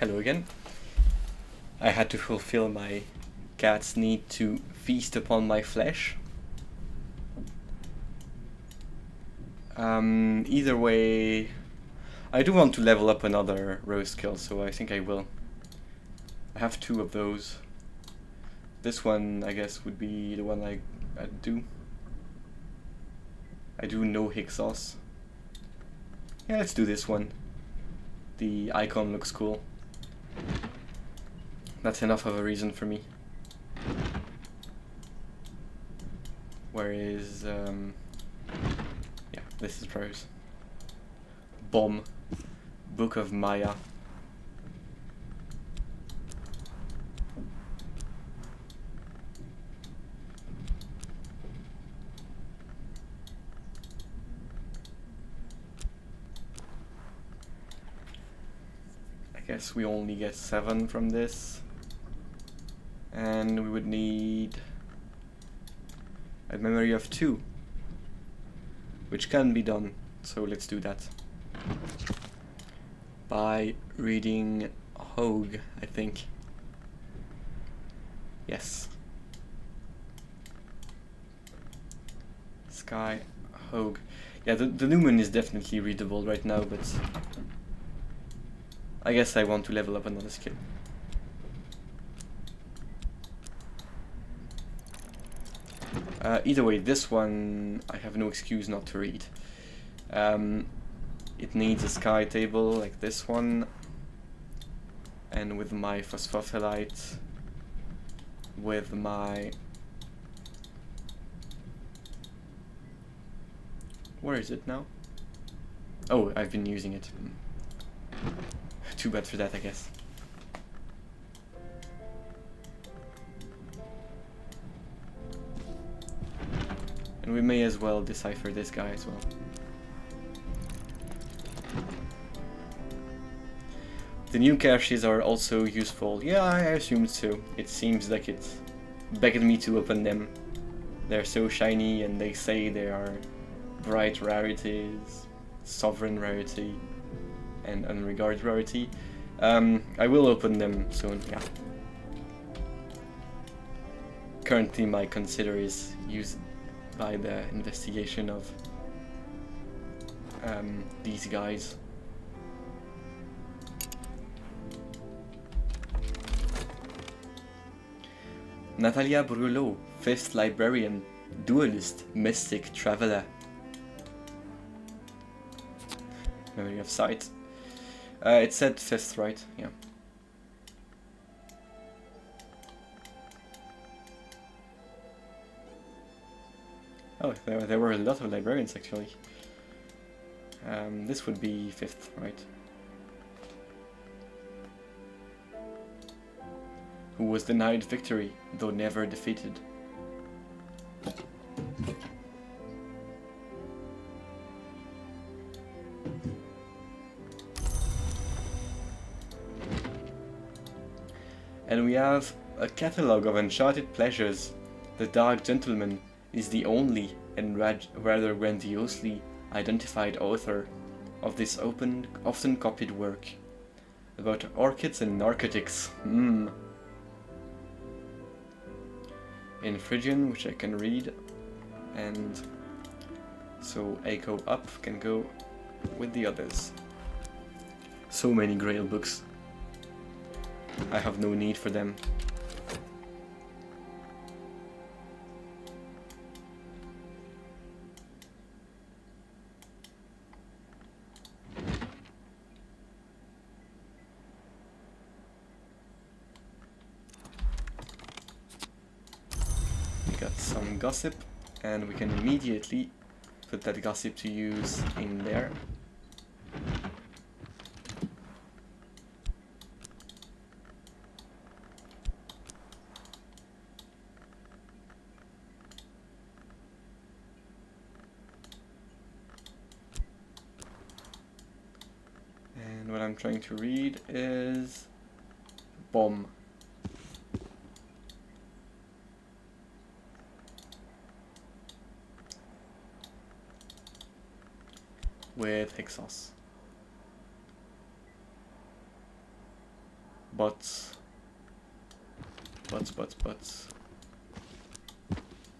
Hello again. I had to fulfill my cat's need to feast upon my flesh. Either way, I do want to level up another rose skill, so I think I will. I have 2 of those. This one, I guess, would be the one I'd do. I do no Hixos. Yeah, let's do this one. The icon looks cool. That's enough of a reason for me. Whereas, yeah, this is pros. Bomb. Book of Maya. I guess we only get 7 from this. And we would need a memory of 2, which can be done, so let's do that. By reading Hogue, I think. Yes. Sky Hogue. Yeah, the Lumen is definitely readable right now, but I guess I want to level up another skill. Either way, this one I have no excuse not to read. It needs a sky table like this one, and with my phosphophylite, with my... Where is it now? Oh, I've been using it. Too bad for that, I guess. And we may as well decipher this guy as well. The new caches are also useful. Yeah, I assumed so. It seems like it begged me to open them. They're so shiny and they say they are bright rarities, sovereign rarity, and unregarded rarity. I will open them soon, yeah. Currently my consider is used by the investigation of these guys. Natalia Brulot, 5th librarian, duelist, mystic, traveler. Memory of sight. It said 5th, right? Yeah. Oh, there were a lot of librarians actually. This would be 5th, right? Who was denied victory, though never defeated. And we have a catalogue of uncharted pleasures. The Dark Gentleman is the only and rather grandiosely identified author of this often copied work about orchids and narcotics. In Phrygian, which I can read, and so Echo Up can go with the others. So many Grail books. I have no need for them. We got some gossip, and we can immediately put that gossip to use in there. And what I'm trying to read is Bomb. With Hexos. But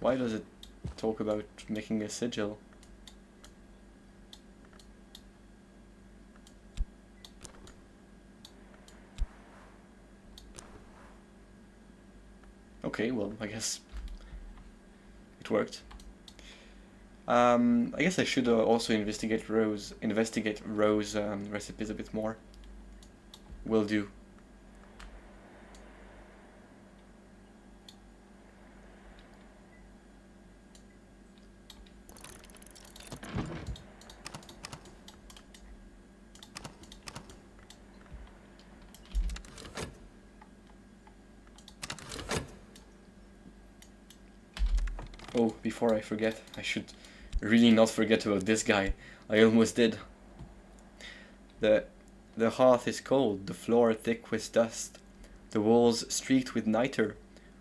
why does it talk about making a sigil? Okay, well, I guess it worked. I guess I should also investigate Rose recipes a bit more. Will do. Oh, before I forget, I should really not forget about this guy. I almost did. The hearth is cold, the floor thick with dust, the walls streaked with niter,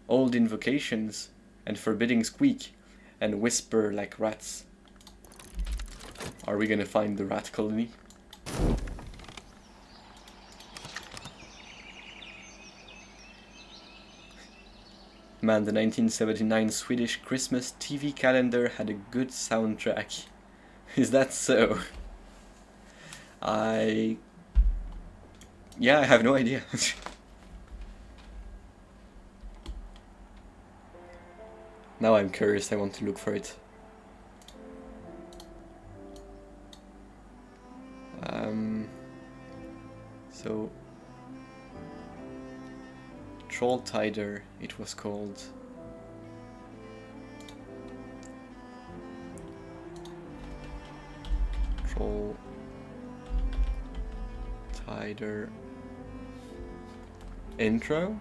old invocations, and forbidding squeak, and whisper like rats. Are we gonna find the rat colony? Man, the 1979 Swedish Christmas TV calendar had a good soundtrack. Is that so? Yeah, I have no idea. Now I'm curious, I want to look for it. So Troll Tider, it was called. Troll Tider intro.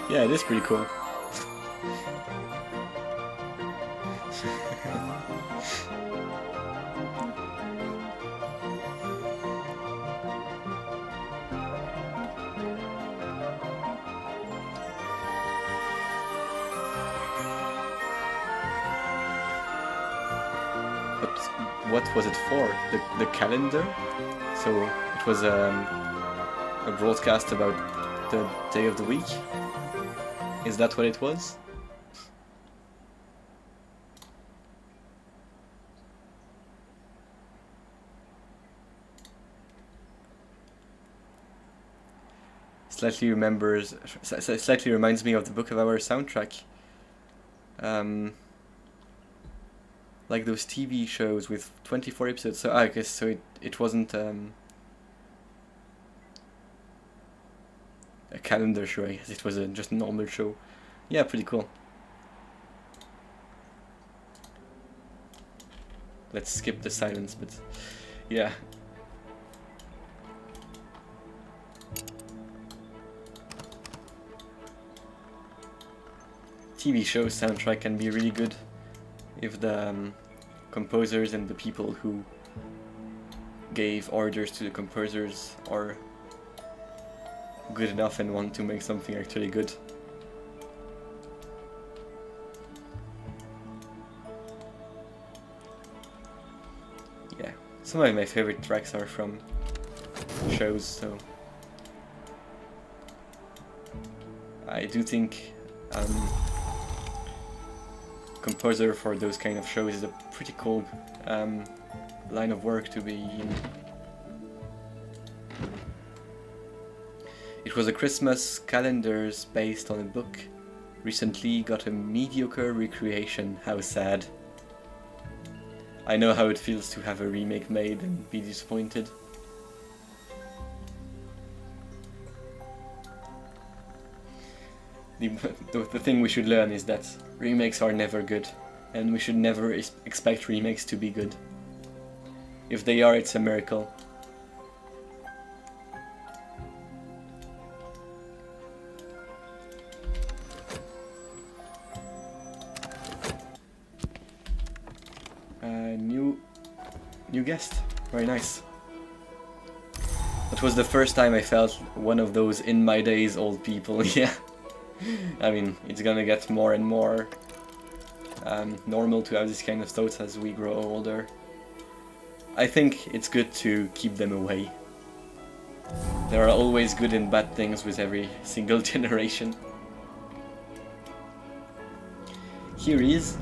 Yeah, it is pretty cool. But what was it for? The calendar? So it was a broadcast about the day of the week? Is that what it was? Slightly reminds me of the Book of Hours soundtrack. Like those TV shows with 24 episodes. So I guess so it wasn't a calendar show. I guess it was just a normal show. Yeah, pretty cool. Let's skip the silence, but yeah. TV show soundtrack can be really good if the composers and the people who gave orders to the composers are good enough and want to make something actually good. Yeah, some of my favorite tracks are from shows, so I do think composer for those kind of shows is a pretty cool line of work to be in. It was a Christmas calendars based on a book. Recently got a mediocre recreation. How sad. I know how it feels to have a remake made and be disappointed. The thing we should learn is that remakes are never good, and we should never expect remakes to be good. If they are, it's a miracle. New guest, very nice. That was the first time I felt one of those in my days old people. Yeah. I mean, it's gonna get more and more normal to have this kind of thoughts as we grow older. I think it's good to keep them away. There are always good and bad things with every single generation. Here is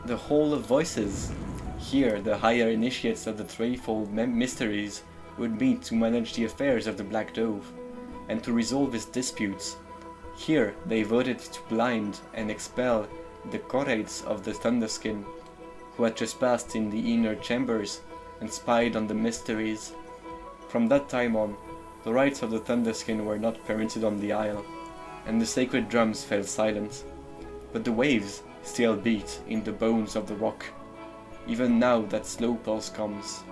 the Hall of Voices. Here, the higher initiates of the threefold mysteries would meet to manage the affairs of the Black Dove and to resolve its disputes. Here, they voted to blind and expel the Korates of the Thunderskin, who had trespassed in the inner chambers and spied on the mysteries. From that time on, the rites of the Thunderskin were not permitted on the isle, and the sacred drums fell silent. But the waves still beat in the bones of the rock, even now that slow pulse comes.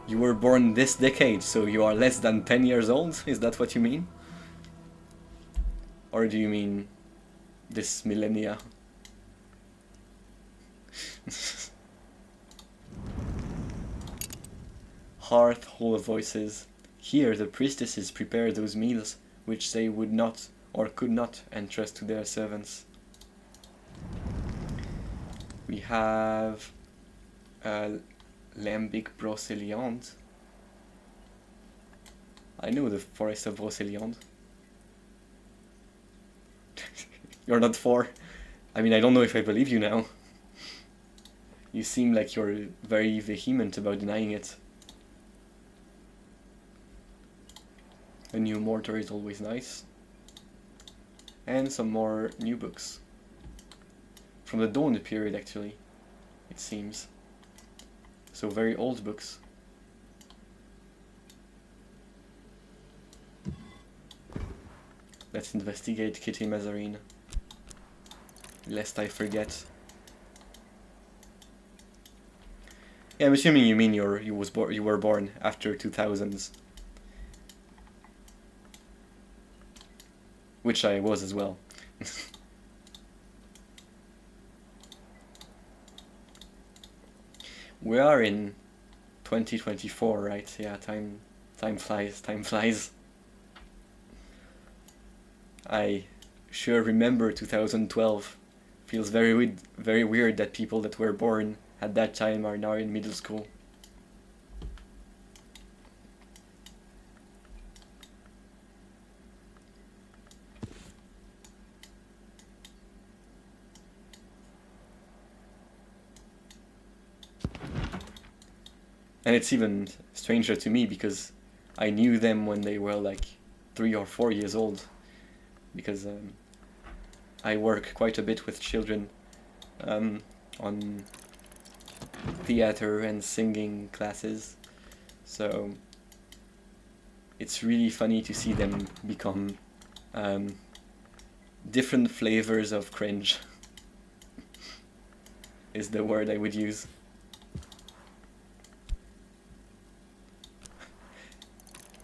You were born this decade, so you are less than 10 years old? Is that what you mean? Or do you mean this millennia? Hearth Hall of Voices. Here the priestesses prepare those meals which they would not or could not entrust to their servants. We have Lambic Broceliande. I know the Forest of Broceliande. You're not 4. I mean, I don't know if I believe you now. You seem like you're very vehement about denying it. A new mortar is always nice. And some more new books. From the Dawn period, actually, it seems. So very old books. Let's investigate Kitty Mazarine, lest I forget. Yeah, I'm assuming you mean you were born after 2000s, which I was as well. We are in 2024, right? Yeah, time flies, time flies. I sure remember 2012. Feels very weird that people that were born at that time are now in middle school. And it's even stranger to me because I knew them when they were like 3 or 4 years old. Because I work quite a bit with children on theater and singing classes, so it's really funny to see them become different flavors of cringe is the word I would use.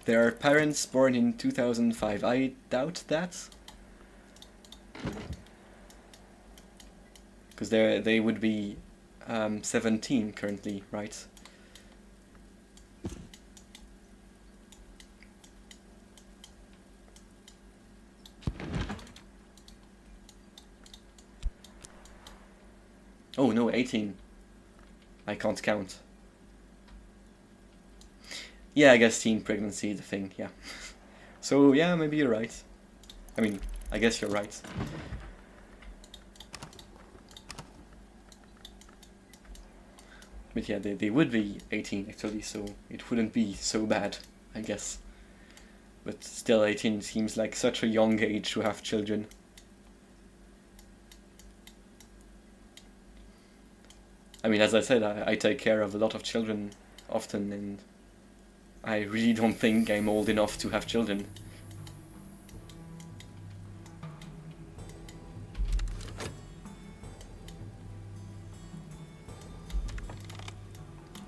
There are parents born in 2005. I doubt that. Because they would be 17 currently, right? Oh no, 18. I can't count. Yeah, I guess teen pregnancy is the thing, yeah. So yeah, maybe you're right. I mean, I guess you're right. But yeah, they would be 18 actually, so it wouldn't be so bad, I guess. But still, 18 seems like such a young age to have children. I mean, as I said, I take care of a lot of children often, and I really don't think I'm old enough to have children.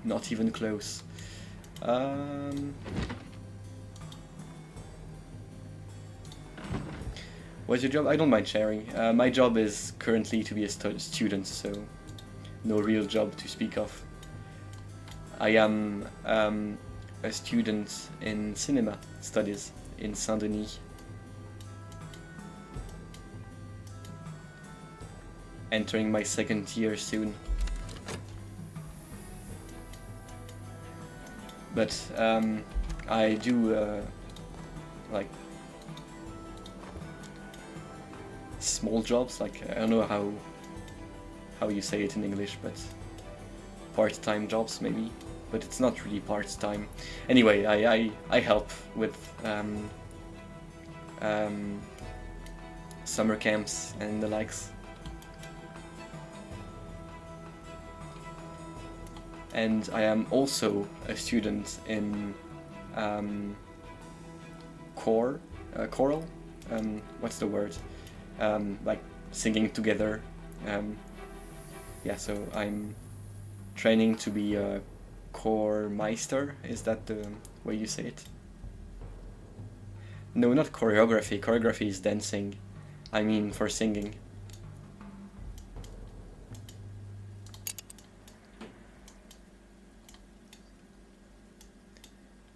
Not even close. What's your job? I don't mind sharing. My job is currently to be a student, so no real job to speak of. I am a student in cinema studies in Saint-Denis. Entering my 2nd year soon. But I do like small jobs, like I don't know how you say it in English, but part-time jobs maybe, but it's not really part-time. Anyway, I help with summer camps and the likes. And I am also a student in choral, what's the word? Like singing together. Yeah, so I'm training to be a Chormeister, is that the way you say it? No, not choreography. Choreography is dancing. I mean for singing.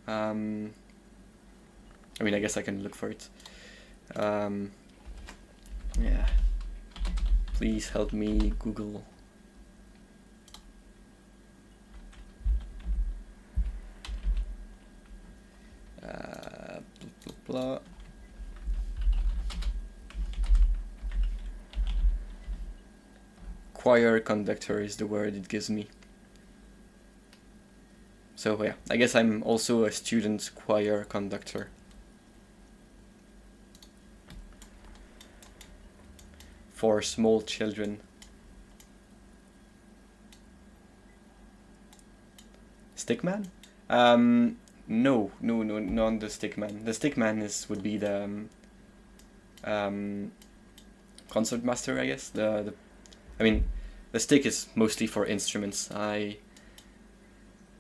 I mean, I guess I can look for it. Yeah. Please help me, Google. Blah, blah, blah. Choir conductor is the word it gives me. So yeah, I guess I'm also a student choir conductor. For small children. Stickman? No, not the Stickman. The Stickman would be the concert master, I guess. I mean, the stick is mostly for instruments.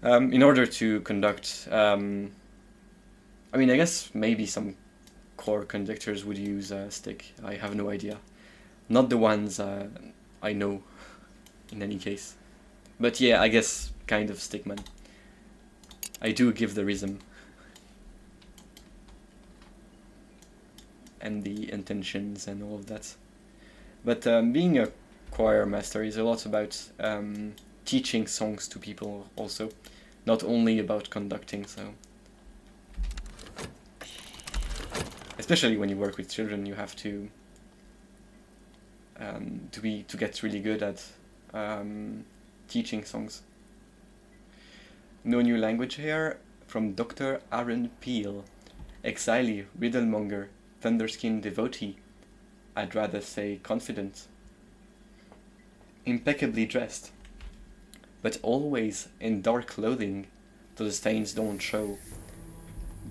In order to conduct, I mean, I guess maybe some choir conductors would use a stick. I have no idea. Not the ones I know, in any case. But yeah, I guess kind of stickman. I do give the rhythm. And the intentions and all of that. But being a choir master is a lot about teaching songs to people also. Not only about conducting, so... Especially when you work with children, you have to get really good at teaching songs. No new language here from Dr. Aaron Peel. Exile, riddlemonger, thunderskin devotee. I'd rather say confident. Impeccably dressed, but always in dark clothing, so the stains don't show.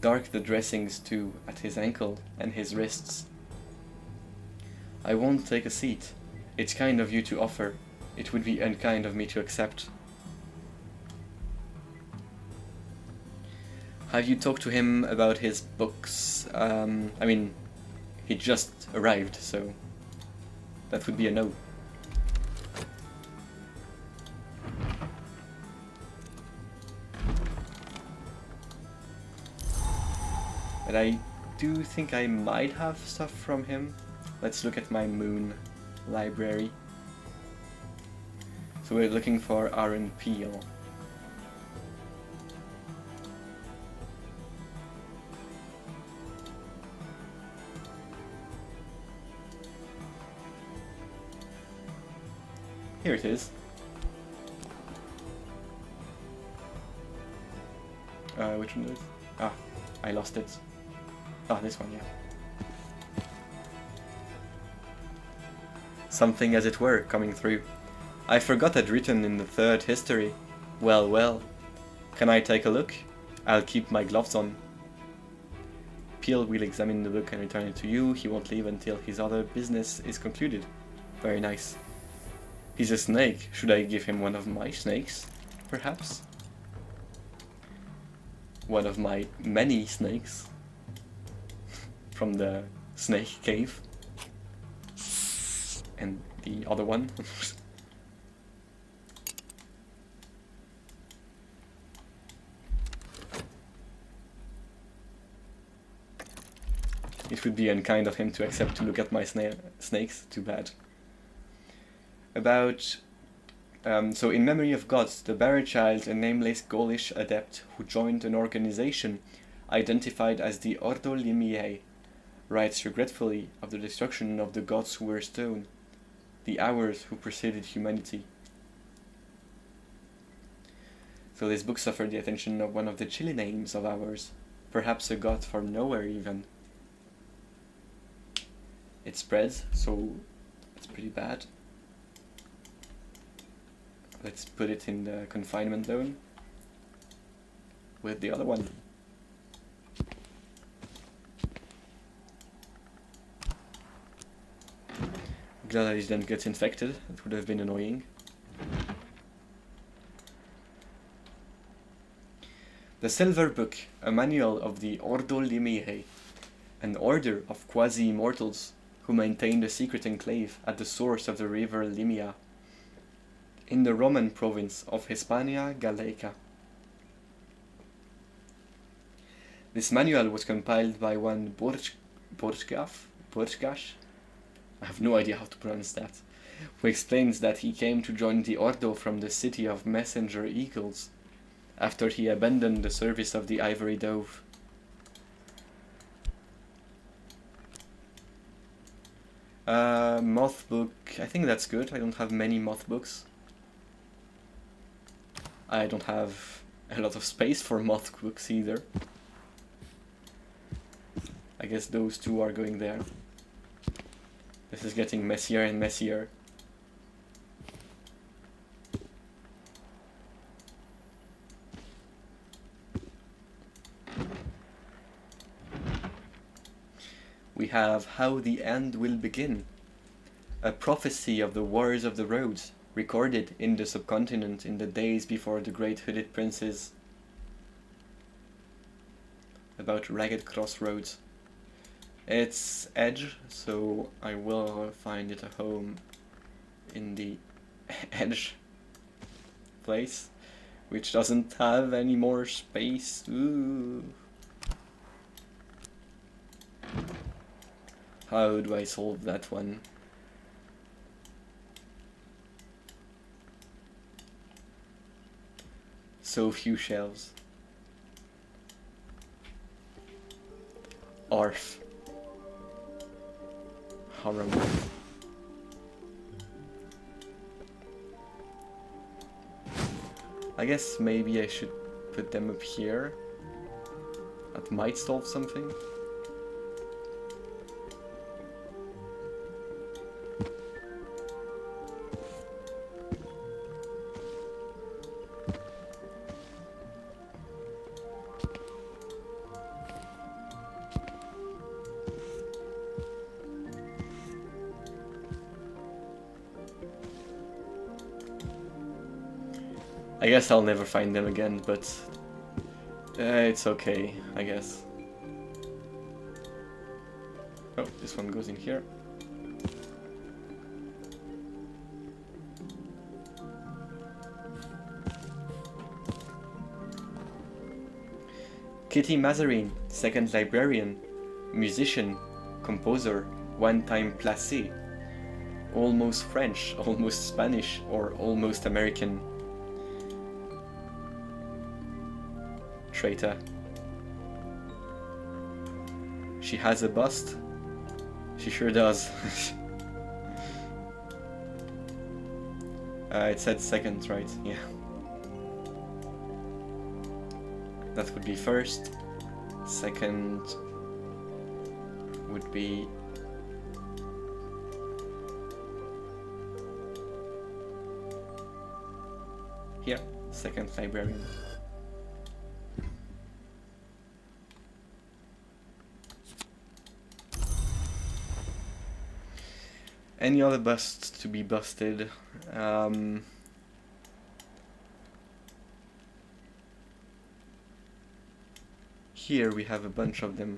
Dark the dressings too, at his ankle and his wrists. I won't take a seat. It's kind of you to offer. It would be unkind of me to accept. Have you talked to him about his books? I mean, he just arrived, so that would be a no. But I do think I might have stuff from him. Let's look at my Moon library. So we're looking for Aaron Peel. Here it is. Which one is it? Ah, I lost it. Ah, this one, yeah. Something as it were coming through. I forgot I'd written in the third history. Well, well. Can I take a look? I'll keep my gloves on. Peel will examine the book and return it to you. He won't leave until his other business is concluded. Very nice. He's a snake. Should I give him one of my snakes? Perhaps? One of my many snakes. From the snake cave. And the other one. It would be unkind of him to accept to look at my snakes. Too bad. About... so in memory of gods, the Barra child, a nameless Gaulish adept who joined an organization identified as the Ordo Limiae, writes regretfully of the destruction of the gods who were stone, the hours who preceded humanity. So this book suffered the attention of one of the chilly names of ours, perhaps a god from nowhere even. It spreads, so it's pretty bad. Let's put it in the confinement zone with the other one. Glad that he didn't get infected. That would have been annoying. The Silver Book, a manual of the Ordo Limere, an order of quasi-immortals who maintained a secret enclave at the source of the river Limia, in the Roman province of Hispania Gallica. This manual was compiled by one Borchgash, I have no idea how to pronounce that, who explains that he came to join the Ordo from the city of Messenger Eagles, after he abandoned the service of the Ivory Dove. Moth book, I think that's good. I don't have many moth books. I don't have a lot of space for moth books either. I guess those two are going there. This is getting messier and messier. We have How the End Will Begin, a prophecy of the Wars of the Roads, recorded in the subcontinent in the days before the Great Hooded Princes, about ragged crossroads. It's Edge, so I will find it a home in the Edge place, which doesn't have any more space. Ooh. How do I solve that one? So few shelves. Arf. Horrible. I guess maybe I should put them up here. That might solve something. I guess I'll never find them again, but it's okay, I guess. Oh, this one goes in here. Kitty Mazarine, second librarian, musician, composer, one-time placé, almost French, almost Spanish, or almost American. Traitor. She has a bust? She sure does. It said second, right? Yeah. That would be first. Second would be here. Second librarian. Any other busts to be busted? Here we have a bunch of them.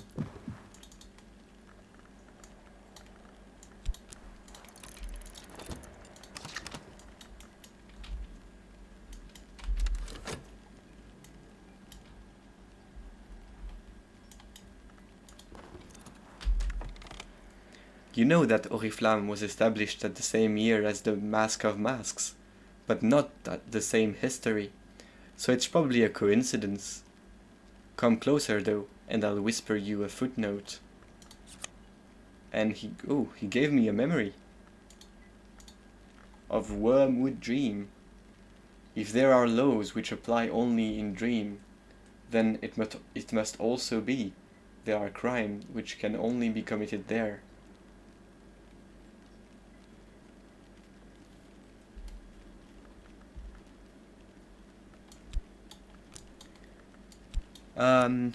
You know that Oriflamme was established at the same year as the Mask of Masks, but not at the same history, so it's probably a coincidence. Come closer though, and I'll whisper you a footnote. And he gave me a memory of Wormwood Dream. If there are laws which apply only in Dream, then it must also be there are crimes which can only be committed there.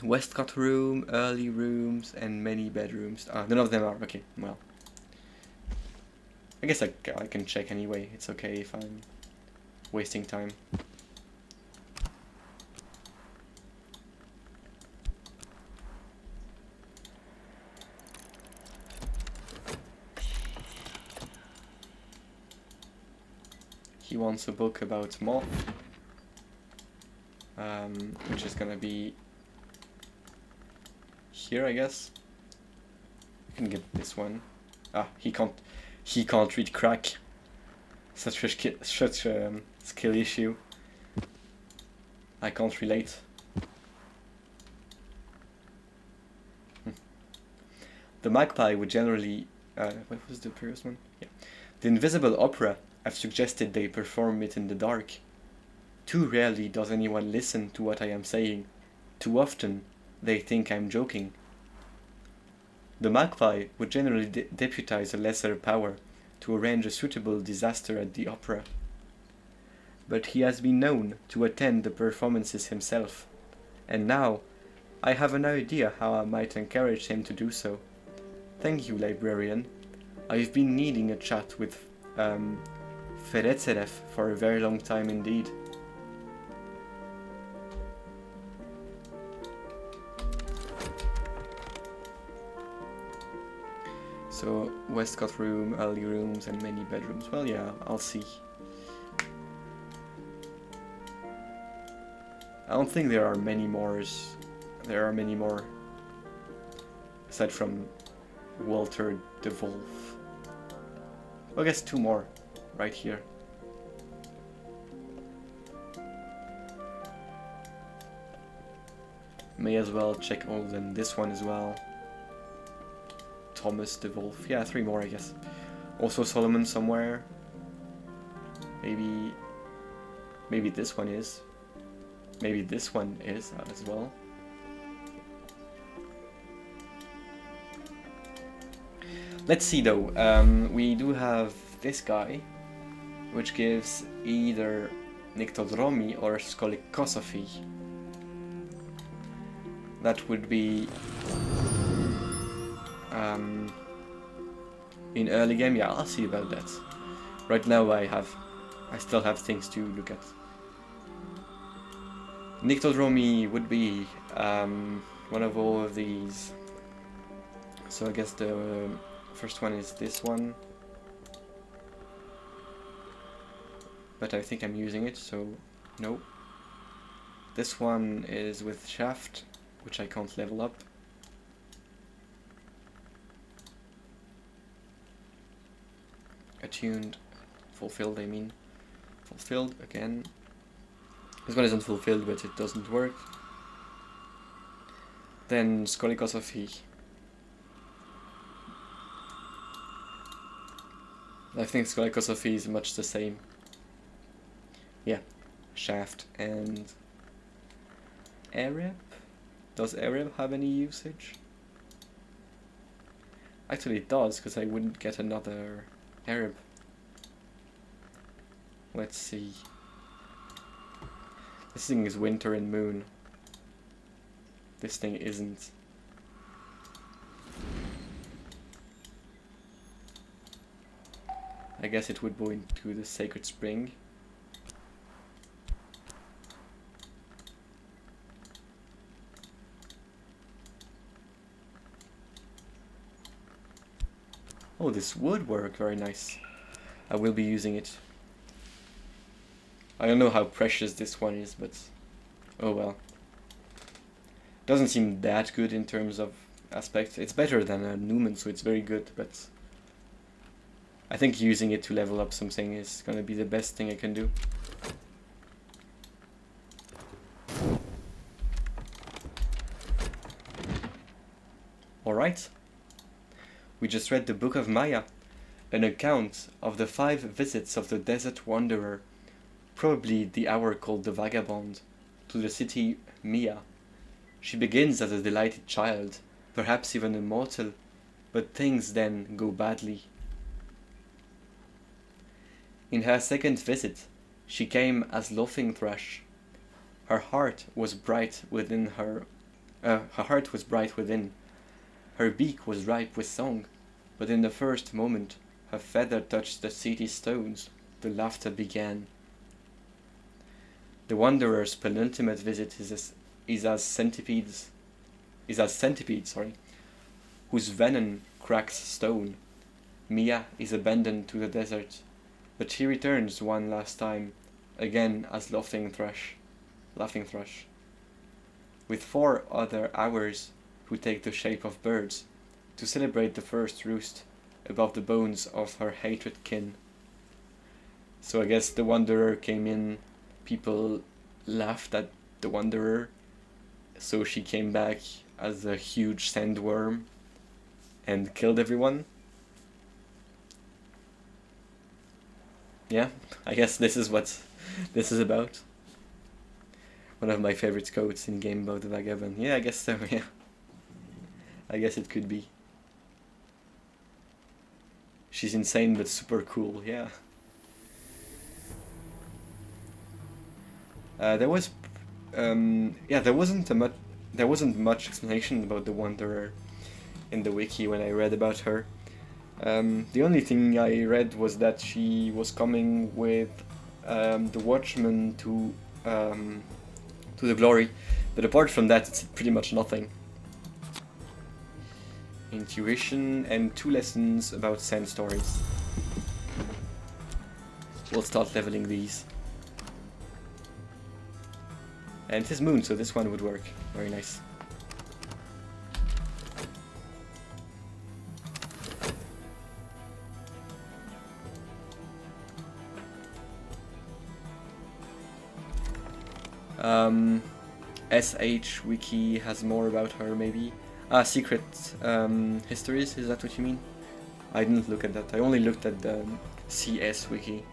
Westcott room, early rooms, and many bedrooms. None of them are. Okay, well. I guess I can check anyway. It's okay if I'm wasting time. he wants a book about moth, which is gonna be here, I guess. I can get this one. Ah, he can't read crack. Such a skill issue. I can't relate. The magpie would generally... what was the previous one? Yeah. The Invisible Opera, I've suggested they perform it in the dark. Too rarely does anyone listen to what I am saying. Too often, they think I'm joking. The magpie would generally deputize a lesser power to arrange a suitable disaster at the opera. But he has been known to attend the performances himself, and now I have an idea how I might encourage him to do so. Thank you, librarian. I've been needing a chat with PetiteFleur'sVods for a very long time indeed. So, Westcott room, early rooms, and many bedrooms. Well, yeah, I'll see. I don't think there are many more. Aside from Walter the Wolf. Well, I guess 2 more right here. May as well check all of them. This one as well. Thomas the Wolf. Yeah, 3 more, I guess. Also Solomon somewhere. Maybe this one is. Maybe this one is as well. Let's see though. We do have this guy, which gives either Nyctodromy or Scolicosophy. That would be in early game. Yeah, I'll see about that. Right now I still have things to look at. Nyctodromy would be one of all of these. So I guess the first one is this one. But I think I'm using it, so no. This one is with Shaft, which I can't level up. Attuned, fulfilled I mean. Fulfilled again. This one isn't fulfilled, but it doesn't work. Then Scolicosophy. I think Scolicosophy is much the same. Yeah, Shaft and Arab? Does Arab have any usage? Actually it does, because I wouldn't get another Arab. Let's see. This thing is Winter and Moon. This thing isn't. I guess it would go into the Sacred Spring. Oh, this would work very nice. I will be using it. I don't know how precious this one is, but oh well. Doesn't seem that good in terms of aspect. It's better than a Newman, so it's very good, but I think using it to level up something is gonna be the best thing I can do. Alright. We just read the Book of Maya, an account of the 5 visits of the desert wanderer, probably the hour called the Vagabond, to the city Mia. She begins as a delighted child, perhaps even a mortal, but things then go badly. In her second visit, she came as Laughing Thrush. Her heart was bright within. Her beak was ripe with song, but in the first moment her feather touched the city stones, the laughter began. The wanderer's penultimate visit is as centipede, whose venom cracks stone. Mia is abandoned to the desert. but he returns one last time, again as Laughing Thrush, with 4 other hours who take the shape of birds, to celebrate the first roost above the bones of her hated kin. So I guess the Wanderer came in, people laughed at the Wanderer, so she came back as a huge sandworm and killed everyone. Yeah, I guess this is what this is about. One of my favorite quotes in game about the Vagabond. Yeah, I guess so, yeah. I guess it could be. She's insane but super cool, yeah. There wasn't much explanation about the Wanderer in the wiki when I read about her. The only thing I read was that she was coming with the Watchman to the glory, but apart from that, it's pretty much nothing. Intuition and 2 lessons about sand stories. We'll start leveling these. And it is moon, so this one would work. Very nice. SH Wiki has more about her, maybe. Secret histories, is that what you mean? I didn't look at that. I only looked at the CS Wiki.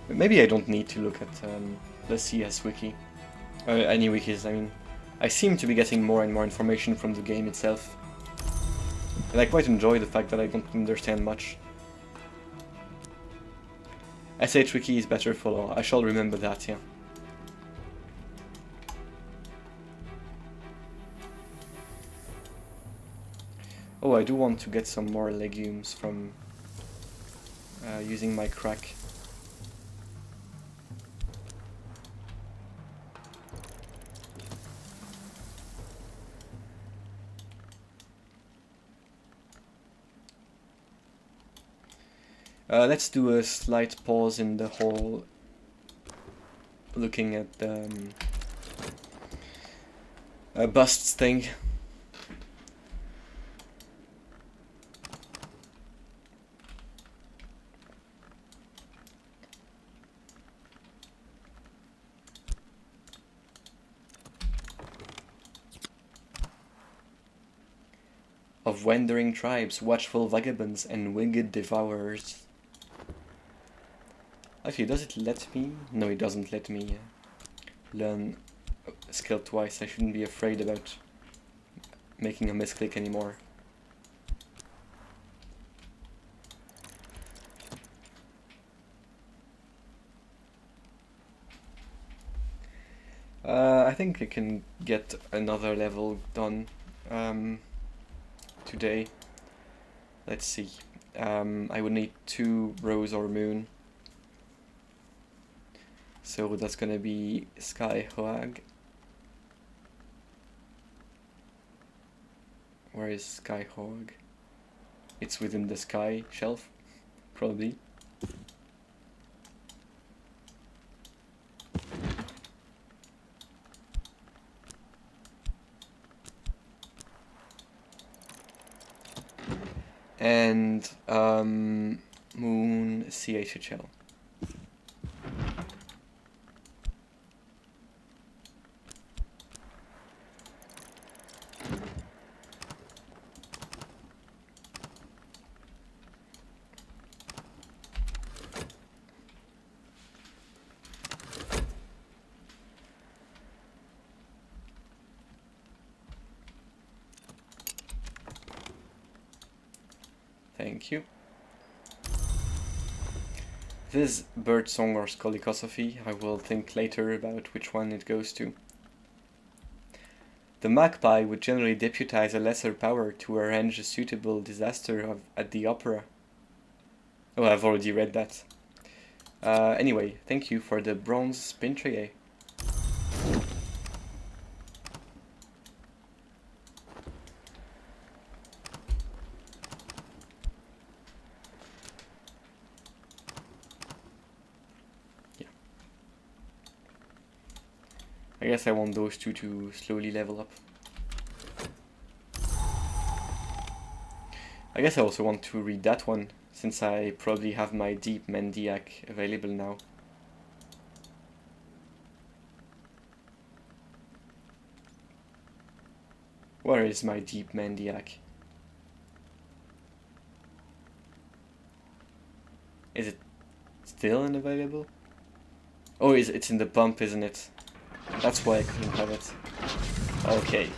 But maybe I don't need to look at the CS Wiki. Any wikis, I mean. I seem to be getting more and more information from the game itself. And I quite enjoy the fact that I don't understand much. SH Wiki is better follow. I shall remember that, yeah. Oh, I do want to get some more legumes from using my crack. Let's do a slight pause in the whole looking at the busts thing. Of wandering tribes, watchful vagabonds, and winged devourers. Actually, does it let me? No, it doesn't let me learn a skill twice. I shouldn't be afraid about making a misclick anymore. I think I can get another level done today. Let's see. I would need 2 rose or moon. So that's gonna be Sky Hoag. Where is Sky Hoag? It's within the sky shelf, probably. And Moon CHHL. Thank you. This birdsong or scolicosophy, I will think later about which one it goes to. The magpie would generally deputize a lesser power to arrange a suitable disaster at the opera. Oh, I've already read that. Anyway, thank you for the bronze spin tray. I guess I want those two to slowly level up. I guess I also want to read that one, since I probably have my Deep Mendiac available now. Where is my Deep Mendiac? Is it still unavailable? Oh, it's in the bump, isn't it? That's why I couldn't have it. Okay.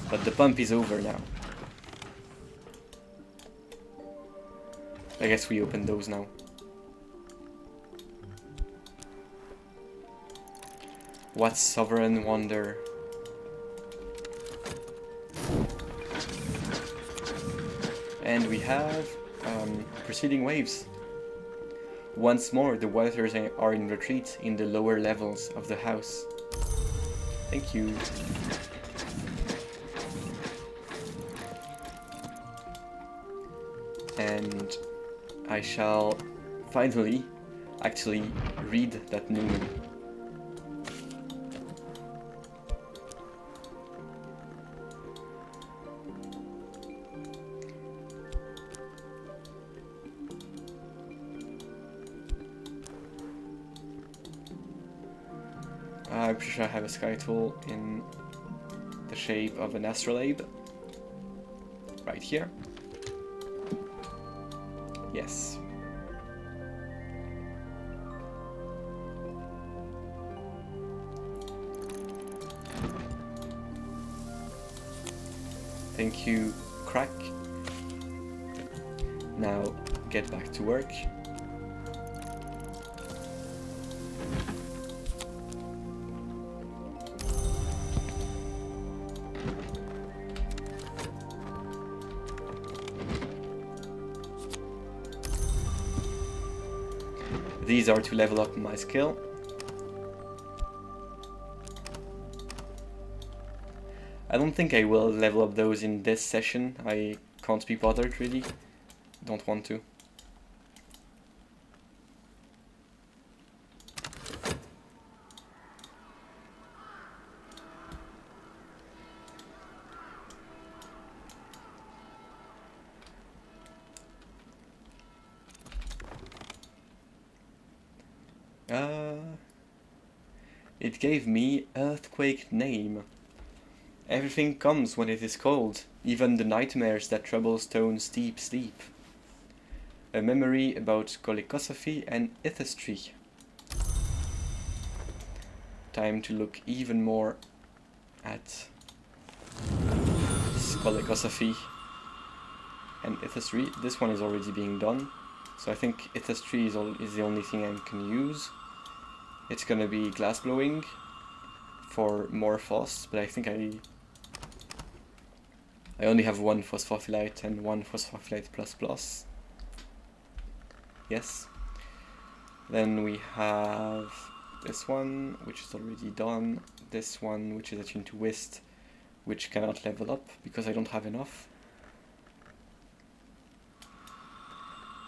But the bump is over now. I guess we open those now. What Sovereign Wonder? And we have preceding waves. Once more, the waters are in retreat in the lower levels of the house. Thank you. And I shall finally actually read that Newman. I'm pretty sure I have a sky tool in the shape of an astrolabe. Right here. Yes. Thank you, Crack. Now get back to work. These are to level up my skill. I don't think I will level up those in this session. I can't be bothered really. Don't want to. It gave me Earthquake name. Everything comes when it is cold, even the nightmares that trouble Stone's deep sleep. A memory about cholecosophy and ethistry. Time to look even more at cholecosophy and ethistry. This one is already being done, so I think ethistry is the only thing I can use. It's gonna be glass blowing for more phos, but I think I only have one phosphophylite and one phosphophylite plus. Yes. Then we have this one, which is already done. This one, which is attuned to Whist, which cannot level up because I don't have enough.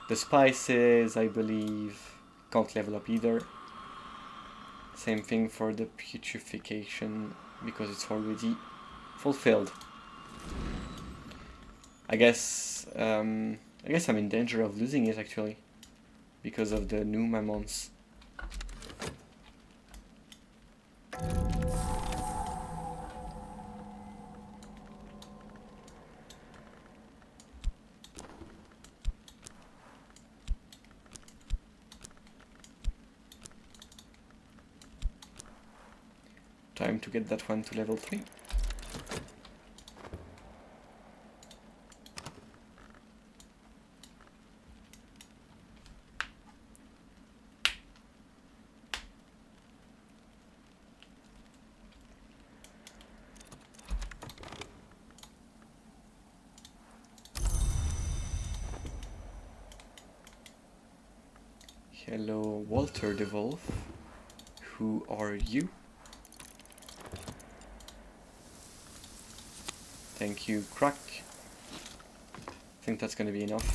The spices, I believe, can't level up either. Same thing for the putrefaction because it's already fulfilled. I guess I'm in danger of losing it actually because of the new mammons. Time to get that one to level 3. Hello, Walter the Wolf. Who are you? Thank you, Crack. I think that's gonna be enough.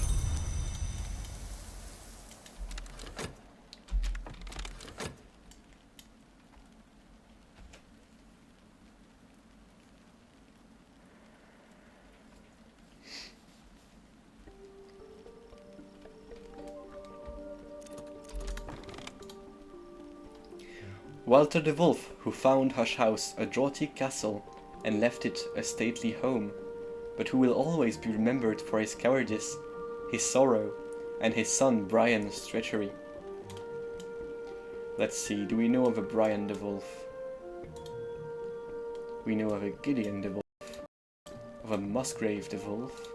Walter the Wolf, who found Hush House a draughty castle and left it a stately home, but who will always be remembered for his cowardice, his sorrow, and his son Brian's treachery. Let's see, do we know of a Brian the Wolf? We know of a Gideon the Wolf, of a Musgrave the Wolf,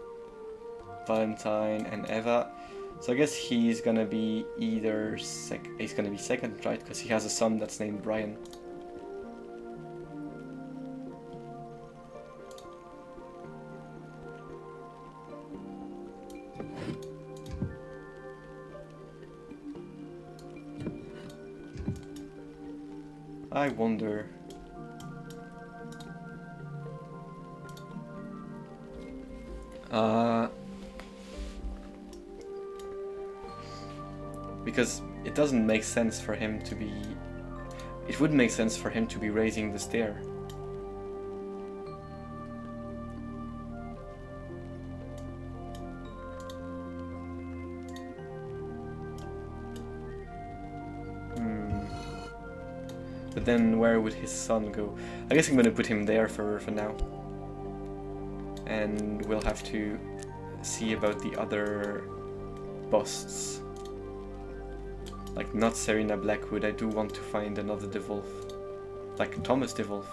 Valentine and Eva. So I guess he's gonna be either he's gonna be second, right? Because he has a son that's named Brian. I wonder. Because it doesn't make sense for him to be... It would make sense for him to be raising the stair. But then where would his son go? I guess I'm gonna put him there for now. And we'll have to see about the other busts. Like, not Serena Blackwood, I do want to find another De Wolf. Like Thomas De Wolf.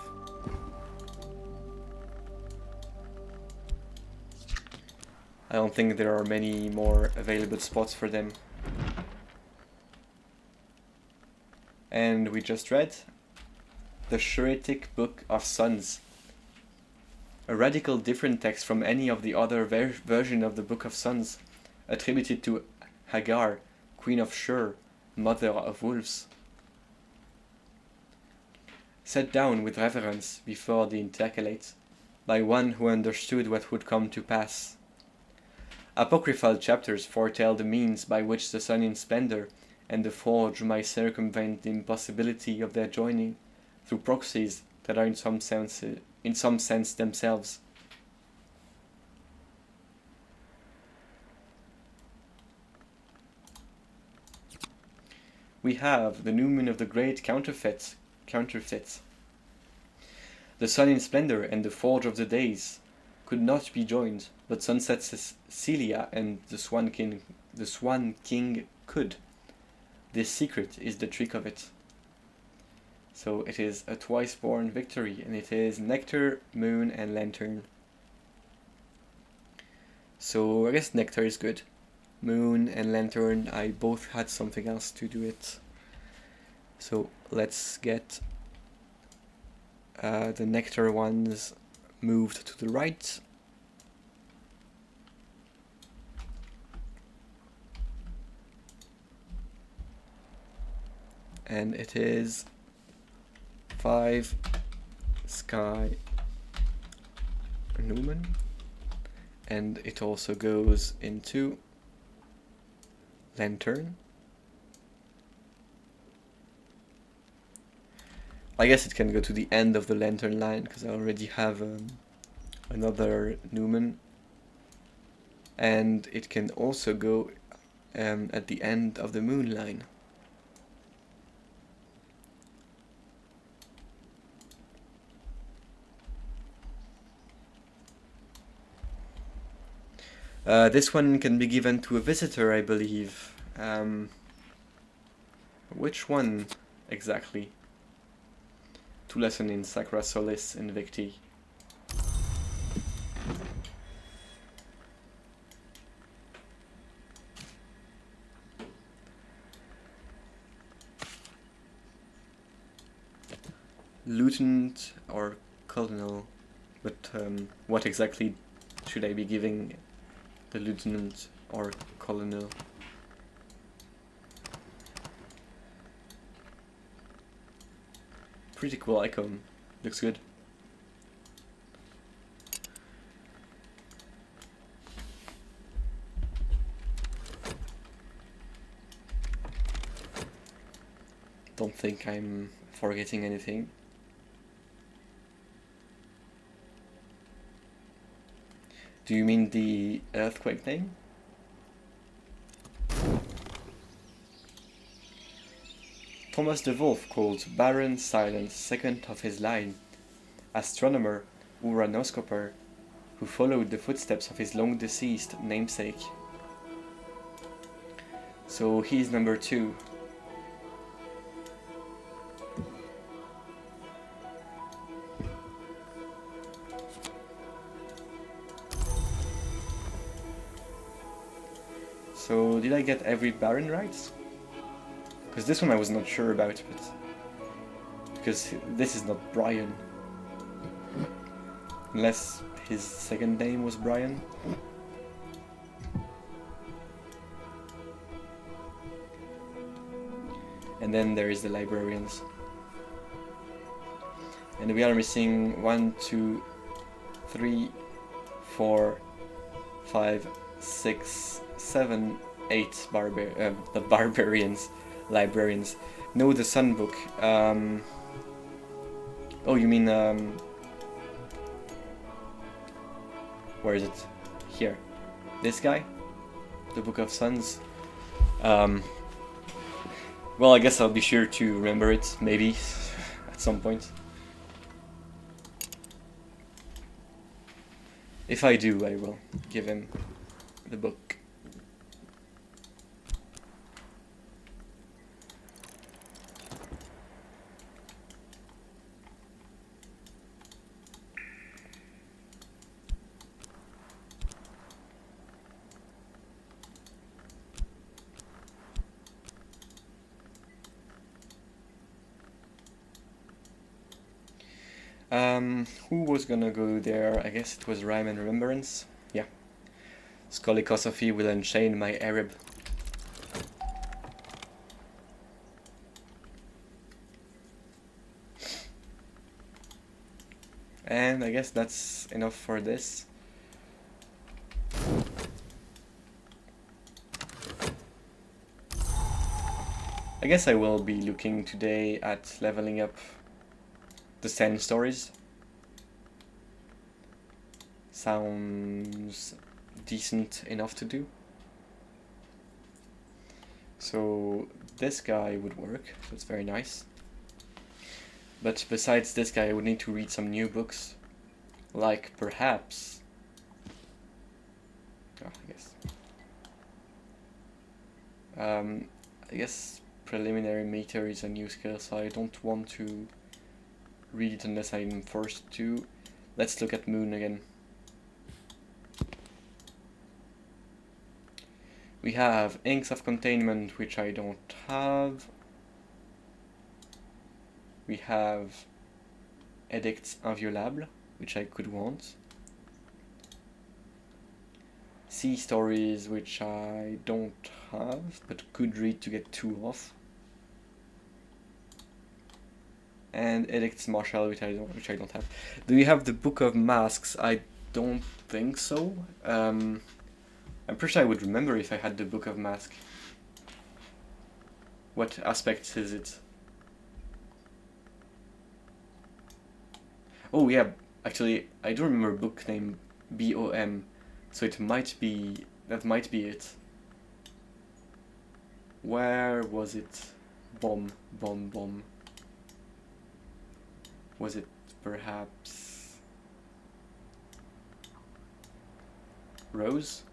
I don't think there are many more available spots for them. And we just read The Shuretic Book of Sons. A radical different text from any of the other version of the Book of Sons, attributed to Hagar, Queen of Shur, Mother of Wolves. Set down with reverence before the intercalate, by one who understood what would come to pass. Apocryphal chapters foretell the means by which the sun in splendor and the forge might circumvent the impossibility of their joining, through proxies that are in some sense themselves. We have the new moon of the great counterfeits. The sun in splendor and the forge of the days could not be joined, but sunset Celia and the Swan King could. This secret is the trick of it. So it is a twice-born victory, and it is Nectar, Moon, and Lantern. So I guess Nectar is good. Moon and Lantern, I both had something else to do it. So let's get the Nectar ones moved to the right. And it is 5 Sky Newman, and it also goes into Lantern. I guess it can go to the end of the Lantern line because I already have another Newman, and it can also go at the end of the Moon line. This one can be given to a visitor, I believe. Which one exactly? To lesson in Sacra Solis Invicti. Lieutenant or Colonel, but what exactly should I be giving the Lieutenant or Colonel? Pretty cool icon, looks good. Don't think I'm forgetting anything. Do you mean the earthquake name? Thomas de Wolf called Baron Silence second of his line, astronomer, uranoscoper, who followed the footsteps of his long-deceased namesake. So he's number 2. So did I get every Baron right? Because this one I was not sure about, but because this is not Brian. Unless his second name was Brian. And then there is the librarians. And we are missing 1, 2, 3, 4, 5, 6, 7, 8 the barbarians, librarians. No, the Sun book. Oh, you mean where is it? Here. This guy? The Book of Suns. Well, I guess I'll be sure to remember it, maybe, at some point. If I do, I will give him the book. Who was gonna go there? I guess it was Rhyme and Remembrance. Yeah. Scholicosophy will unchain my Arab. And I guess that's enough for this. I guess I will be looking today at leveling up the 10 stories. Sounds decent enough to do. So this guy would work, so it's very nice. But besides this guy, I would need to read some new books. Like perhaps... oh, I guess Preliminary Meter is a new skill, so I don't want to read it unless I'm forced to. Let's look at Moon again. We have Inks of Containment, which I don't have. We have Edicts Inviolables, which I could want. Sea Stories, which I don't have, but could read to get 2 off. And Edicts Martial, which I don't have. Do you have the Book of Masks? I don't think so. I'm pretty sure I would remember if I had the Book of Masks. What aspects is it? Oh yeah, actually I do remember a book named BOM, so it might be, that might be it. Where was it? Bomb. Was it perhaps Rose?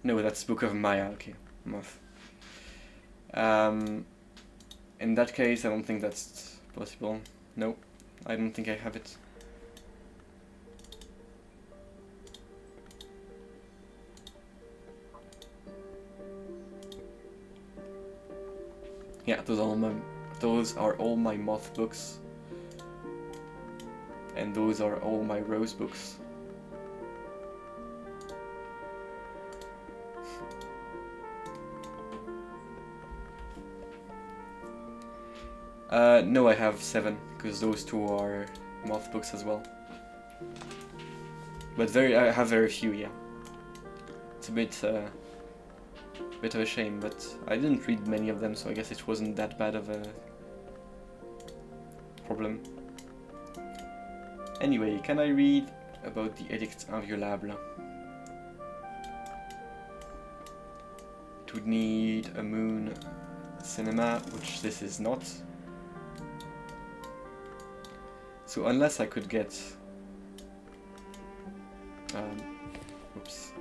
No, that's Book of Maya, okay, I'm off. In that case, I don't think that's possible. No, I don't think I have it. Yeah, those are all my Moth books. And those are all my Rose books. No, I have 7, because those 2 are Moth books as well. But I have very few, yeah. It's a bit of a shame, but I didn't read many of them, so I guess it wasn't that bad of a problem. Anyway, can I read about the Edicts Inviolables? It would need a moon cinema, which this is not. So unless I could get... oops.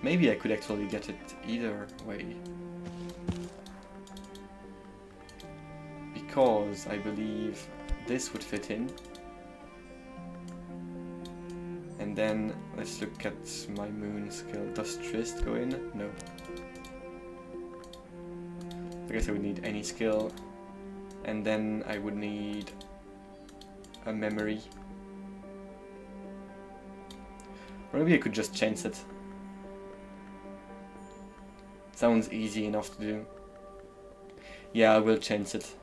Maybe I could actually get it either way. Because I believe this would fit in. And then let's look at my moon skill. Does Trist go in? No. I guess I would need any skill. And then I would need a memory. Or maybe I could just chance it. Sounds easy enough to do. Yeah, I will chance it.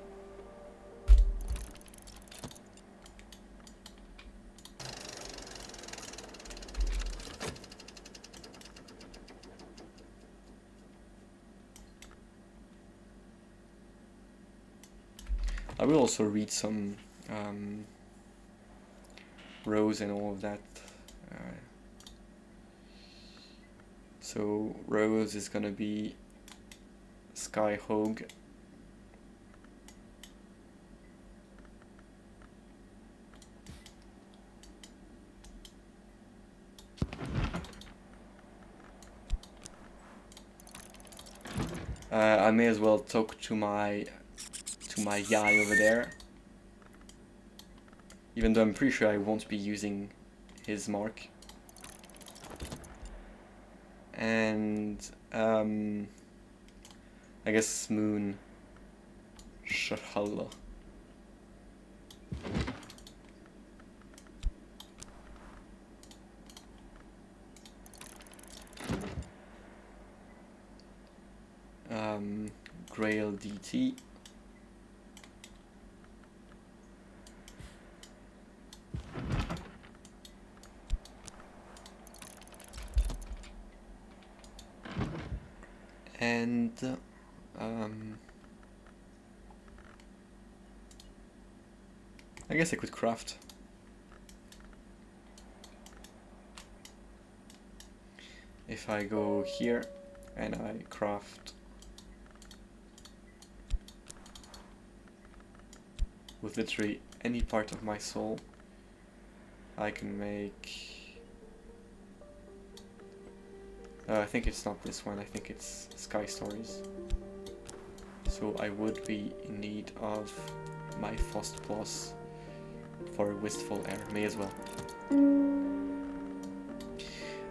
I will also read some rows and all of that. So Rose is gonna be Skyhog. I may as well talk to my guy over there, even though I'm pretty sure I won't be using his mark. And I guess Moon Shahala. Grail DT. And I guess I could craft. If I go here and I craft with literally any part of my soul, I can make... I think it's not this one, I think it's Sky Stories. So I would be in need of my Fost Plus for Wistful Air, may as well.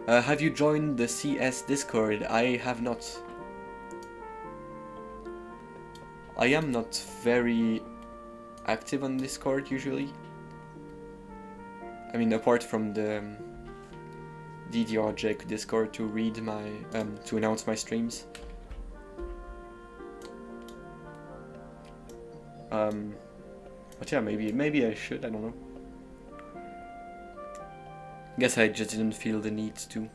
Have you joined the CS Discord? I have not. I am not very active on Discord usually. I mean, apart from the DDRJ Discord to read my to announce my streams. But yeah, maybe I should. I don't know. Guess I just didn't feel the need to.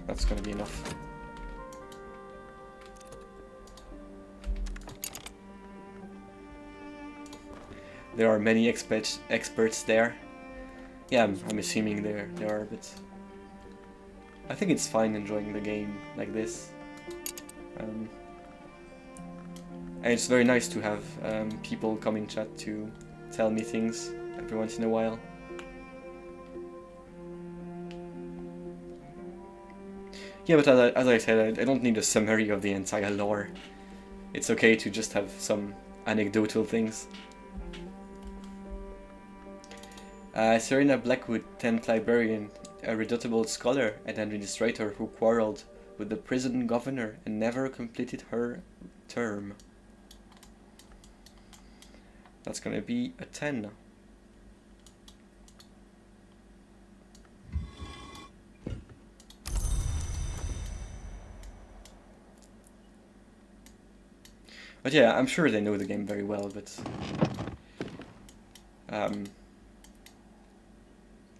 That's gonna be enough. There are many experts there. Yeah, I'm assuming there are, but I think it's fine enjoying the game like this. And it's very nice to have people come in chat to tell me things every once in a while. Yeah, but as I said, I don't need a summary of the entire lore. It's okay to just have some anecdotal things. Serena Blackwood, 10th librarian, a redoubtable scholar and administrator who quarreled with the prison governor and never completed her term. That's gonna be a 10. But yeah, I'm sure they know the game very well, but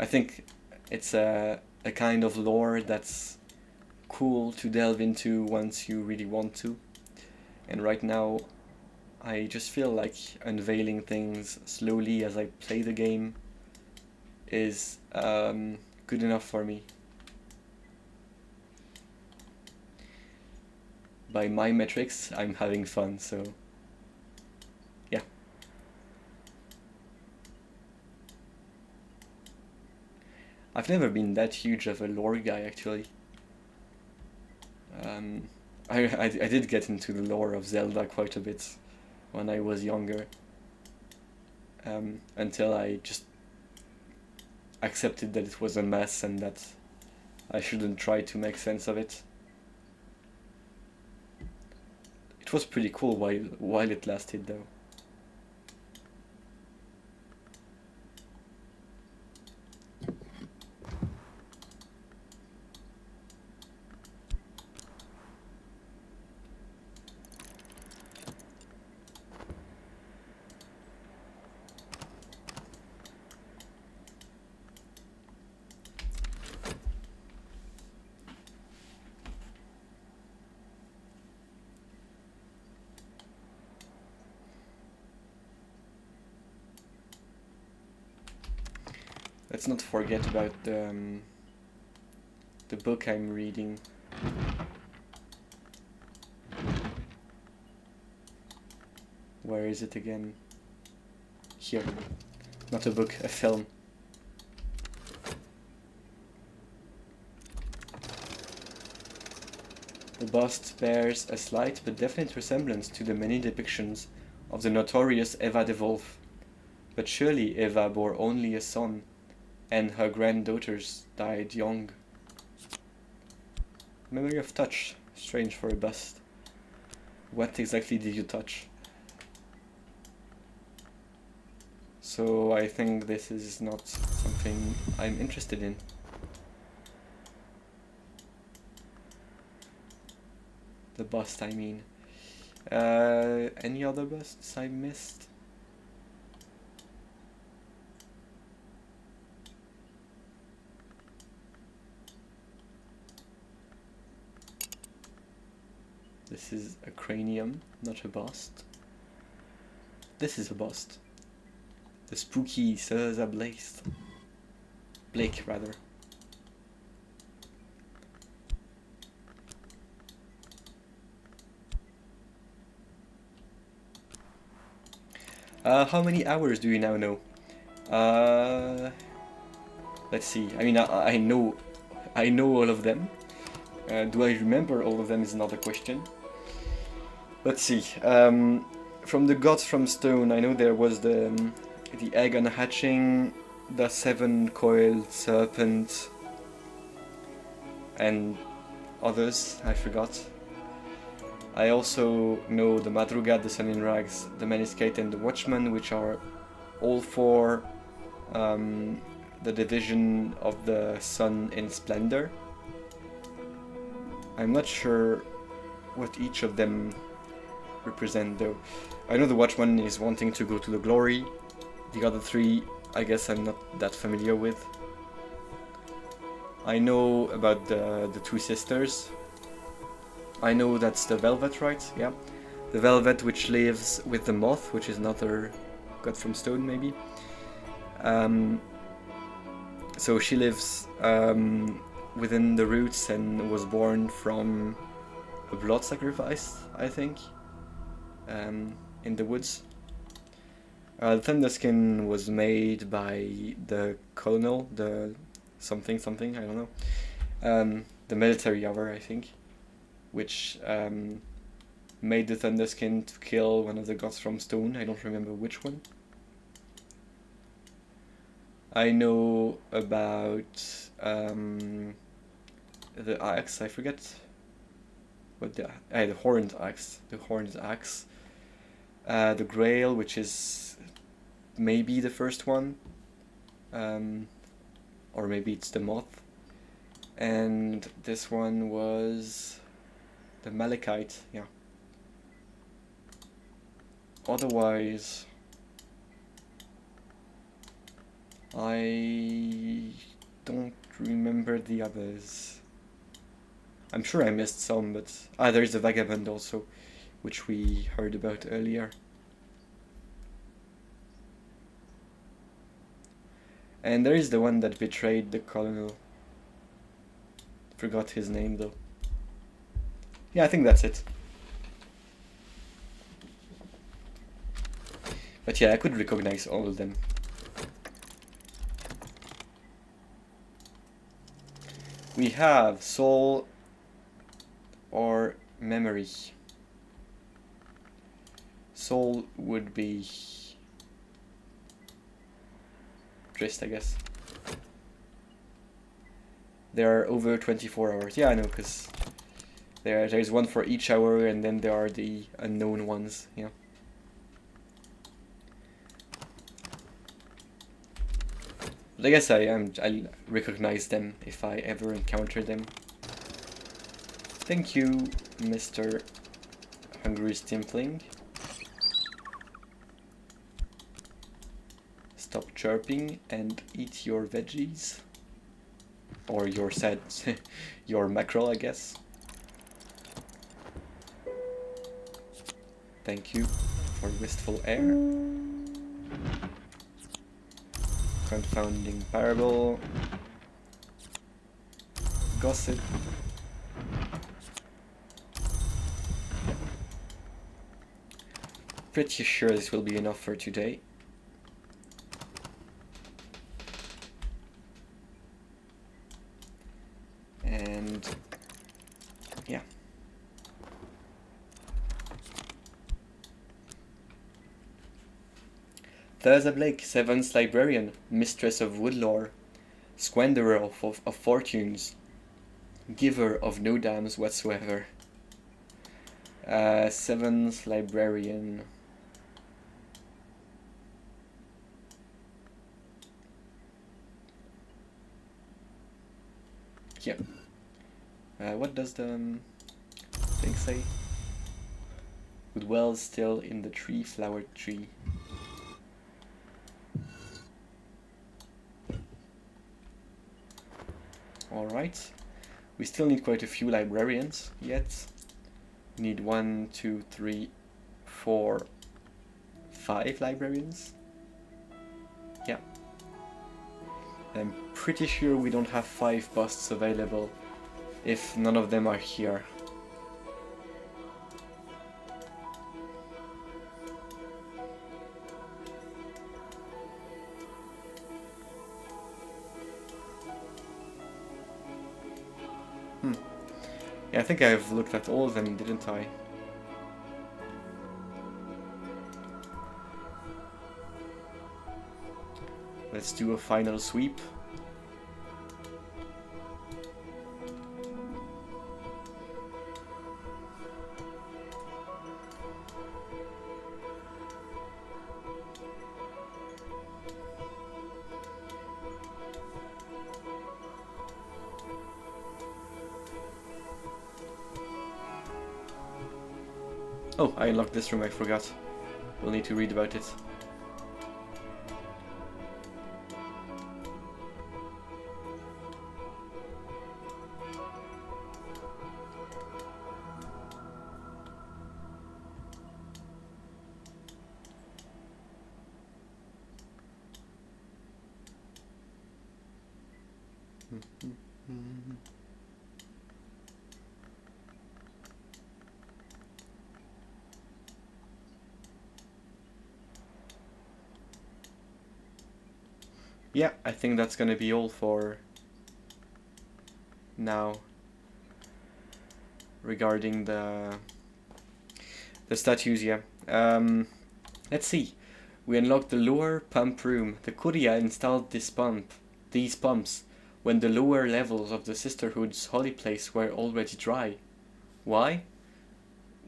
I think it's a kind of lore that's cool to delve into once you really want to. And right now, I just feel like unveiling things slowly as I play the game is good enough for me. By my metrics, I'm having fun, so yeah. I've never been that huge of a lore guy, actually. I did get into the lore of Zelda quite a bit when I was younger, until I just accepted that it was a mess and that I shouldn't try to make sense of it. It was pretty cool while it lasted, though. Let's not forget about the book I'm reading. Where is it again? Here. Not a book, a film. The bust bears a slight but definite resemblance to the many depictions of the notorious Eva the Wolf. But surely Eva bore only a son, and her granddaughters died young. Memory of touch. Strange for a bust. What exactly did you touch? So I think this is not something I'm interested in. The bust, I mean. Any other busts I missed? This is a cranium, not a bust. This is a bust. The spooky Sir Blake, rather. How many hours do you now know? Let's see. I mean, I know all of them. Do I remember all of them is another question. Let's see. From the gods from stone, I know there was the egg on hatching, the 7-coiled serpent, and others I forgot. I also know the Madruga, the Sun in Rags, the Maniscate, and the Watchman, which are all for the division of the Sun in Splendor. I'm not sure what each of them represent, though. I know the Watchman is wanting to go to the glory. The other three, I guess I'm not that familiar with. I know about the two sisters. I know that's the Velvet, right? Yeah. The Velvet, which lives with the Moth, which is another god from stone, maybe. So she lives within the roots and was born from a blood sacrifice, I think, in the woods. The Thunderskin was made by the colonel, the something, I don't know, the military hour, I think, which made the Thunderskin to kill one of the gods from stone. I don't remember which one. I know about the axe. I forget what the horned axe. The horned axe. The Grail, which is maybe the first one, or maybe it's the Moth. And this one was the Malachite. Yeah. Otherwise, I don't remember the others. I'm sure I missed some, but there's the Vagabond also, which we heard about earlier. And there is the one that betrayed the colonel. Forgot his name though. Yeah, I think that's it. But yeah, I could recognize all of them. We have soul or memory. Soul would be Drist, I guess. There are over 24 hours. Yeah, I know, because there's one for each hour, and then there are the unknown ones. Yeah. But I guess I'll recognize them if I ever encounter them. Thank you, Mr. Hungry Stimpling. Stop chirping and eat your veggies. Or your your mackerel, I guess. Thank you for wistful air. Confounding parable. Gossip. Pretty sure this will be enough for today. And yeah. Thurza Blake, 7th librarian, mistress of woodlore, squanderer of fortunes, giver of no dams whatsoever. 7th librarian. Yeah. What does the thing say? With wells still in the tree, flowered tree. Alright. We still need quite a few librarians yet. We need 1, 2, 3, 4, 5 librarians. Yeah. I'm pretty sure we don't have 5 busts available if none of them are here. Yeah, I think I've looked at all of them, didn't I? Let's do a final sweep. Oh, I unlocked this room, I forgot. We'll need to read about it. Yeah, I think that's gonna be all for now regarding the statues. Yeah. Let's see. We unlocked the lower pump room. The Kuria installed these pumps when the lower levels of the Sisterhood's holy place were already dry. Why?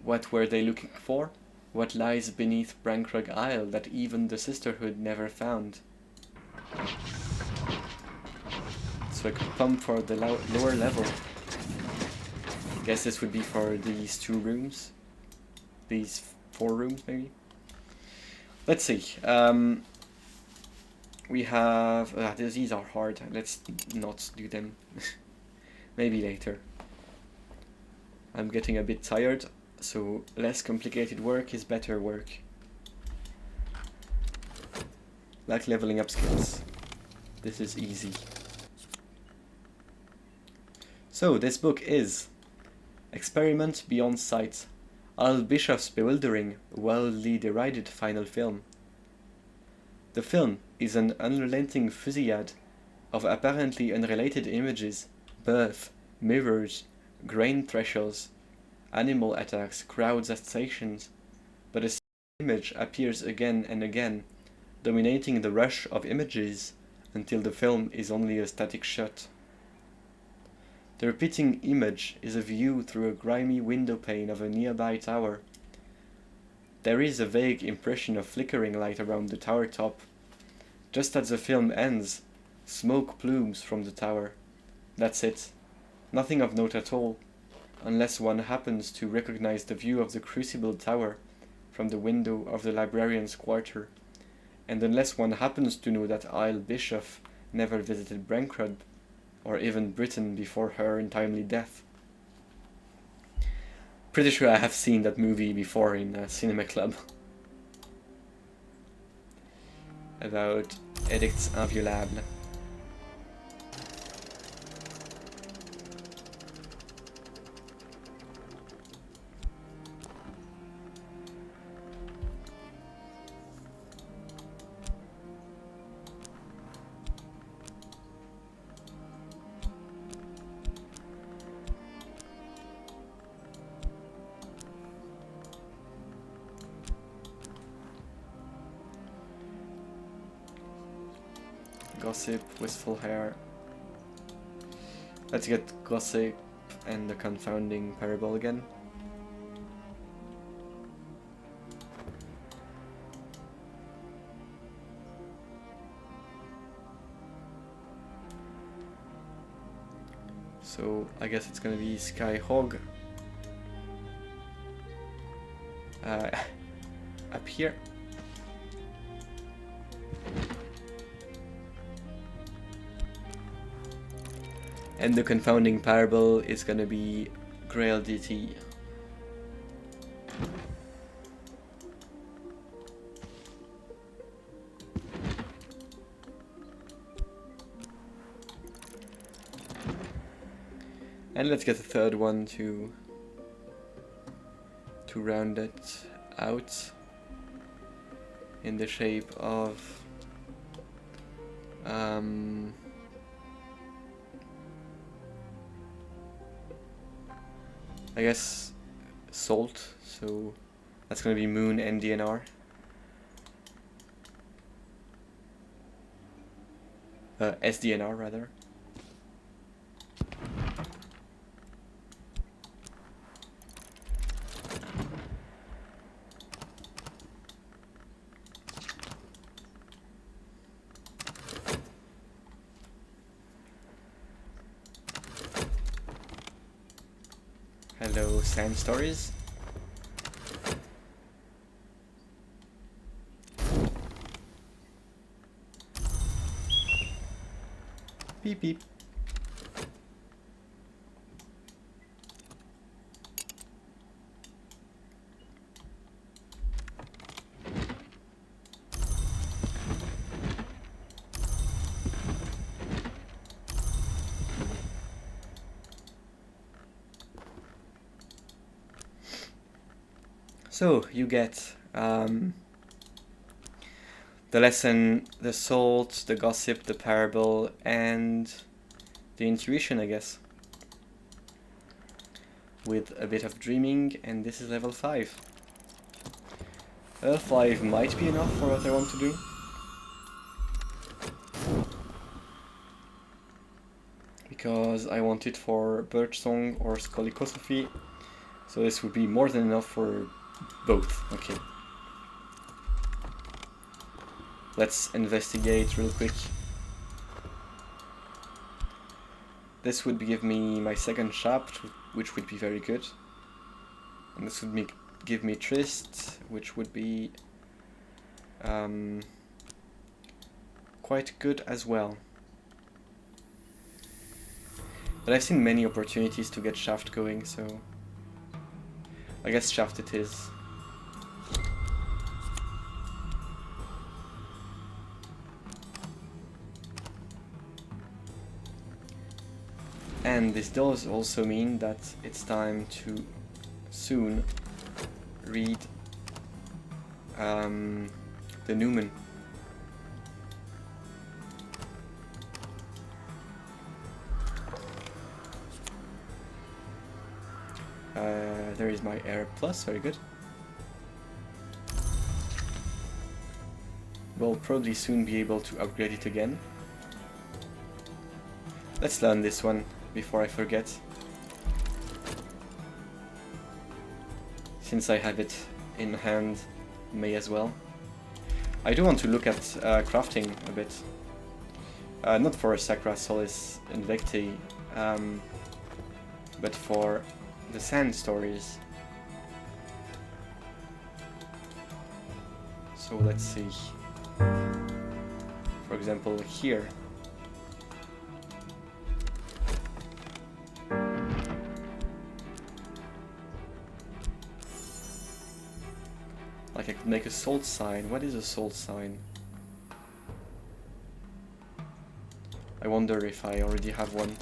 What were they looking for? What lies beneath Brankrug Isle that even the Sisterhood never found? So I could pump for the lower level. I guess this would be for these 2 rooms. These 4 rooms, maybe? Let's see. We have... these are hard. Let's not do them. Maybe later. I'm getting a bit tired, so less complicated work is better work. Like leveling up skills. This is easy. So, this book is Experiment Beyond Sight, Al Bischoff's bewildering, wildly derided final film. The film is an unrelenting fusillade of apparently unrelated images, birth, mirrors, grain thresholds, animal attacks, crowds at stations, but a single image appears again and again, dominating the rush of images until the film is only a static shot. The repeating image is a view through a grimy window pane of a nearby tower. There is a vague impression of flickering light around the tower top. Just as the film ends, smoke plumes from the tower. That's it. Nothing of note at all, unless one happens to recognize the view of the Crucible Tower from the window of the librarian's quarter, and unless one happens to know that Isle Bischoff never visited Brancrud, or even Britain before her untimely death. Pretty sure I have seen that movie before in a cinema club. About edicts inviolables. Gossip, wistful hair. Let's get gossip and the confounding parable again. So I guess it's gonna be Skyhog. Up here. And the confounding parable is gonna be Grail DT. And let's get a third one to round it out in the shape of I guess salt, so that's gonna be Moon and DNR. SDNR rather. Hello, Sand Stories. Beep beep. So you get the lesson, the salt, the gossip, the parable, and the intuition, I guess. With a bit of dreaming, and this is level 5. Level 5 might be enough for what I want to do. Because I want it for Birdsong or Scolicosophy, so this would be more than enough for both. Okay. Let's investigate real quick. This would give me my second shaft, which would be very good. And this would give me Trist, which would be quite good as well. But I've seen many opportunities to get shaft going, so I guess shaft it is. And this does also mean that it's time to soon read the Newman. There is my Air Plus, very good. We'll probably soon be able to upgrade it again. Let's learn this one before I forget. Since I have it in hand, may as well. I do want to look at crafting a bit. Not for Sacra Solis Invecti, but for the sand stories. So let's see. For example, here. Like I could make a salt sign. What is a salt sign? I wonder if I already have one.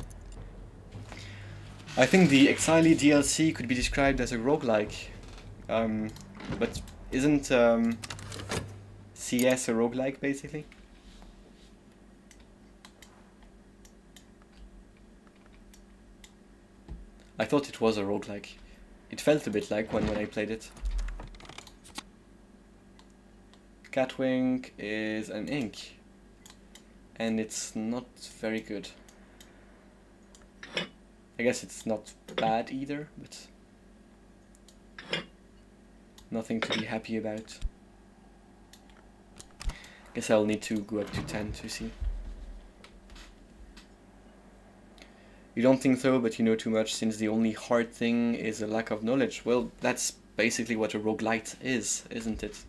I think the Exile DLC could be described as a roguelike. But isn't CS a roguelike basically? I thought it was a roguelike. It felt a bit like one when I played it. Catwing is an ink, and it's not very good. I guess it's not bad either, but nothing to be happy about. Guess I'll need to go up to 10 to see. You don't think so, but you know too much, since the only hard thing is a lack of knowledge. Well, that's basically what a roguelite is, isn't it?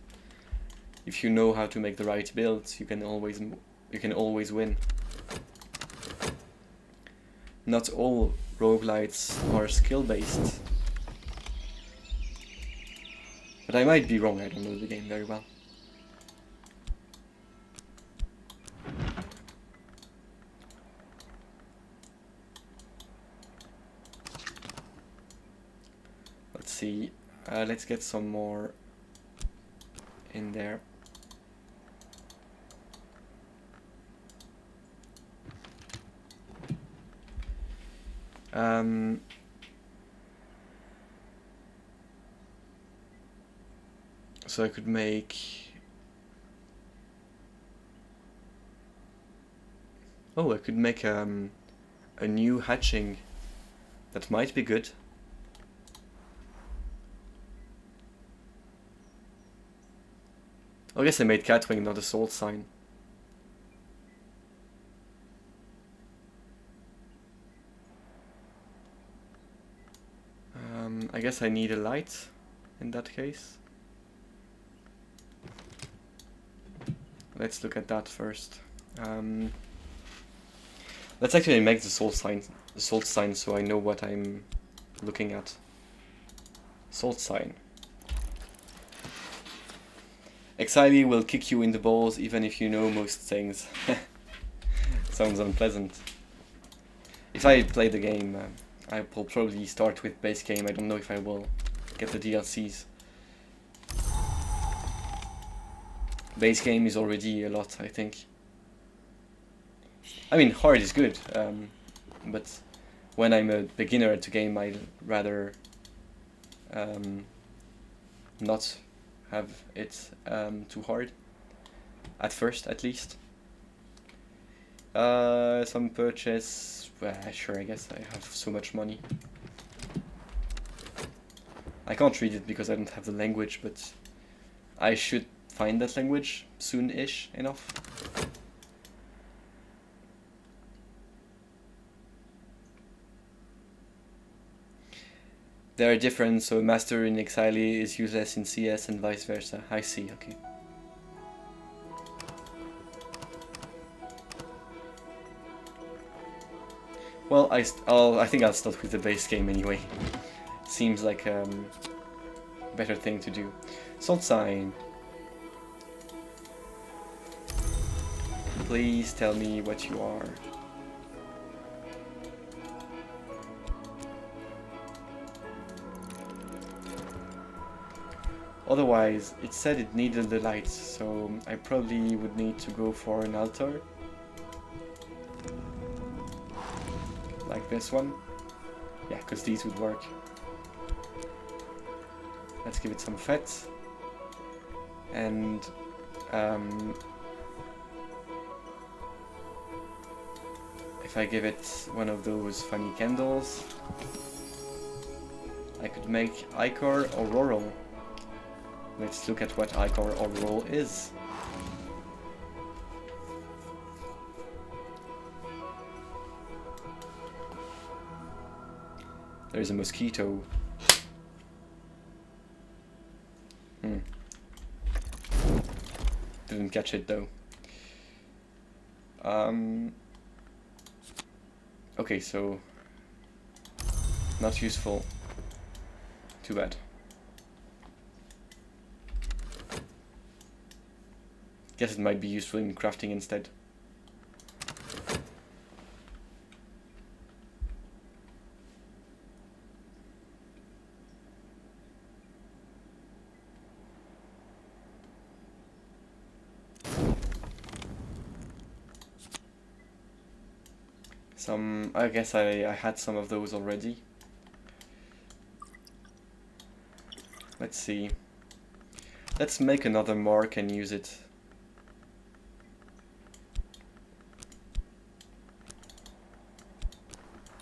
If you know how to make the right builds, you can always win. Not all roguelites are skill-based. But I might be wrong, I don't know the game very well. Let's see, let's get some more in there. So I could make... Oh, I could make a new hatching. That might be good. I guess I made Catwing, not a salt sign. I guess I need a light in that case. Let's look at that first. Let's actually make the salt sign so I know what I'm looking at. Salt sign. Exile will kick you in the balls even if you know most things. Sounds unpleasant. If I play the game, I will probably start with base game. I don't know if I will get the DLCs. Base game is already a lot, I think. I mean, hard is good, but when I'm a beginner at the game, I'd rather not have it too hard, at first at least. Some purchase, sure, I guess I have so much money. I can't read it because I don't have the language, but I should find that language soon-ish enough. They are different, so Master in Exile is useless in CS and vice versa. I see, okay. Well, I think I'll start with the base game anyway. Seems like a better thing to do. Salt sign. Please tell me what you are. Otherwise, it said it needed the lights, so I probably would need to go for an altar. Like this one. Yeah, because these would work. Let's give it some fat. And if I give it one of those funny candles, I could make Ichor Auroral. Let's look at what Ichor Auroral is. There's a mosquito. Didn't catch it though. Okay, so not useful. Too bad. Guess it might be useful in crafting instead. I guess I had some of those already. Let's see. Let's make another mark and use it.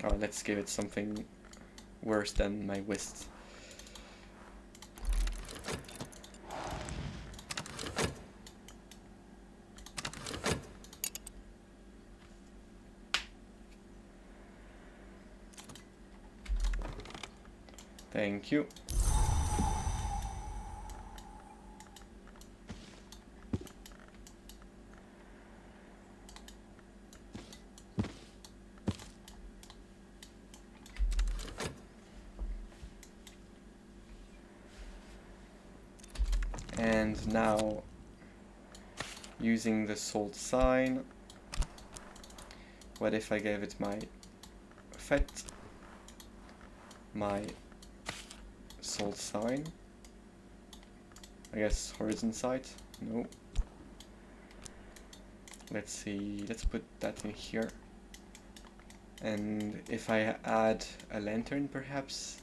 Oh, let's give it something worse than my wrist. Thank you. And now, using the salt sign, what if I gave it my fat, my salt sign, I guess horizon sight, no. Let's see, let's put that in here. And if I add a lantern perhaps,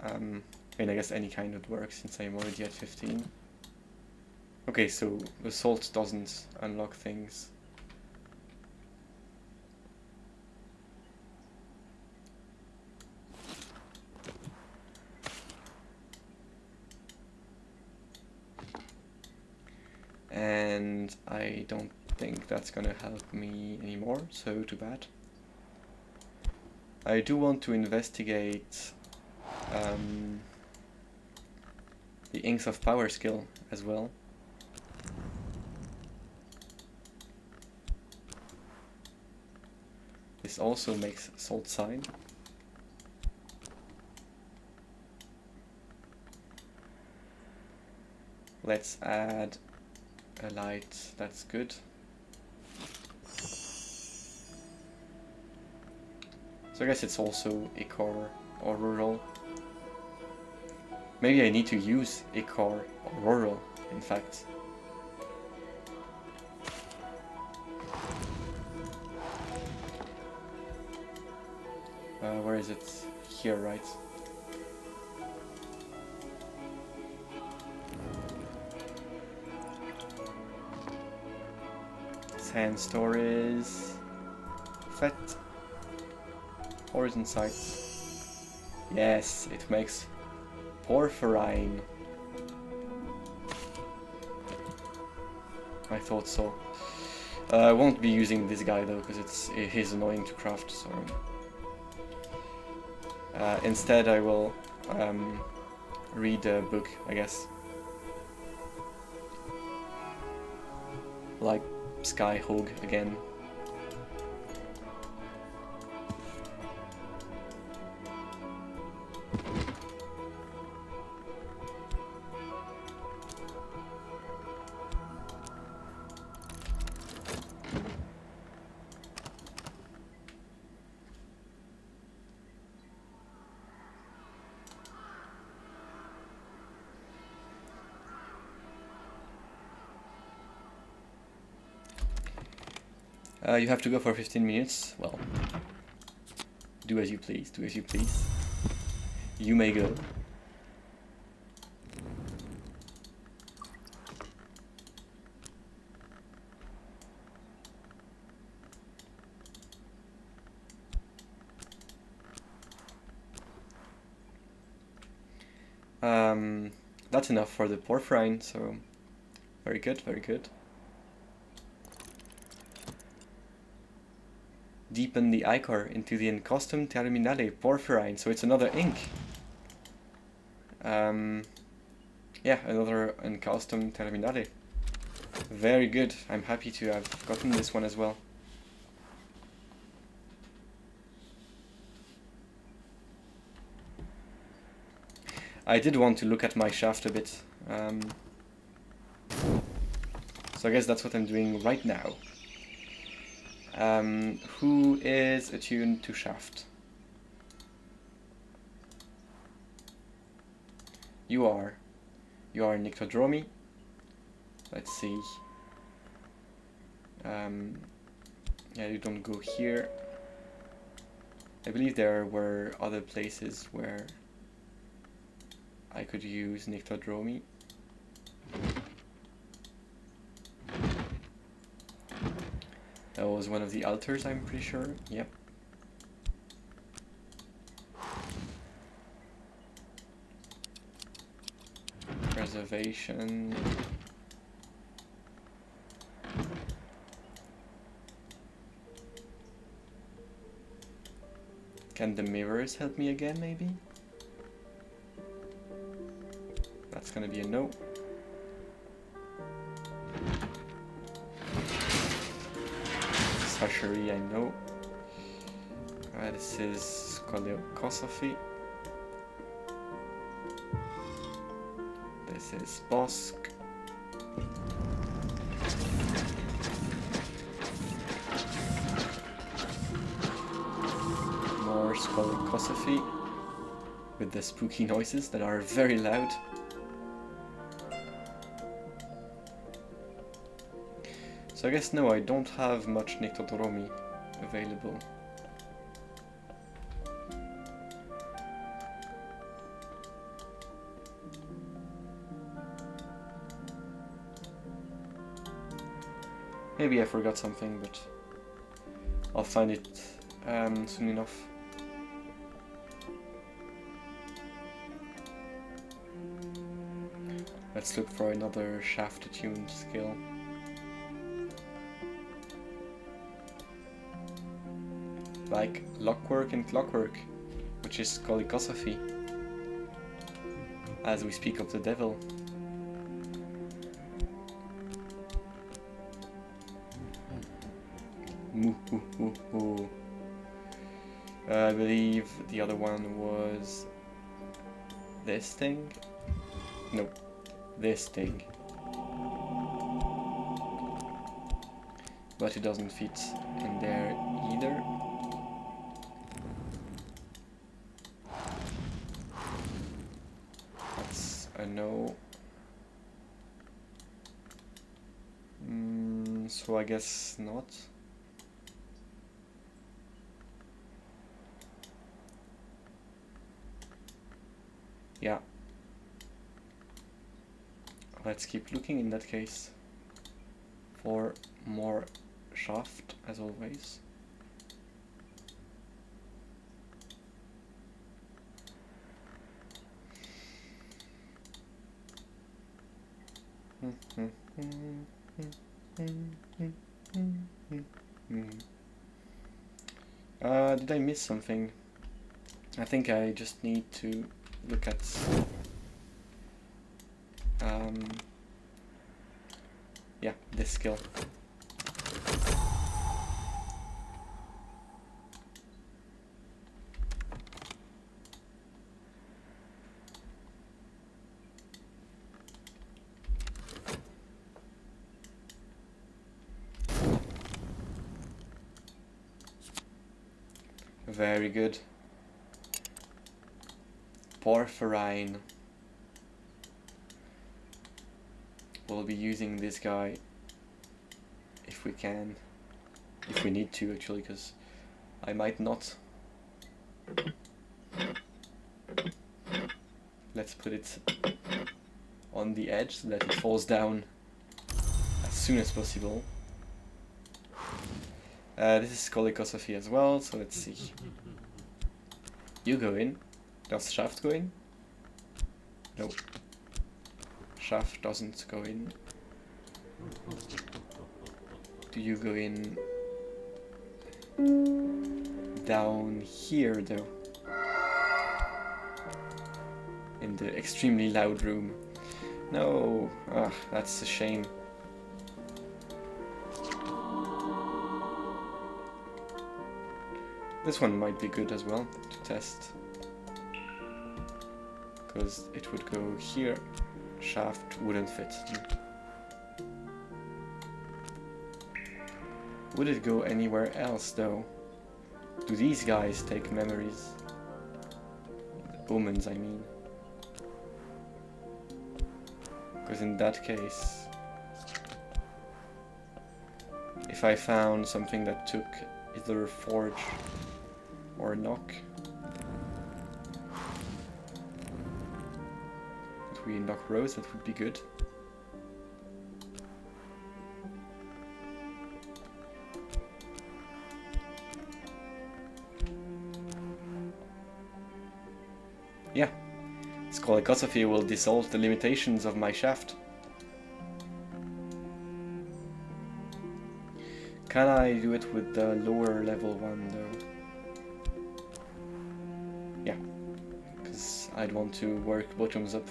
I mean, I guess any kind would work since I'm already at 15. Okay, so the salt doesn't unlock things. And I don't think that's gonna help me anymore, so too bad. I do want to investigate the Inks of Power skill as well. This also makes salt sign. Let's add a light, that's good. So I guess it's also Ichor Auroral. Maybe I need to use Ichor Auroral, in fact. Where is it? Here, right? Sand stories. Fat. Horizon sight. Yes, it makes porphyrin. I thought so. I won't be using this guy though, because he's annoying to craft. So instead, I will read a book, I guess, like Skyhog again. You have to go for 15 minutes. Well, do as you please, do as you please. You may go. That's enough for the porphyrin, so very good, very good. Deepen the ichor into the encostum terminale porphyrin, so it's another ink. Yeah, another encostum terminale. Very good, I'm happy to have gotten this one as well. I did want to look at my shaft a bit, so I guess that's what I'm doing right now. Who is attuned to shaft? You are Nyctodromi. Let's see. Yeah, you don't go here. I believe there were other places where I could use Nyctodromi. That was one of the altars, I'm pretty sure. Yep. Preservation. Can the mirrors help me again, maybe? That's gonna be a no. Sashery, I know. This is Coleocosophy. This is Bosk. More Scolicosophy with the spooky noises that are very loud. So I guess no, I don't have much Nyctodromi available. Maybe I forgot something, but I'll find it soon enough. Let's look for another shaft attuned skill. Like Lockwork and Clockwork, which is Colicosophy, as we speak of the devil. I believe the other one was this thing? No, this thing. But it doesn't fit in there either. That's a no. So I guess not. Yeah. Let's keep looking in that case for more shaft, as always. Did I miss something? I think I just need to look at yeah, this skill. Very good. Porphyrin. We'll be using this guy if we can. if we need to, actually, because I might not. Let's put it on the edge so that it falls down as soon as possible. This is Kolikosophy as well, so let's see. You go in. Does Shaft go in? Nope. Shaft doesn't go in. Do you go in down here though? In the extremely loud room. No, that's a shame. This one might be good as well to test, because it would go here. Shaft wouldn't fit. Would it go anywhere else though? Do these guys take memories? The omens, I mean. Because in that case, if I found something that took either forge or knock, if we knock rose, that would be good. Yeah, Kolikosophy will dissolve the limitations of my shaft. Can I do it with the lower level one though? Yeah, because I'd want to work bottoms up.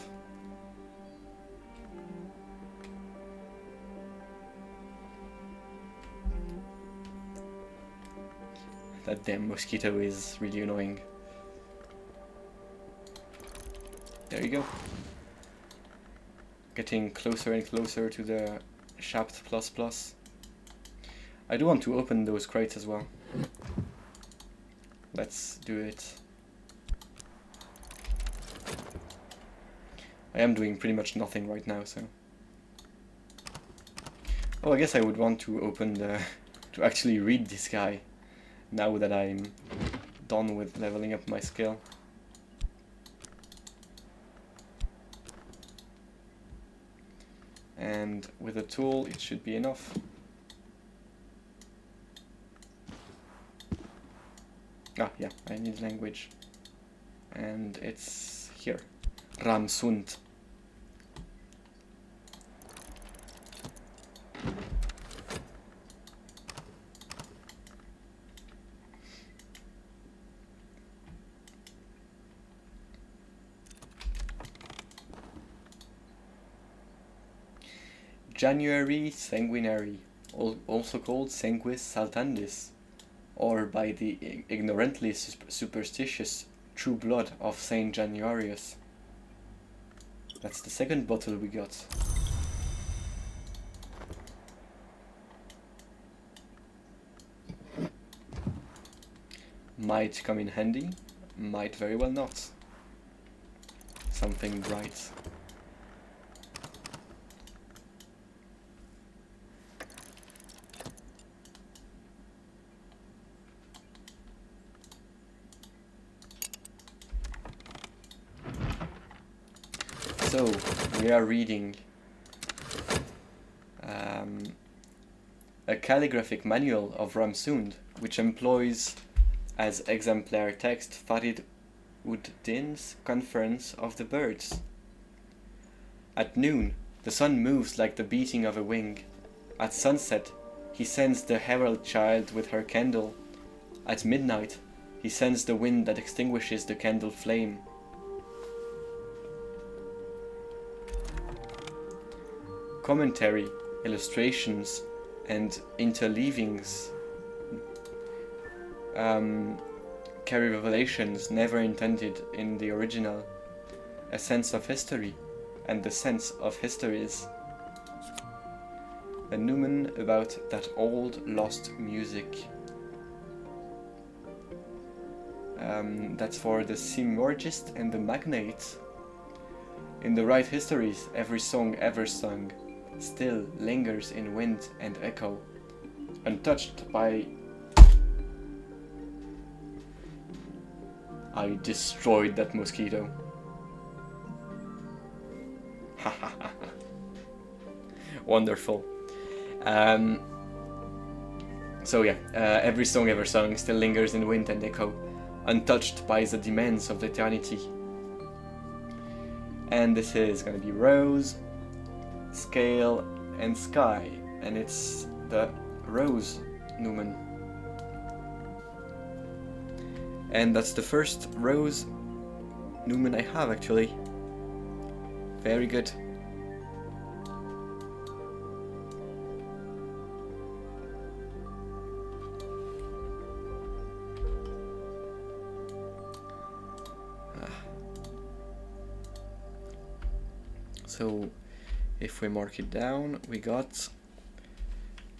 That damn mosquito is really annoying. There you go. Getting closer and closer to the Shaft ++. I do want to open those crates as well. Let's do it. I am doing pretty much nothing right now, so... Oh, I guess I would want to open the... to actually read this guy, now that I'm done with leveling up my skill. And with a tool, it should be enough. Ah, yeah, I need language. And it's here. Ramsund. January sanguinary, also called Sanguis saltandis, or by the ignorantly superstitious true blood of Saint Januarius. That's the second bottle we got. Might come in handy, might very well not. Something bright. So, we are reading a calligraphic manual of Ramsund, which employs as exemplar text Farid ud-Din's Conference of the Birds. At noon, the sun moves like the beating of a wing. At sunset, he sends the herald child with her candle. At midnight, he sends the wind that extinguishes the candle flame. Commentary, illustrations, and interleavings carry revelations never intended in the original, a sense of history, and the sense of histories. A numen about that old lost music. That's for the Simorgist and the Magnate. In the right histories, every song ever sung still lingers in wind and echo, untouched by... I destroyed that mosquito. Wonderful. So yeah, every song ever sung still lingers in wind and echo, untouched by the demands of eternity. And this is gonna be Rose, Scale, and Sky, and it's the Rose Newman. And that's the first Rose Newman I have, actually. Very good. So if we mark it down, we got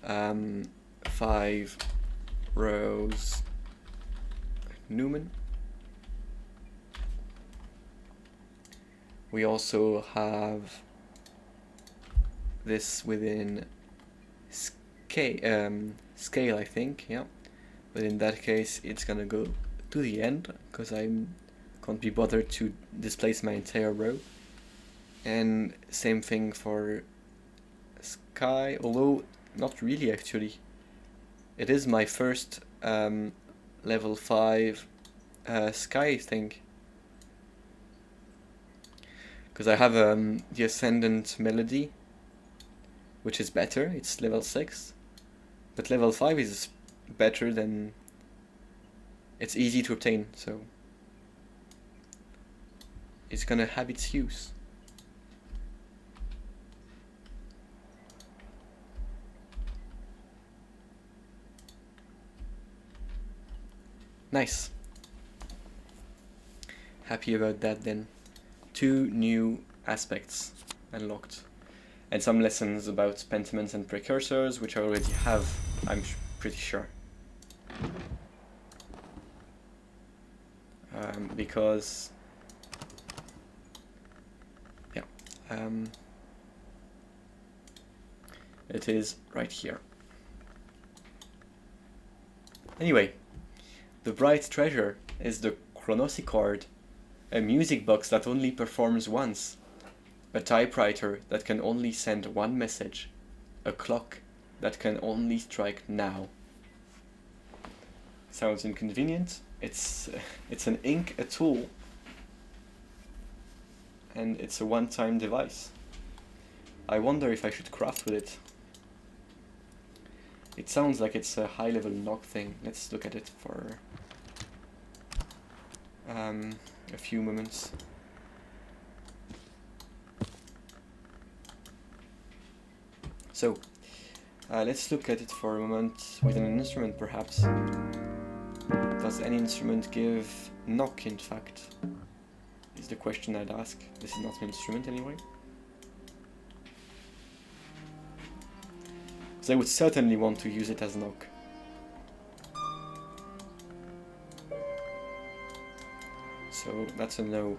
5 Rose Newman. We also have this within scale, I think, yeah. But in that case, it's gonna go to the end because I can't be bothered to displace my entire row. And same thing for Sky, although not really actually. It is my first level 5 Sky thing. Because I have the Ascendant Melody, which is better, it's level 6. But level 5 is better than... It's easy to obtain, so... It's gonna have its use. Nice. Happy about that then. 2 new aspects unlocked. And some lessons about pentiments and precursors, which I already have, I'm pretty sure. Because... yeah. It is right here. Anyway. The Bright Treasure is the Chronosichord, a music box that only performs once, a typewriter that can only send one message, a clock that can only strike now. Sounds inconvenient. It's an ink, a tool, and it's a one-time device. I wonder if I should craft with it. It sounds like it's a high-level knock thing. Let's look at it for a few moments. So, let's look at it for a moment with an instrument, perhaps. Does any instrument give knock, in fact? Is the question I'd ask. This is not an instrument anyway. So I would certainly want to use it as knock. So that's a no.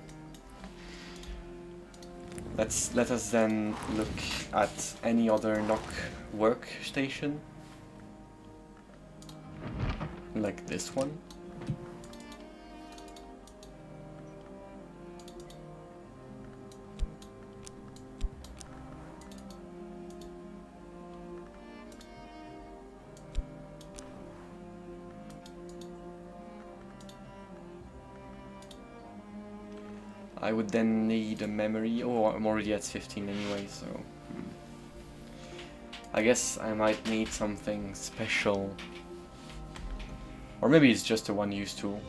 Let us then look at any other knock workstation. Like this one. I would then need a memory. Oh, I'm already at 15 anyway, so... I guess I might need something special. Or maybe it's just a one-use tool.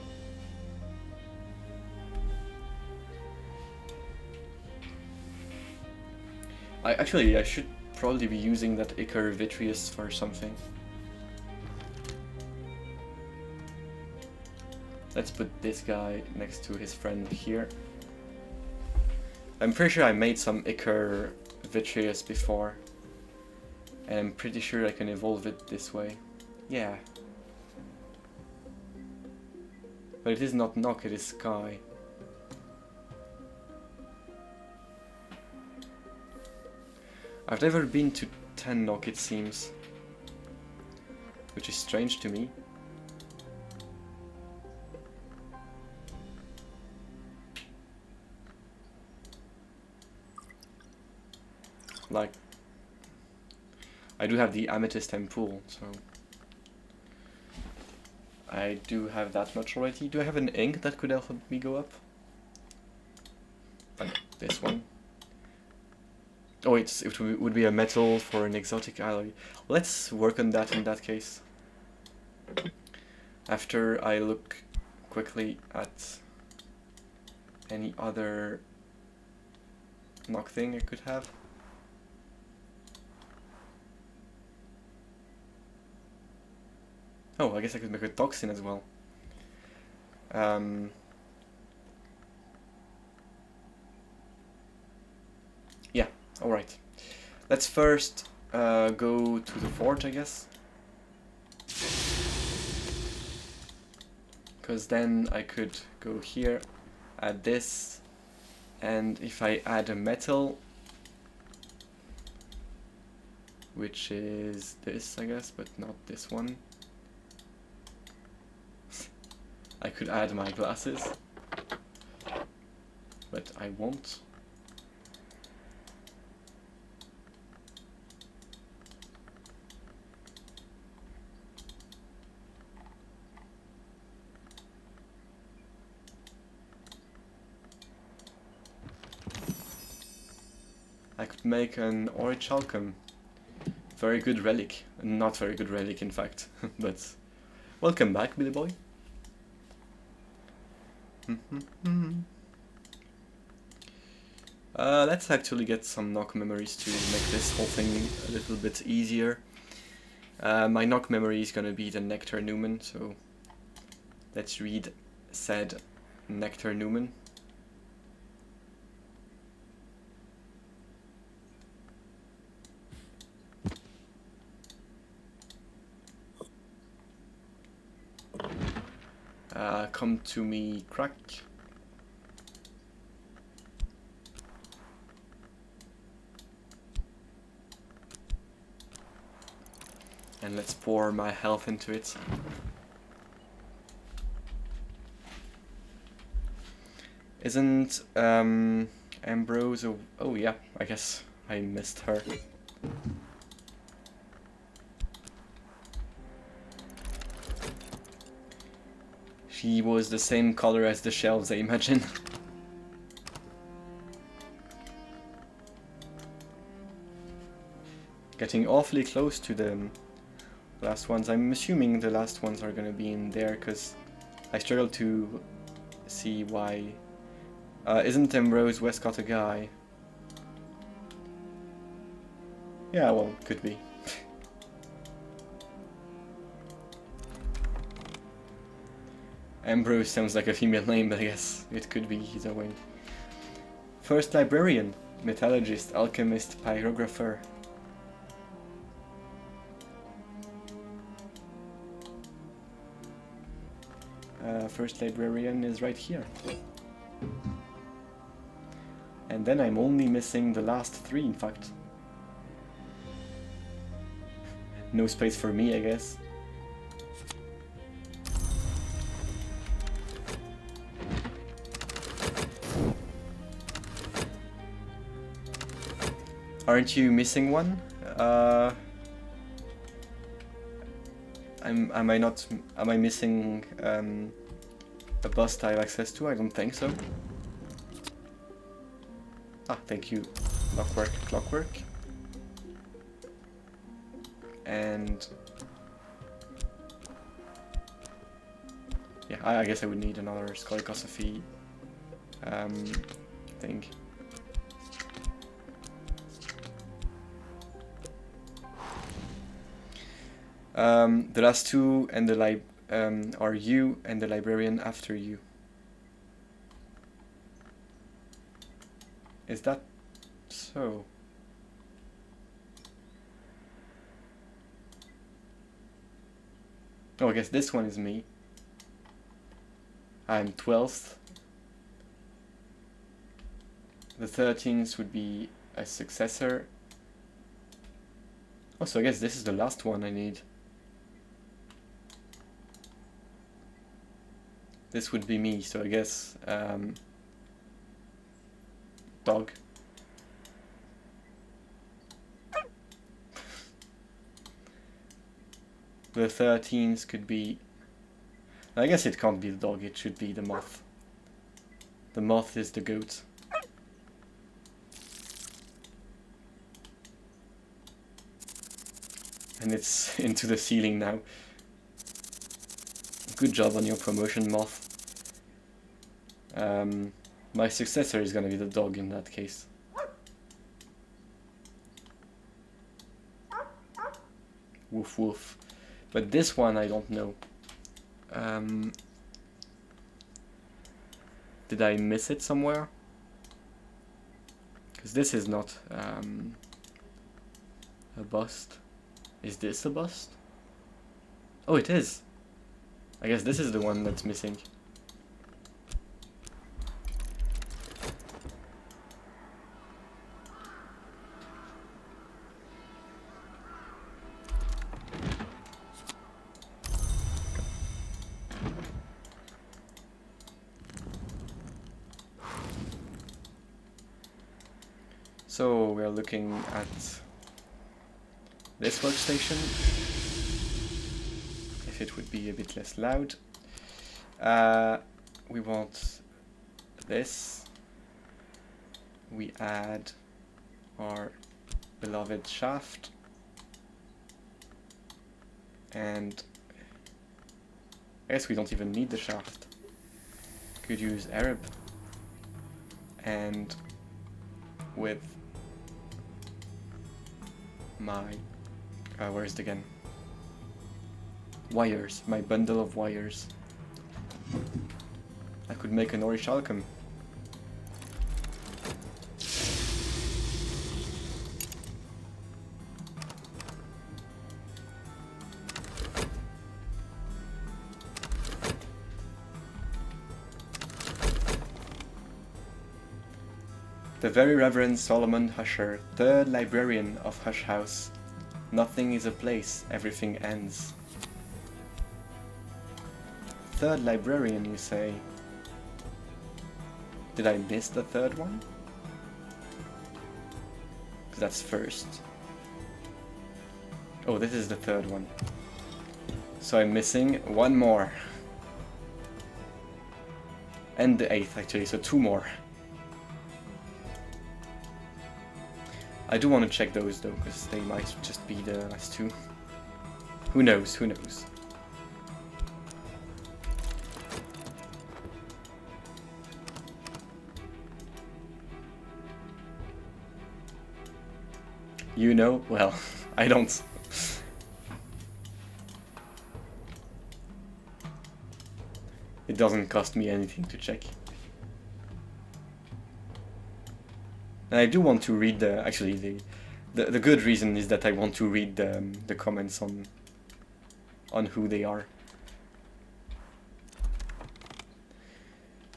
I should probably be using that Icar Vitreous for something. Let's put this guy next to his friend here. I'm pretty sure I made some Icar Vitreous before. And I'm pretty sure I can evolve it this way. Yeah. But it is not knock, it is sky. I've never been to 10 knock, it seems. which is strange to me. Like, I do have the amethyst and pool, so I do have that much already. Do I have an ink that could help me go up? Like this one. Oh, it would be a metal for an exotic alloy. Let's work on that in that case. After I look quickly at any other knock thing I could have. Oh, I guess I could make a toxin as well. Yeah, alright. Let's first go to the forge, I guess. Because then I could go here, add this, and if I add a metal, which is this, I guess, but not this one, I could add my glasses, but I won't. I could make an orichalcum. Very good relic. Not very good relic, in fact. But welcome back, Billy boy. Let's actually get some knock memories to make this whole thing a little bit easier. My knock memory is gonna be the Nectar Newman, so let's read said Nectar Newman. Come to me, crack. And let's pour my health into it. Isn't Ambrose a... Oh yeah, I guess I missed her. She was the same color as the shelves, I imagine. Getting awfully close to the last ones. I'm assuming the last ones are gonna be in there, because I struggle to see why. Isn't Ambrose Westcott a guy? Yeah, well, could be. Ambrose sounds like a female name, but I guess it could be either way. First librarian, metallurgist, alchemist, pyrographer. First librarian is right here. And then I'm only missing the last three, in fact. No space for me, I guess. Aren't you missing one? Am I missing a bust I have access to? I don't think so. Ah, thank you, clockwork. And yeah, I guess I would need another scolicosophy thing. The last two and the are you and the librarian after you. Is that so? Oh, I guess this one is me. I'm 12th. The 13th would be a successor. Oh, so I guess this is the last one I need. This would be me, so I guess dog. The 13th could be... I guess it can't be the dog, it should be the moth. The moth is the goat. And it's into the ceiling now. Good job on your promotion, moth. My successor is gonna be the dog in that case. Woof woof. But this one I don't know. Did I miss it somewhere? Because this is not a bust. Is this a bust? Oh, it is. I guess this is the one that's missing. So we're looking at this workstation, if it would be a bit less loud. We want this. We add our beloved shaft, and I guess we don't even need the shaft. Could use Arab, and with my where is it again? Wires, my bundle of wires. I could make an orichalcum. The Very Reverend Solomon Husher, 3rd Librarian of Hush House. Nothing is a place, everything ends. 3rd Librarian, you say? Did I miss the 3rd one? Because that's 1st. Oh, this is the 3rd one. So I'm missing one more. And the 8th actually, so 2 more. I do want to check those though, because they might just be the last 2. Who knows, who knows. You know? Well, I don't. It doesn't cost me anything to check. And I do want to read the, actually the good reason is that I want to read the comments on who they are.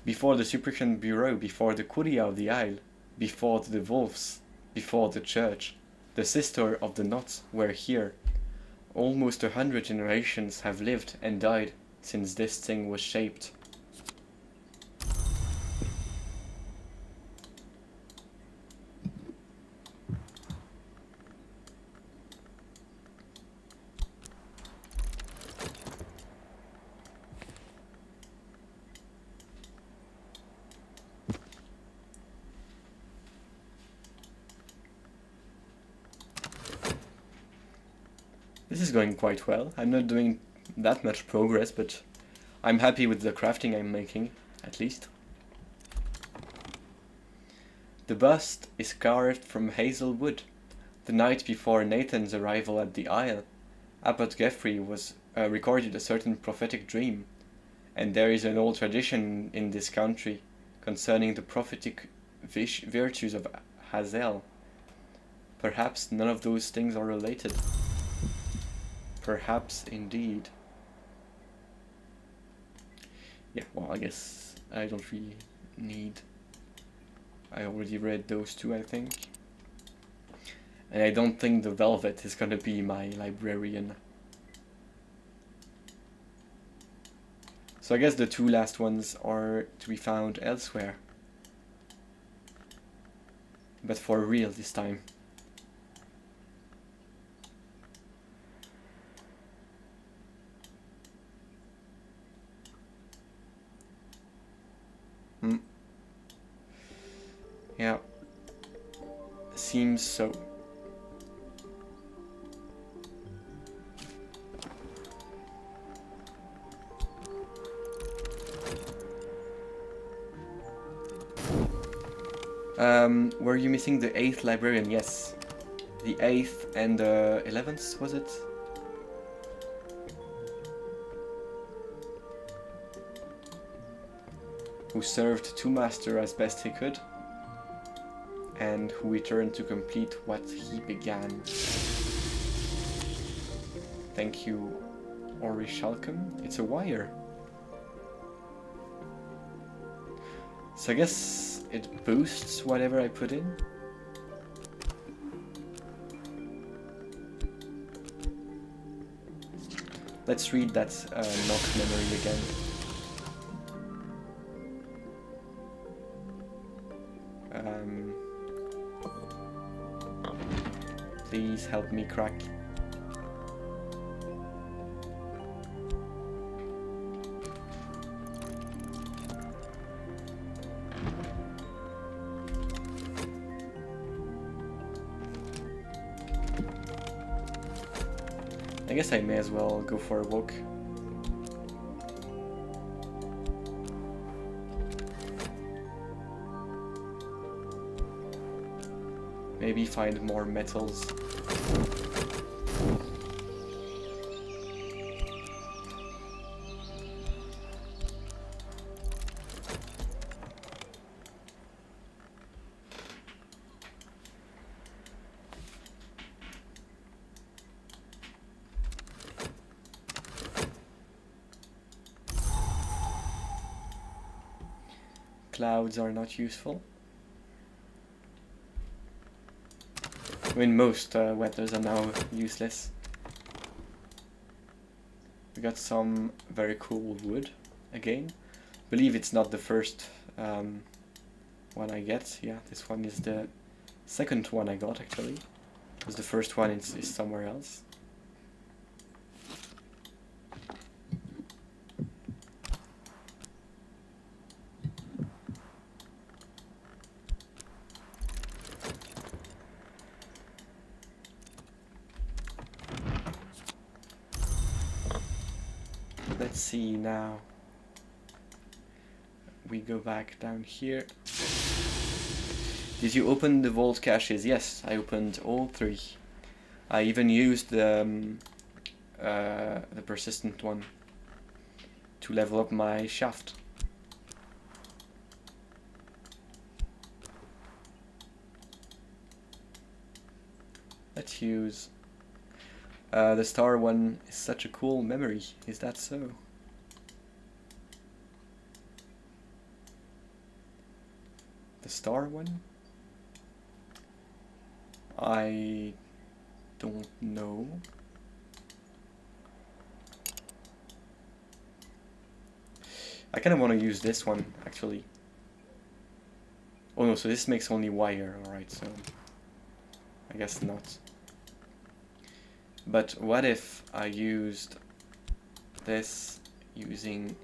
Before the Supervision Bureau, before the Curia of the Isle, before the Wolves, before the Church, the Sister of the Knot were here. Almost 100 generations have lived and died since this thing was shaped. This is going quite well. I'm not doing that much progress, but I'm happy with the crafting I'm making, at least. The bust is carved from hazel wood. The night before Nathan's arrival at the Isle, Abbot Geoffrey was recorded a certain prophetic dream, and there is an old tradition in this country concerning the prophetic virtues of Hazel. Perhaps none of those things are related. Perhaps indeed. Yeah, well, I guess I don't really need... I already read those 2, I think. And I don't think the Velvet is gonna be my librarian. So I guess the two last ones are to be found elsewhere. But for real this time. Yeah. Seems so. Were you missing the 8th librarian? Yes. The 8th and the 11th, was it? Who served two masters as best he could, and who returned to complete what he began. Thank you, Orishalcum. It's a wire. So I guess it boosts whatever I put in. Let's read that knock memory again. Please help me crack. I guess I may as well go for a walk. Maybe find more metals. Clouds are not useful. I mean, most weathers are now useless. We got some very cool wood again. I believe it's not the first one I get. Yeah, this one is the second one I got actually. Because the first one is somewhere else. Let's see now. We go back down here. Did you open the vault caches? Yes, I opened all 3. I even used the persistent one to level up my shaft. Let's use the star one. Is such a cool memory. Is that so? The star one? I don't know. I kind of want to use this one actually. Oh no, so this makes only wire. Alright, so I guess not. But what if I used this using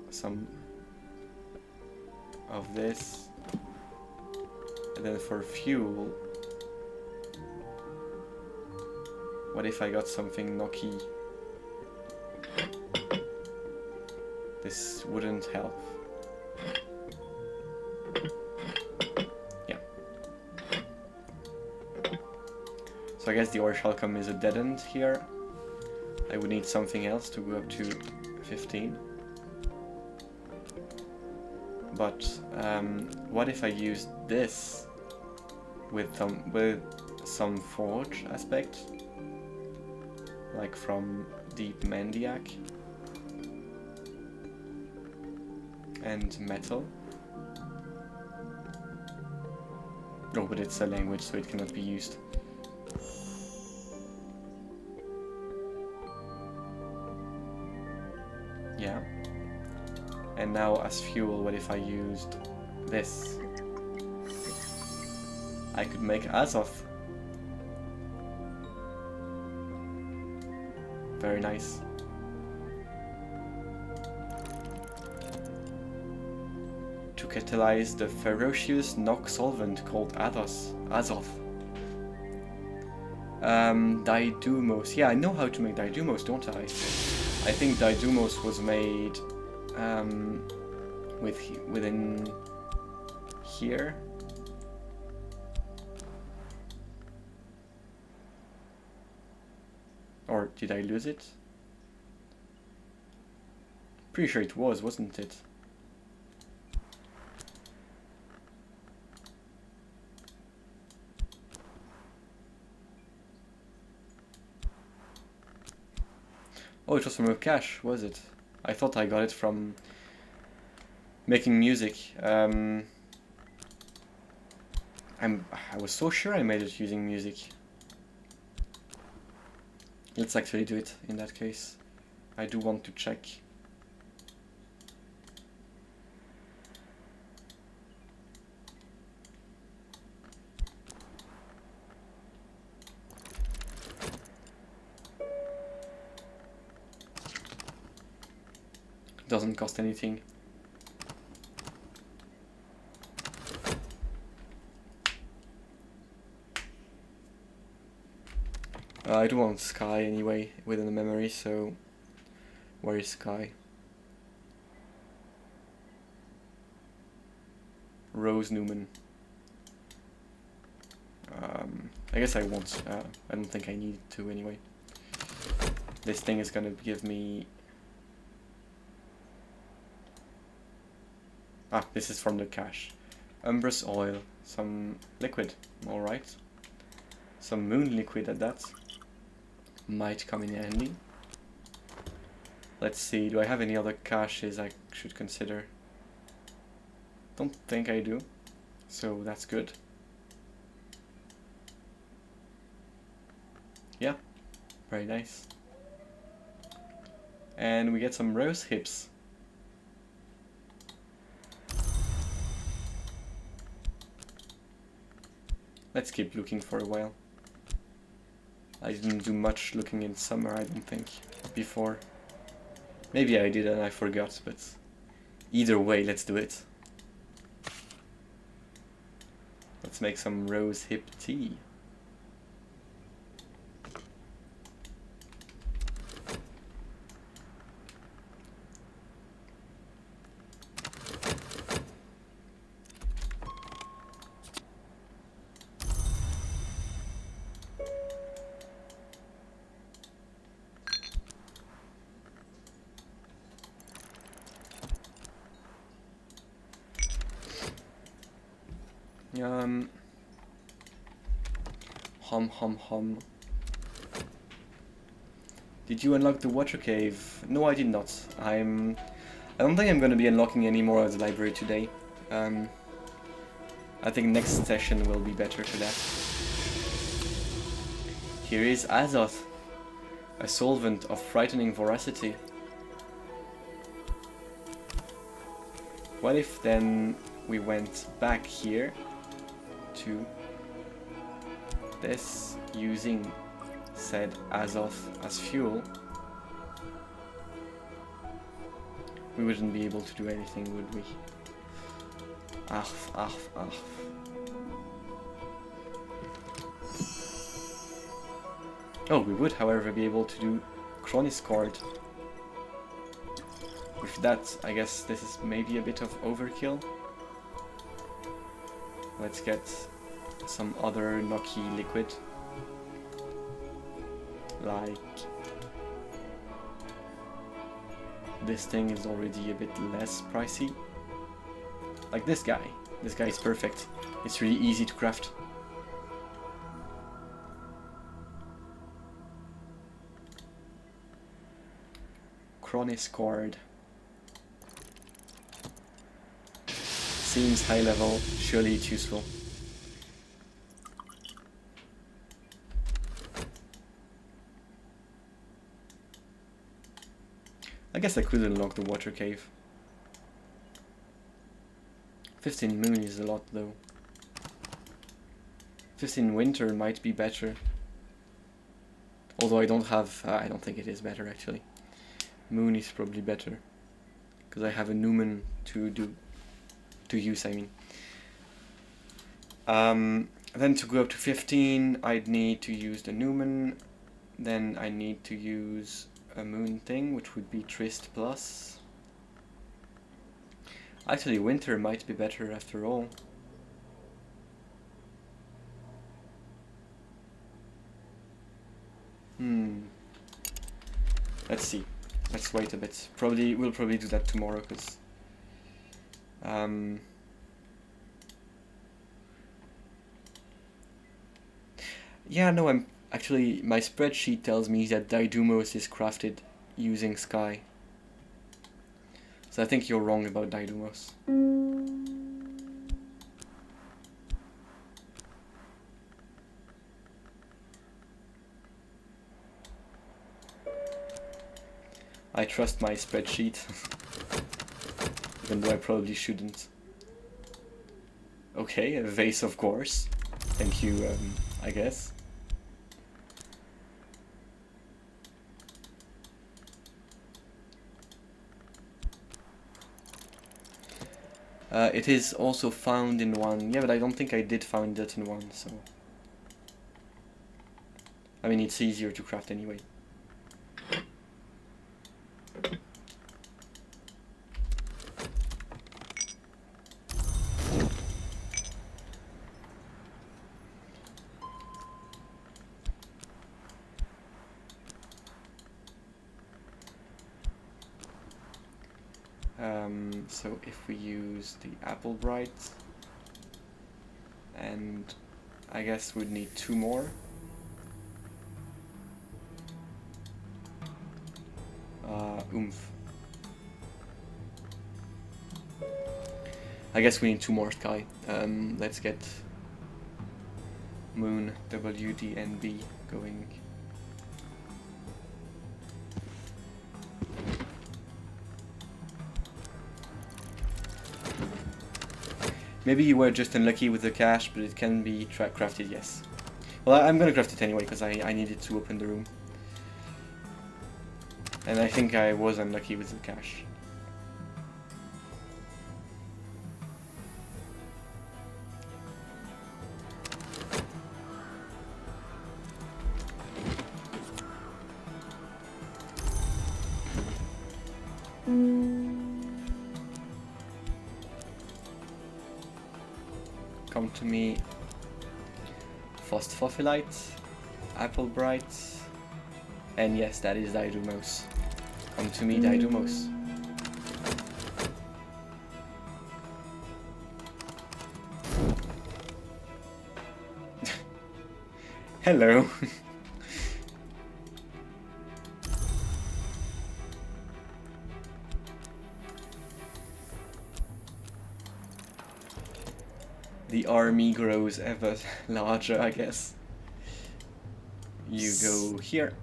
some of this, and then for fuel, what if I got something knocky? This wouldn't help. Yeah. So I guess the Orishalcum is a dead end here. I would need something else to go up to 15. But what if I used this with some forge aspect, like from Deep Mandiac, and metal? No, but it's a language, so it cannot be used. Yeah. And now as fuel, what if I used this? I could make Azoth. Very nice. To catalyze the ferocious Nock solvent called Azoth. Didumos. Yeah, I know how to make Didumos, don't I? I think Didumos was made within here. Or did I lose it? Pretty sure it was, wasn't it? Oh, it was from a cache, was it? I thought I got it from making music. I was so sure I made it using music. Let's actually do it in that case. I do want to check. Doesn't cost anything. I do want Sky anyway within the memory, so where is Sky? Rose Newman. I guess I won't. I don't think I need to anyway. This thing is gonna give me... Ah, this is from the cache. Umbrous oil, some liquid, alright. Some moon liquid at that. Might come in handy. Let's see, do I have any other caches I should consider? Don't think I do, so that's good. Yeah, very nice. And we get some rose hips. Let's keep looking for a while. I didn't do much looking in summer, I don't think, before. Maybe I did and I forgot, but either way, let's do it. Let's make some rose hip tea. Hum. Did you unlock the water cave? No, I did not. I don't think I'm going to be unlocking any more of the library today. I think next session will be better for that. Here is Azoth, a solvent of frightening voracity. What if then we went back here to this using said Azoth as fuel? We wouldn't be able to do anything, would we? Arf. Oh, we would, however, be able to do Chroniscord. With that, I guess this is maybe a bit of overkill. Let's get some other Nocky liquid. Like... this thing is already a bit less pricey. Like this guy. This guy is perfect. It's really easy to craft. Chroniscord. Seems high level, surely it's useful. I guess I could unlock the water cave. 15 moon is a lot though. 15 winter might be better. Although I don't have, I don't think it is better actually. Moon is probably better. Because I have a Newman to use, I mean. Then to go up to 15, I'd need to use the Newman. Then I need to use a moon thing, which would be Trist plus. Actually, winter might be better after all. Let's see. Let's wait a bit. We'll probably do that tomorrow, because yeah, no, I'm actually, my spreadsheet tells me that Daidumos is crafted using Sky. So I think you're wrong about Daidumos. I trust my spreadsheet, even though I probably shouldn't. Okay, a vase of course. Thank you, I guess. It is also found in one. Yeah, but I don't think I did find it in one, so... I mean, it's easier to craft anyway. So if we use the apple bright, and I guess we'd need 2 more. Oomph. I guess we need 2 more Sky. Let's get Moon, W, D, and B going. Maybe you were just unlucky with the cache, but it can be crafted, yes. Well, I'm gonna craft it anyway, because I needed to open the room. And I think I was unlucky with the cache. Come to me, Phosphophylite, Apple Bright, and yes, that is Daidumos. Come to me, Daidumos. Hello. The army grows ever larger, I guess. You go here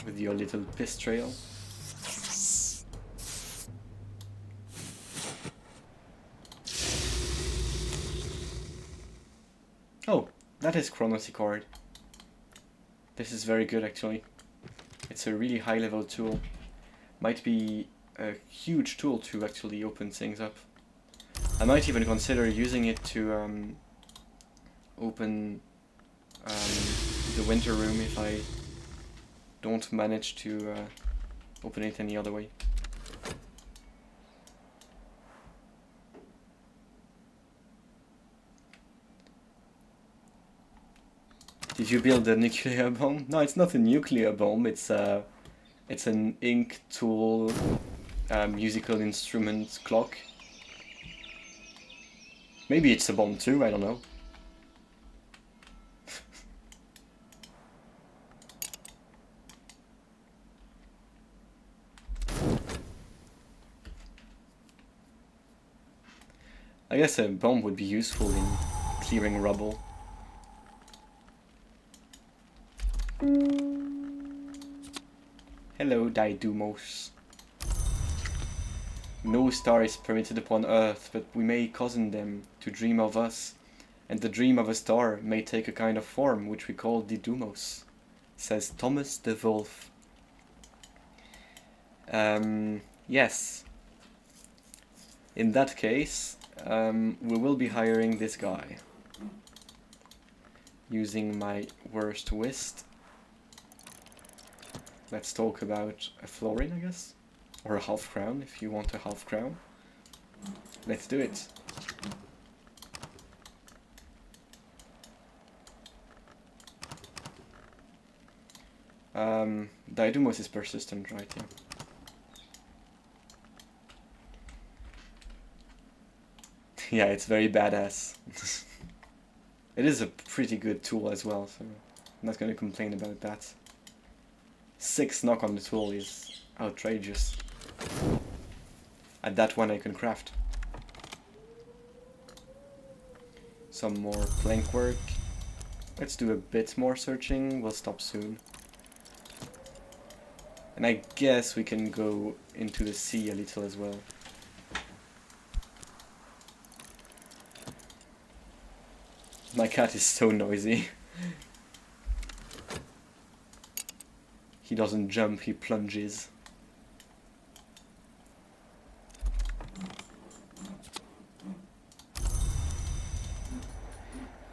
with your little piss trail. Oh, that is Chronosicard. This is very good actually. It's a really high level tool. Might be a huge tool to actually open things up. I might even consider using it to open the winter room if I don't manage to open it any other way. Did you build a nuclear bomb? No, it's not a nuclear bomb. It's an ink tool, musical instrument clock. Maybe it's a bomb too, I don't know. I guess a bomb would be useful in clearing rubble. Hello, Daidumos. No star is permitted upon Earth, but we may cozen them to dream of us, and the dream of a star may take a kind of form, which we call Didumos, says Thomas de Wolf. Yes. In that case, we will be hiring this guy. Using my worst whist. Let's talk about a florin, I guess. Or a half crown, if you want a half crown. Let's do it. Daidumos is persistent, right? Yeah. Yeah, it's very badass. It is a pretty good tool as well, so I'm not gonna complain about that. 6 knock on the tool is outrageous. At that one I can craft. Some more plank work. Let's do a bit more searching, we'll stop soon. And I guess we can go into the sea a little as well. My cat is so noisy. He doesn't jump, he plunges.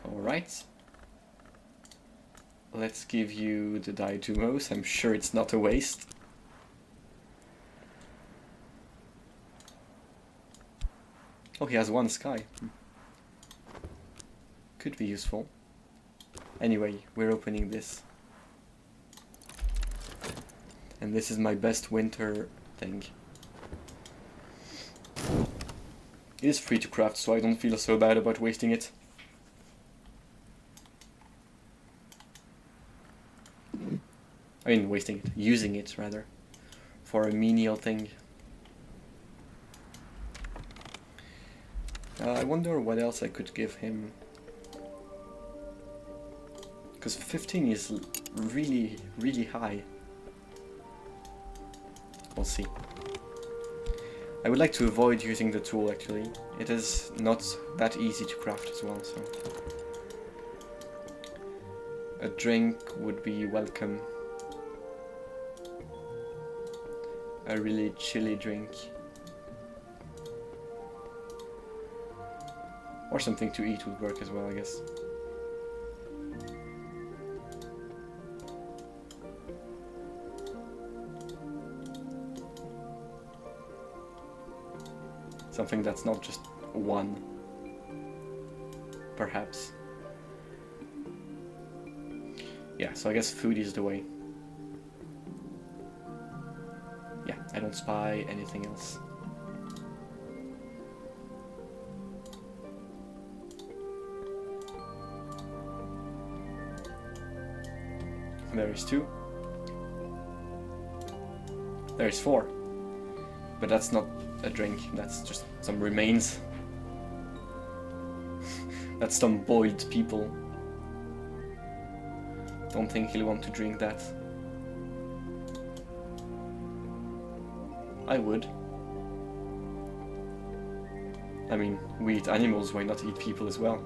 Alright. Let's give you the Daidumos. I'm sure it's not a waste. Oh, he has 1 sky. Could be useful. Anyway, we're opening this. And this is my best winter thing. It is free to craft, so I don't feel so bad about wasting it. I mean, wasting it. Using it, rather. For a menial thing. I wonder what else I could give him. Because 15 is really, really high. We'll see. I would like to avoid using the tool, actually. It is not that easy to craft as well, so... A drink would be welcome. A really chilly drink. Or something to eat would work as well, I guess. Something that's not just 1. Perhaps. Yeah, so I guess food is the way. Yeah, I don't spy anything else. There is 2. There is 4. But that's not a drink, that's just some remains. That's some boiled people. Don't think he'll want to drink that. I would. I mean, we eat animals, why not eat people as well?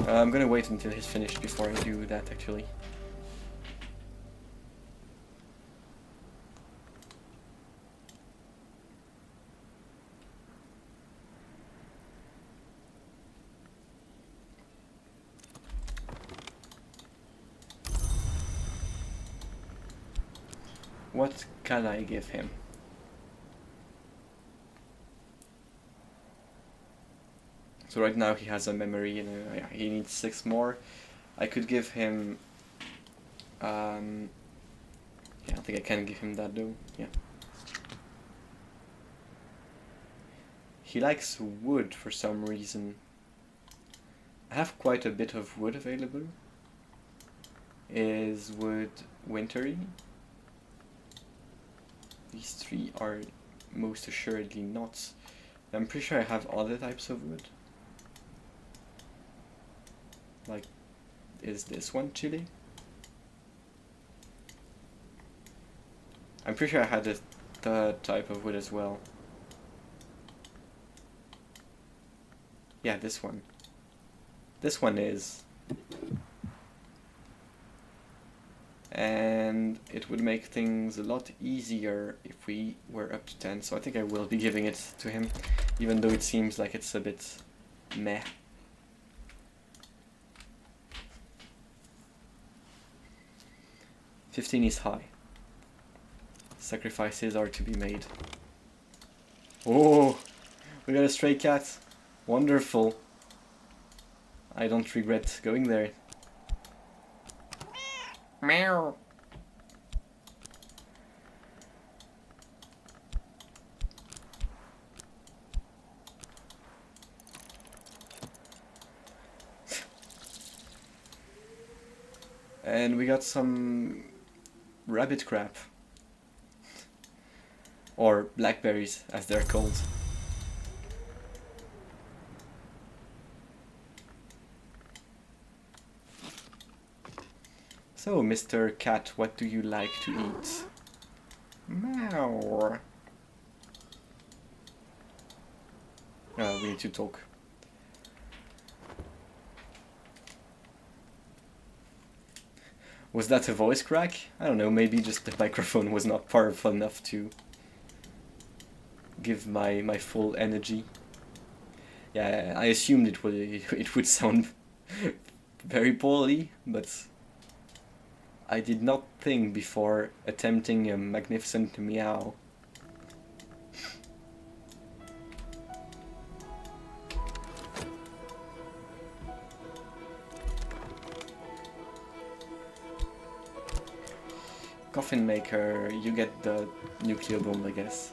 I'm gonna wait until he's finished before I do that, actually. What can I give him? So right now he has a memory, and yeah, he needs 6 more. I could give him... yeah, I think I can give him that though, yeah. He likes wood for some reason. I have quite a bit of wood available. Is wood wintry? These 3 are most assuredly not. I'm pretty sure I have other types of wood. Like, is this one chili? I'm pretty sure I had a third type of wood as well. Yeah, this one. This one is. And it would make things a lot easier if we were up to 10, so I think I will be giving it to him, even though it seems like it's a bit meh. $15 is high. Sacrifices are to be made. Oh, we got a stray cat. Wonderful. I don't regret going there. Meow. And we got some rabbit crap. Or blackberries, as they're called. So, Mr. Cat, what do you like to eat? Meow. We need to talk. Was that a voice crack? I don't know, maybe just the microphone was not powerful enough to give my full energy. Yeah, I assumed it would sound very poorly, but I did not think before attempting a magnificent meow. Coffin maker, you get the nuclear bomb, I guess.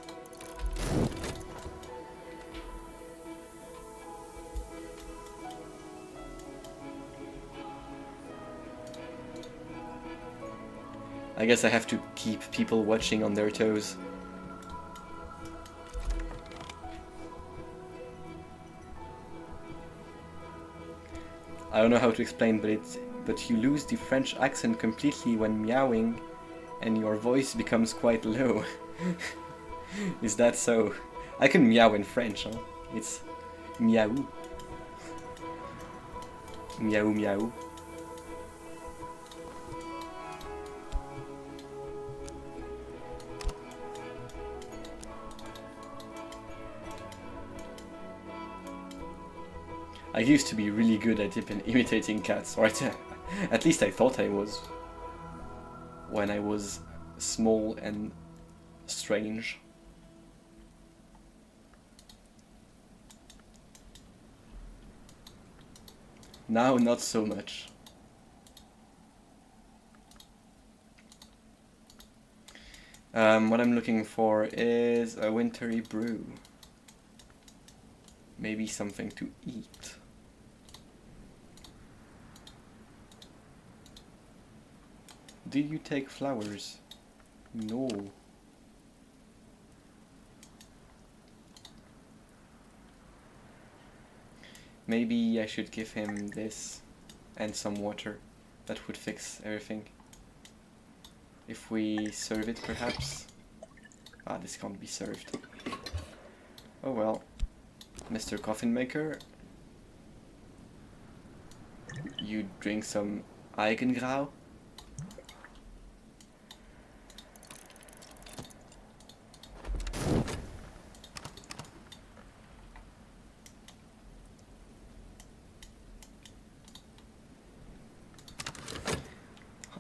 I guess I have to keep people watching on their toes. I don't know how to explain, but you lose the French accent completely when meowing, and your voice becomes quite low. Is that so? I can meow in French, huh? It's meow. Meow meow. I used to be really good at imitating cats, or at least I thought I was, when I was small and strange. Now, not so much. What I'm looking for is a wintry brew. Maybe something to eat. Do you take flowers? No. Maybe I should give him this and some water. That would fix everything. If we serve it, perhaps? Ah, this can't be served. Oh well. Mr. Coffin Maker, you drink some Eigengrau?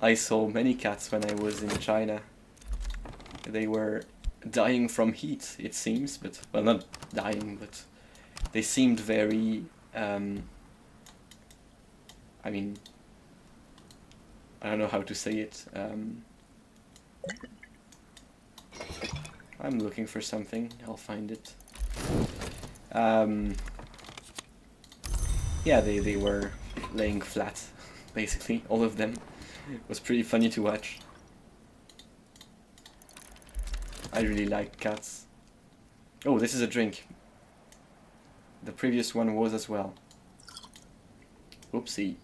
I saw many cats when I was in China. They were dying from heat, it seems, but, well, not dying, but they seemed very, I mean, I don't know how to say it. I'm looking for something, I'll find it. Yeah, they were laying flat, basically, all of them. It was pretty funny to watch. I really like cats. Oh, this is a drink. The previous one was as well. Oopsie.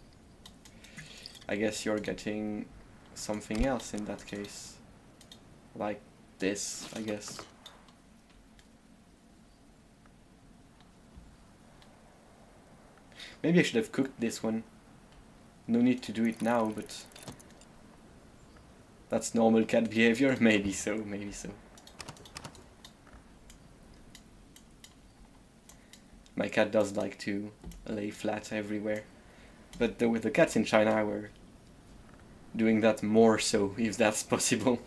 I guess you're getting something else in that case. Like this, I guess. Maybe I should have cooked this one. No need to do it now, but that's normal cat behavior. Maybe so, maybe so. My cat does like to lay flat everywhere. But with the cats in China, we're doing that more so, if that's possible.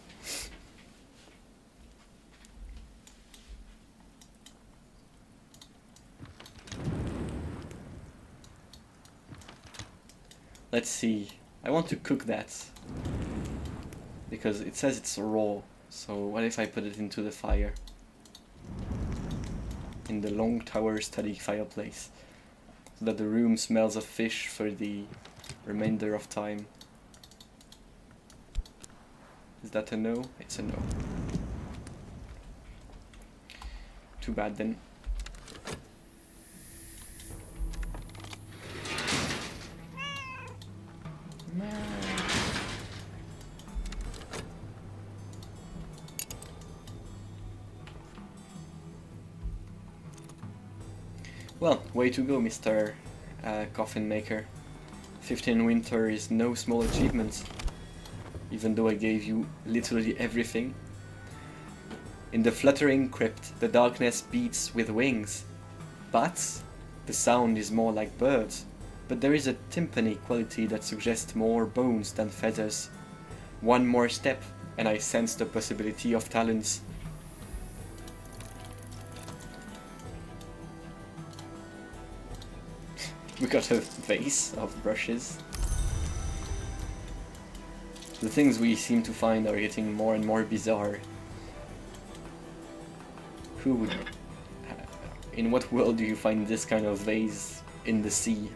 Let's see. I want to cook that. Because it says it's raw. So what if I put it into the fire? In the long tower study fireplace. So that the room smells of fish for the remainder of time. Is that a no? It's a no. Too bad then. Well, way to go, Mr. Coffin Maker. 15 winter is no small achievement, even though I gave you literally everything. In the fluttering crypt, the darkness beats with wings. Bats? The sound is more like birds, but there is a timpani quality that suggests more bones than feathers. One more step, and I sense the possibility of talons. We got a vase of brushes. The things we seem to find are getting more and more bizarre. Who would... in what world do you find this kind of vase in the sea?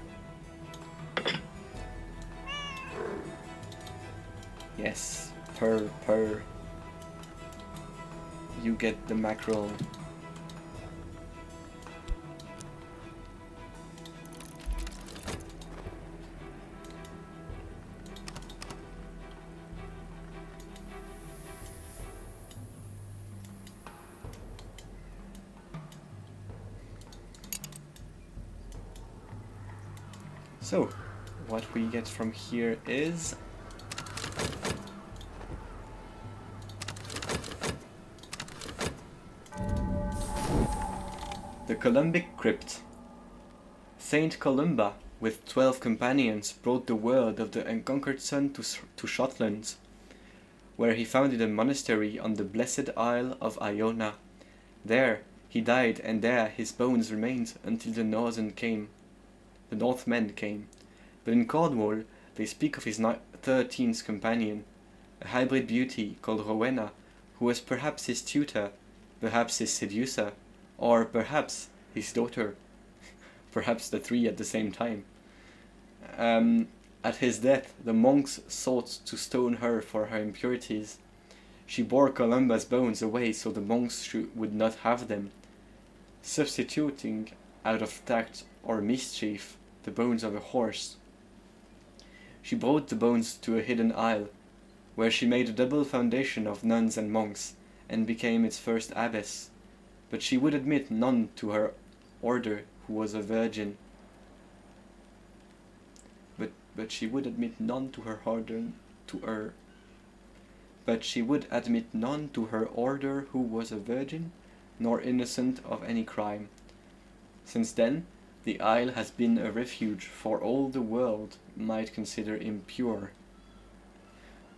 Yes, purr. You get the mackerel. So, what we get from here is... the Columbic Crypt. Saint Columba, with 12 companions, brought the word of the unconquered sun to Scotland, where he founded a monastery on the blessed Isle of Iona. There he died, and there his bones remained until the Northmen came. But in Cornwall they speak of his 13th companion, a hybrid beauty called Rowena, who was perhaps his tutor, perhaps his seducer, or perhaps his daughter, perhaps the three at the same time. At his death, the monks sought to stone her for her impurities. She bore Columba's bones away so the monks would not have them, substituting, out of tact or mischief, the bones of a horse. She brought the bones to a hidden isle, where she made a double foundation of nuns and monks, and became its first abbess. But she would admit none to her order who was a virgin. But she would admit none to her order who was a virgin, nor innocent of any crime. Since then, the isle has been a refuge for all the world might consider impure.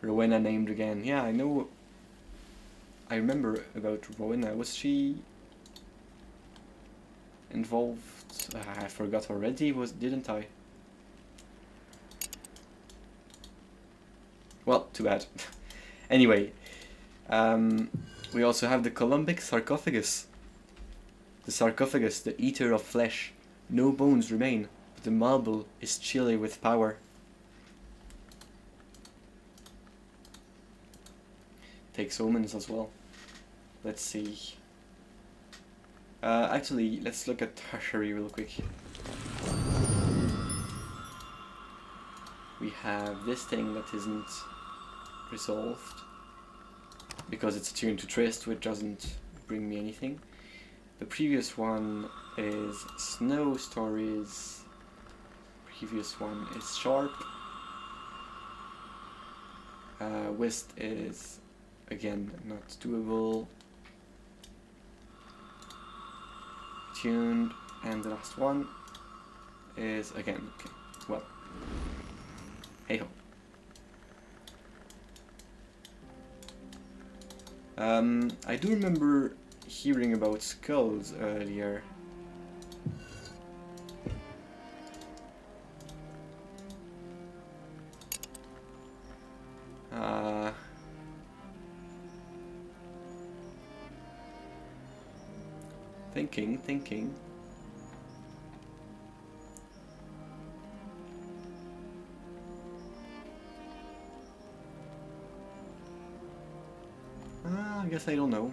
Rowena named again. Yeah, I know. I remember about Rowena. Was she involved? I forgot already. Didn't I? Well, too bad. Anyway, we also have the Columbic sarcophagus. The sarcophagus, the eater of flesh. No bones remain, but the marble is chilly with power. Takes omens as well. Let's see. Actually, let's look at tertiary real quick. we have this thing that isn't resolved because it's attuned to Trist, which doesn't bring me anything. The previous one is Snow Stories. Previous one is Sharp. Whist is again not doable. Tuned, and the last one is again okay. Well, hey ho. I do remember hearing about skulls earlier. Thinking. I guess I don't know.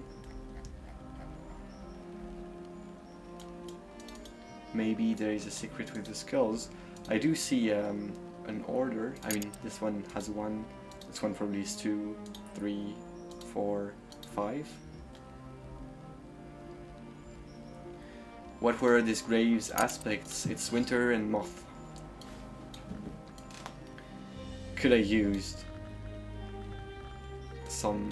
Maybe there is a secret with the skulls. I do see an order. I mean, this one has one. This one probably is 2, 3, 4, 5. What were this grave's aspects? It's winter and moth. Could I used some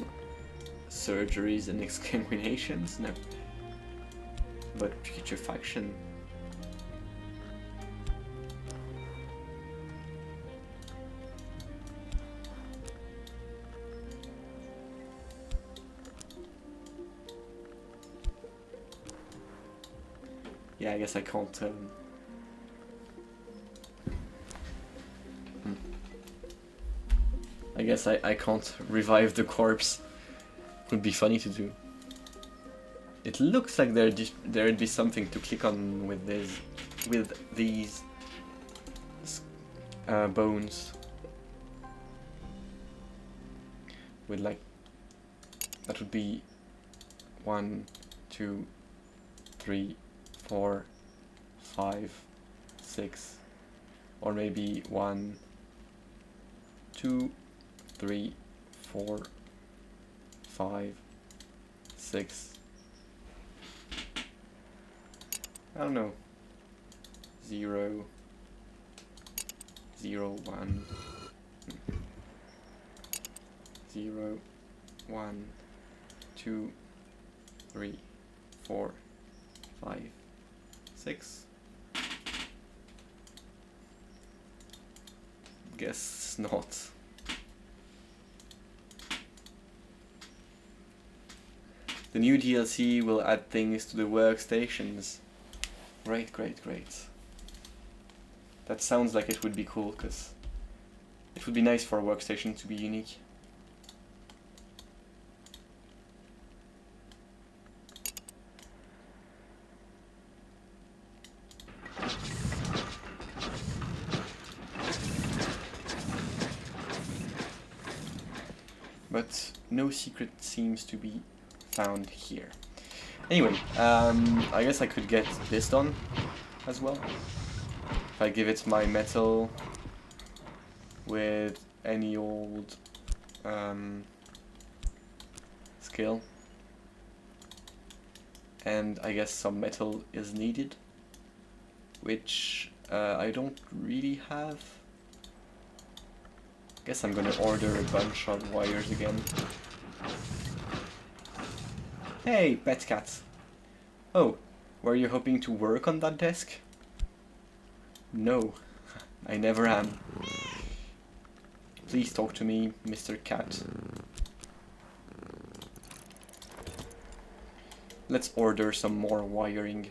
surgeries and exterminations? No. But putrefaction. Yeah, I guess I can't. I guess I can't revive the corpse. Would be funny to do. It looks like there'd be something to click on with these bones. With like that would be 1, 2, 3, 4, 5, 6, or maybe 1, 2, 3, 4, 5, 6. I don't know. 0, 0, 1, 0, 1, 2, 3, 4, 5, 6. Guess not. The new DLC will add things to the workstations. Great. That sounds like it would be cool, because it would be nice for a workstation to be unique. But no secret seems to be found here. Anyway, I guess I could get this done as well. If I give it my metal with any old skill. And I guess some metal is needed, which I don't really have. Guess I'm gonna order a bunch of wires again. Hey, pet cat. Oh, were you hoping to work on that desk? No, I never am. Please talk to me, Mr. Cat. Let's order some more wiring.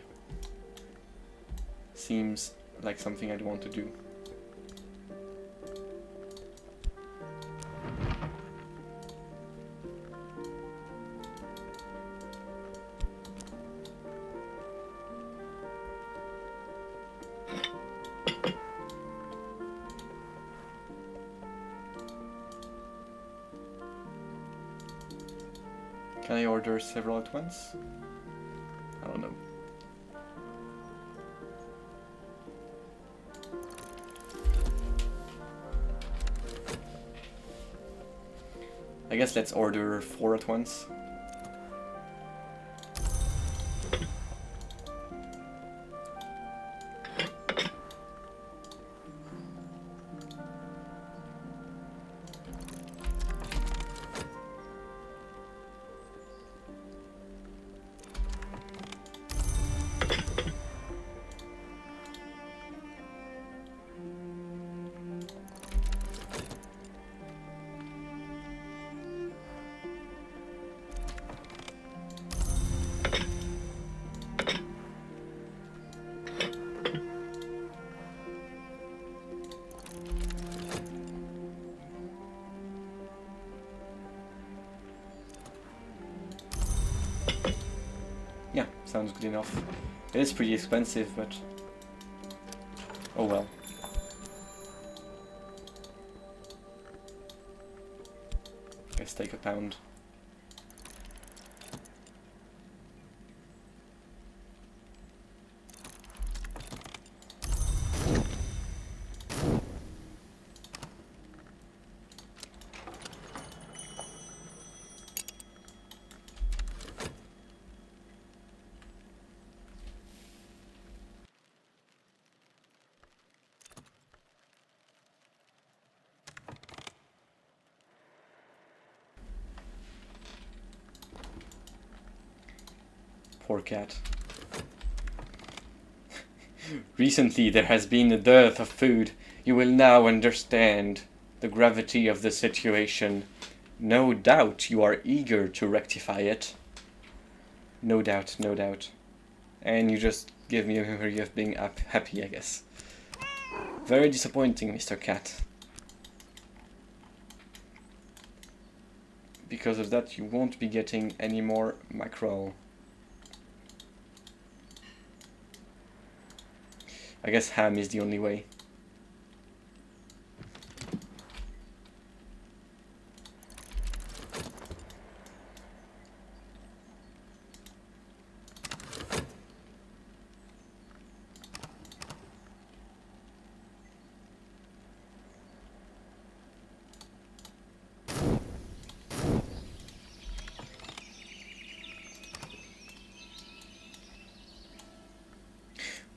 Seems like something I'd want to do. Can I order several at once? I don't know. I guess let's order 4 at once. Yeah, sounds good enough. It is pretty expensive, but oh well. Let's take a pound. Poor cat. Recently there has been a dearth of food. You will now understand the gravity of the situation. No doubt you are eager to rectify it. No doubt, no doubt. And you just give me a memory of being happy, I guess. Very disappointing, Mr. Cat. Because of that you won't be getting any more mackerel. I guess ham is the only way.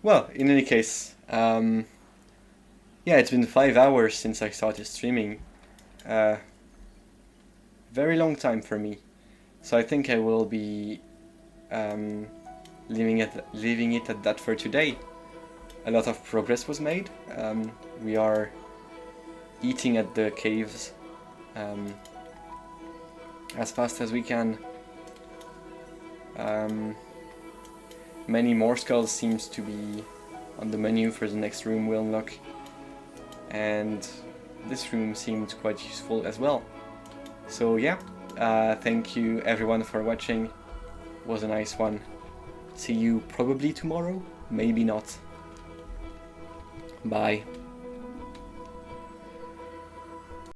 Well, in any case, yeah, it's been 5 hours since I started streaming. Very long time for me. So I think I will be leaving it at that for today. A lot of progress was made. We are eating at the caves as fast as we can. Many more skulls seems to be on the menu for the next room we'll unlock, and this room seemed quite useful as well. So yeah, thank you everyone for watching. It was a nice one. See you probably tomorrow, maybe not. Bye.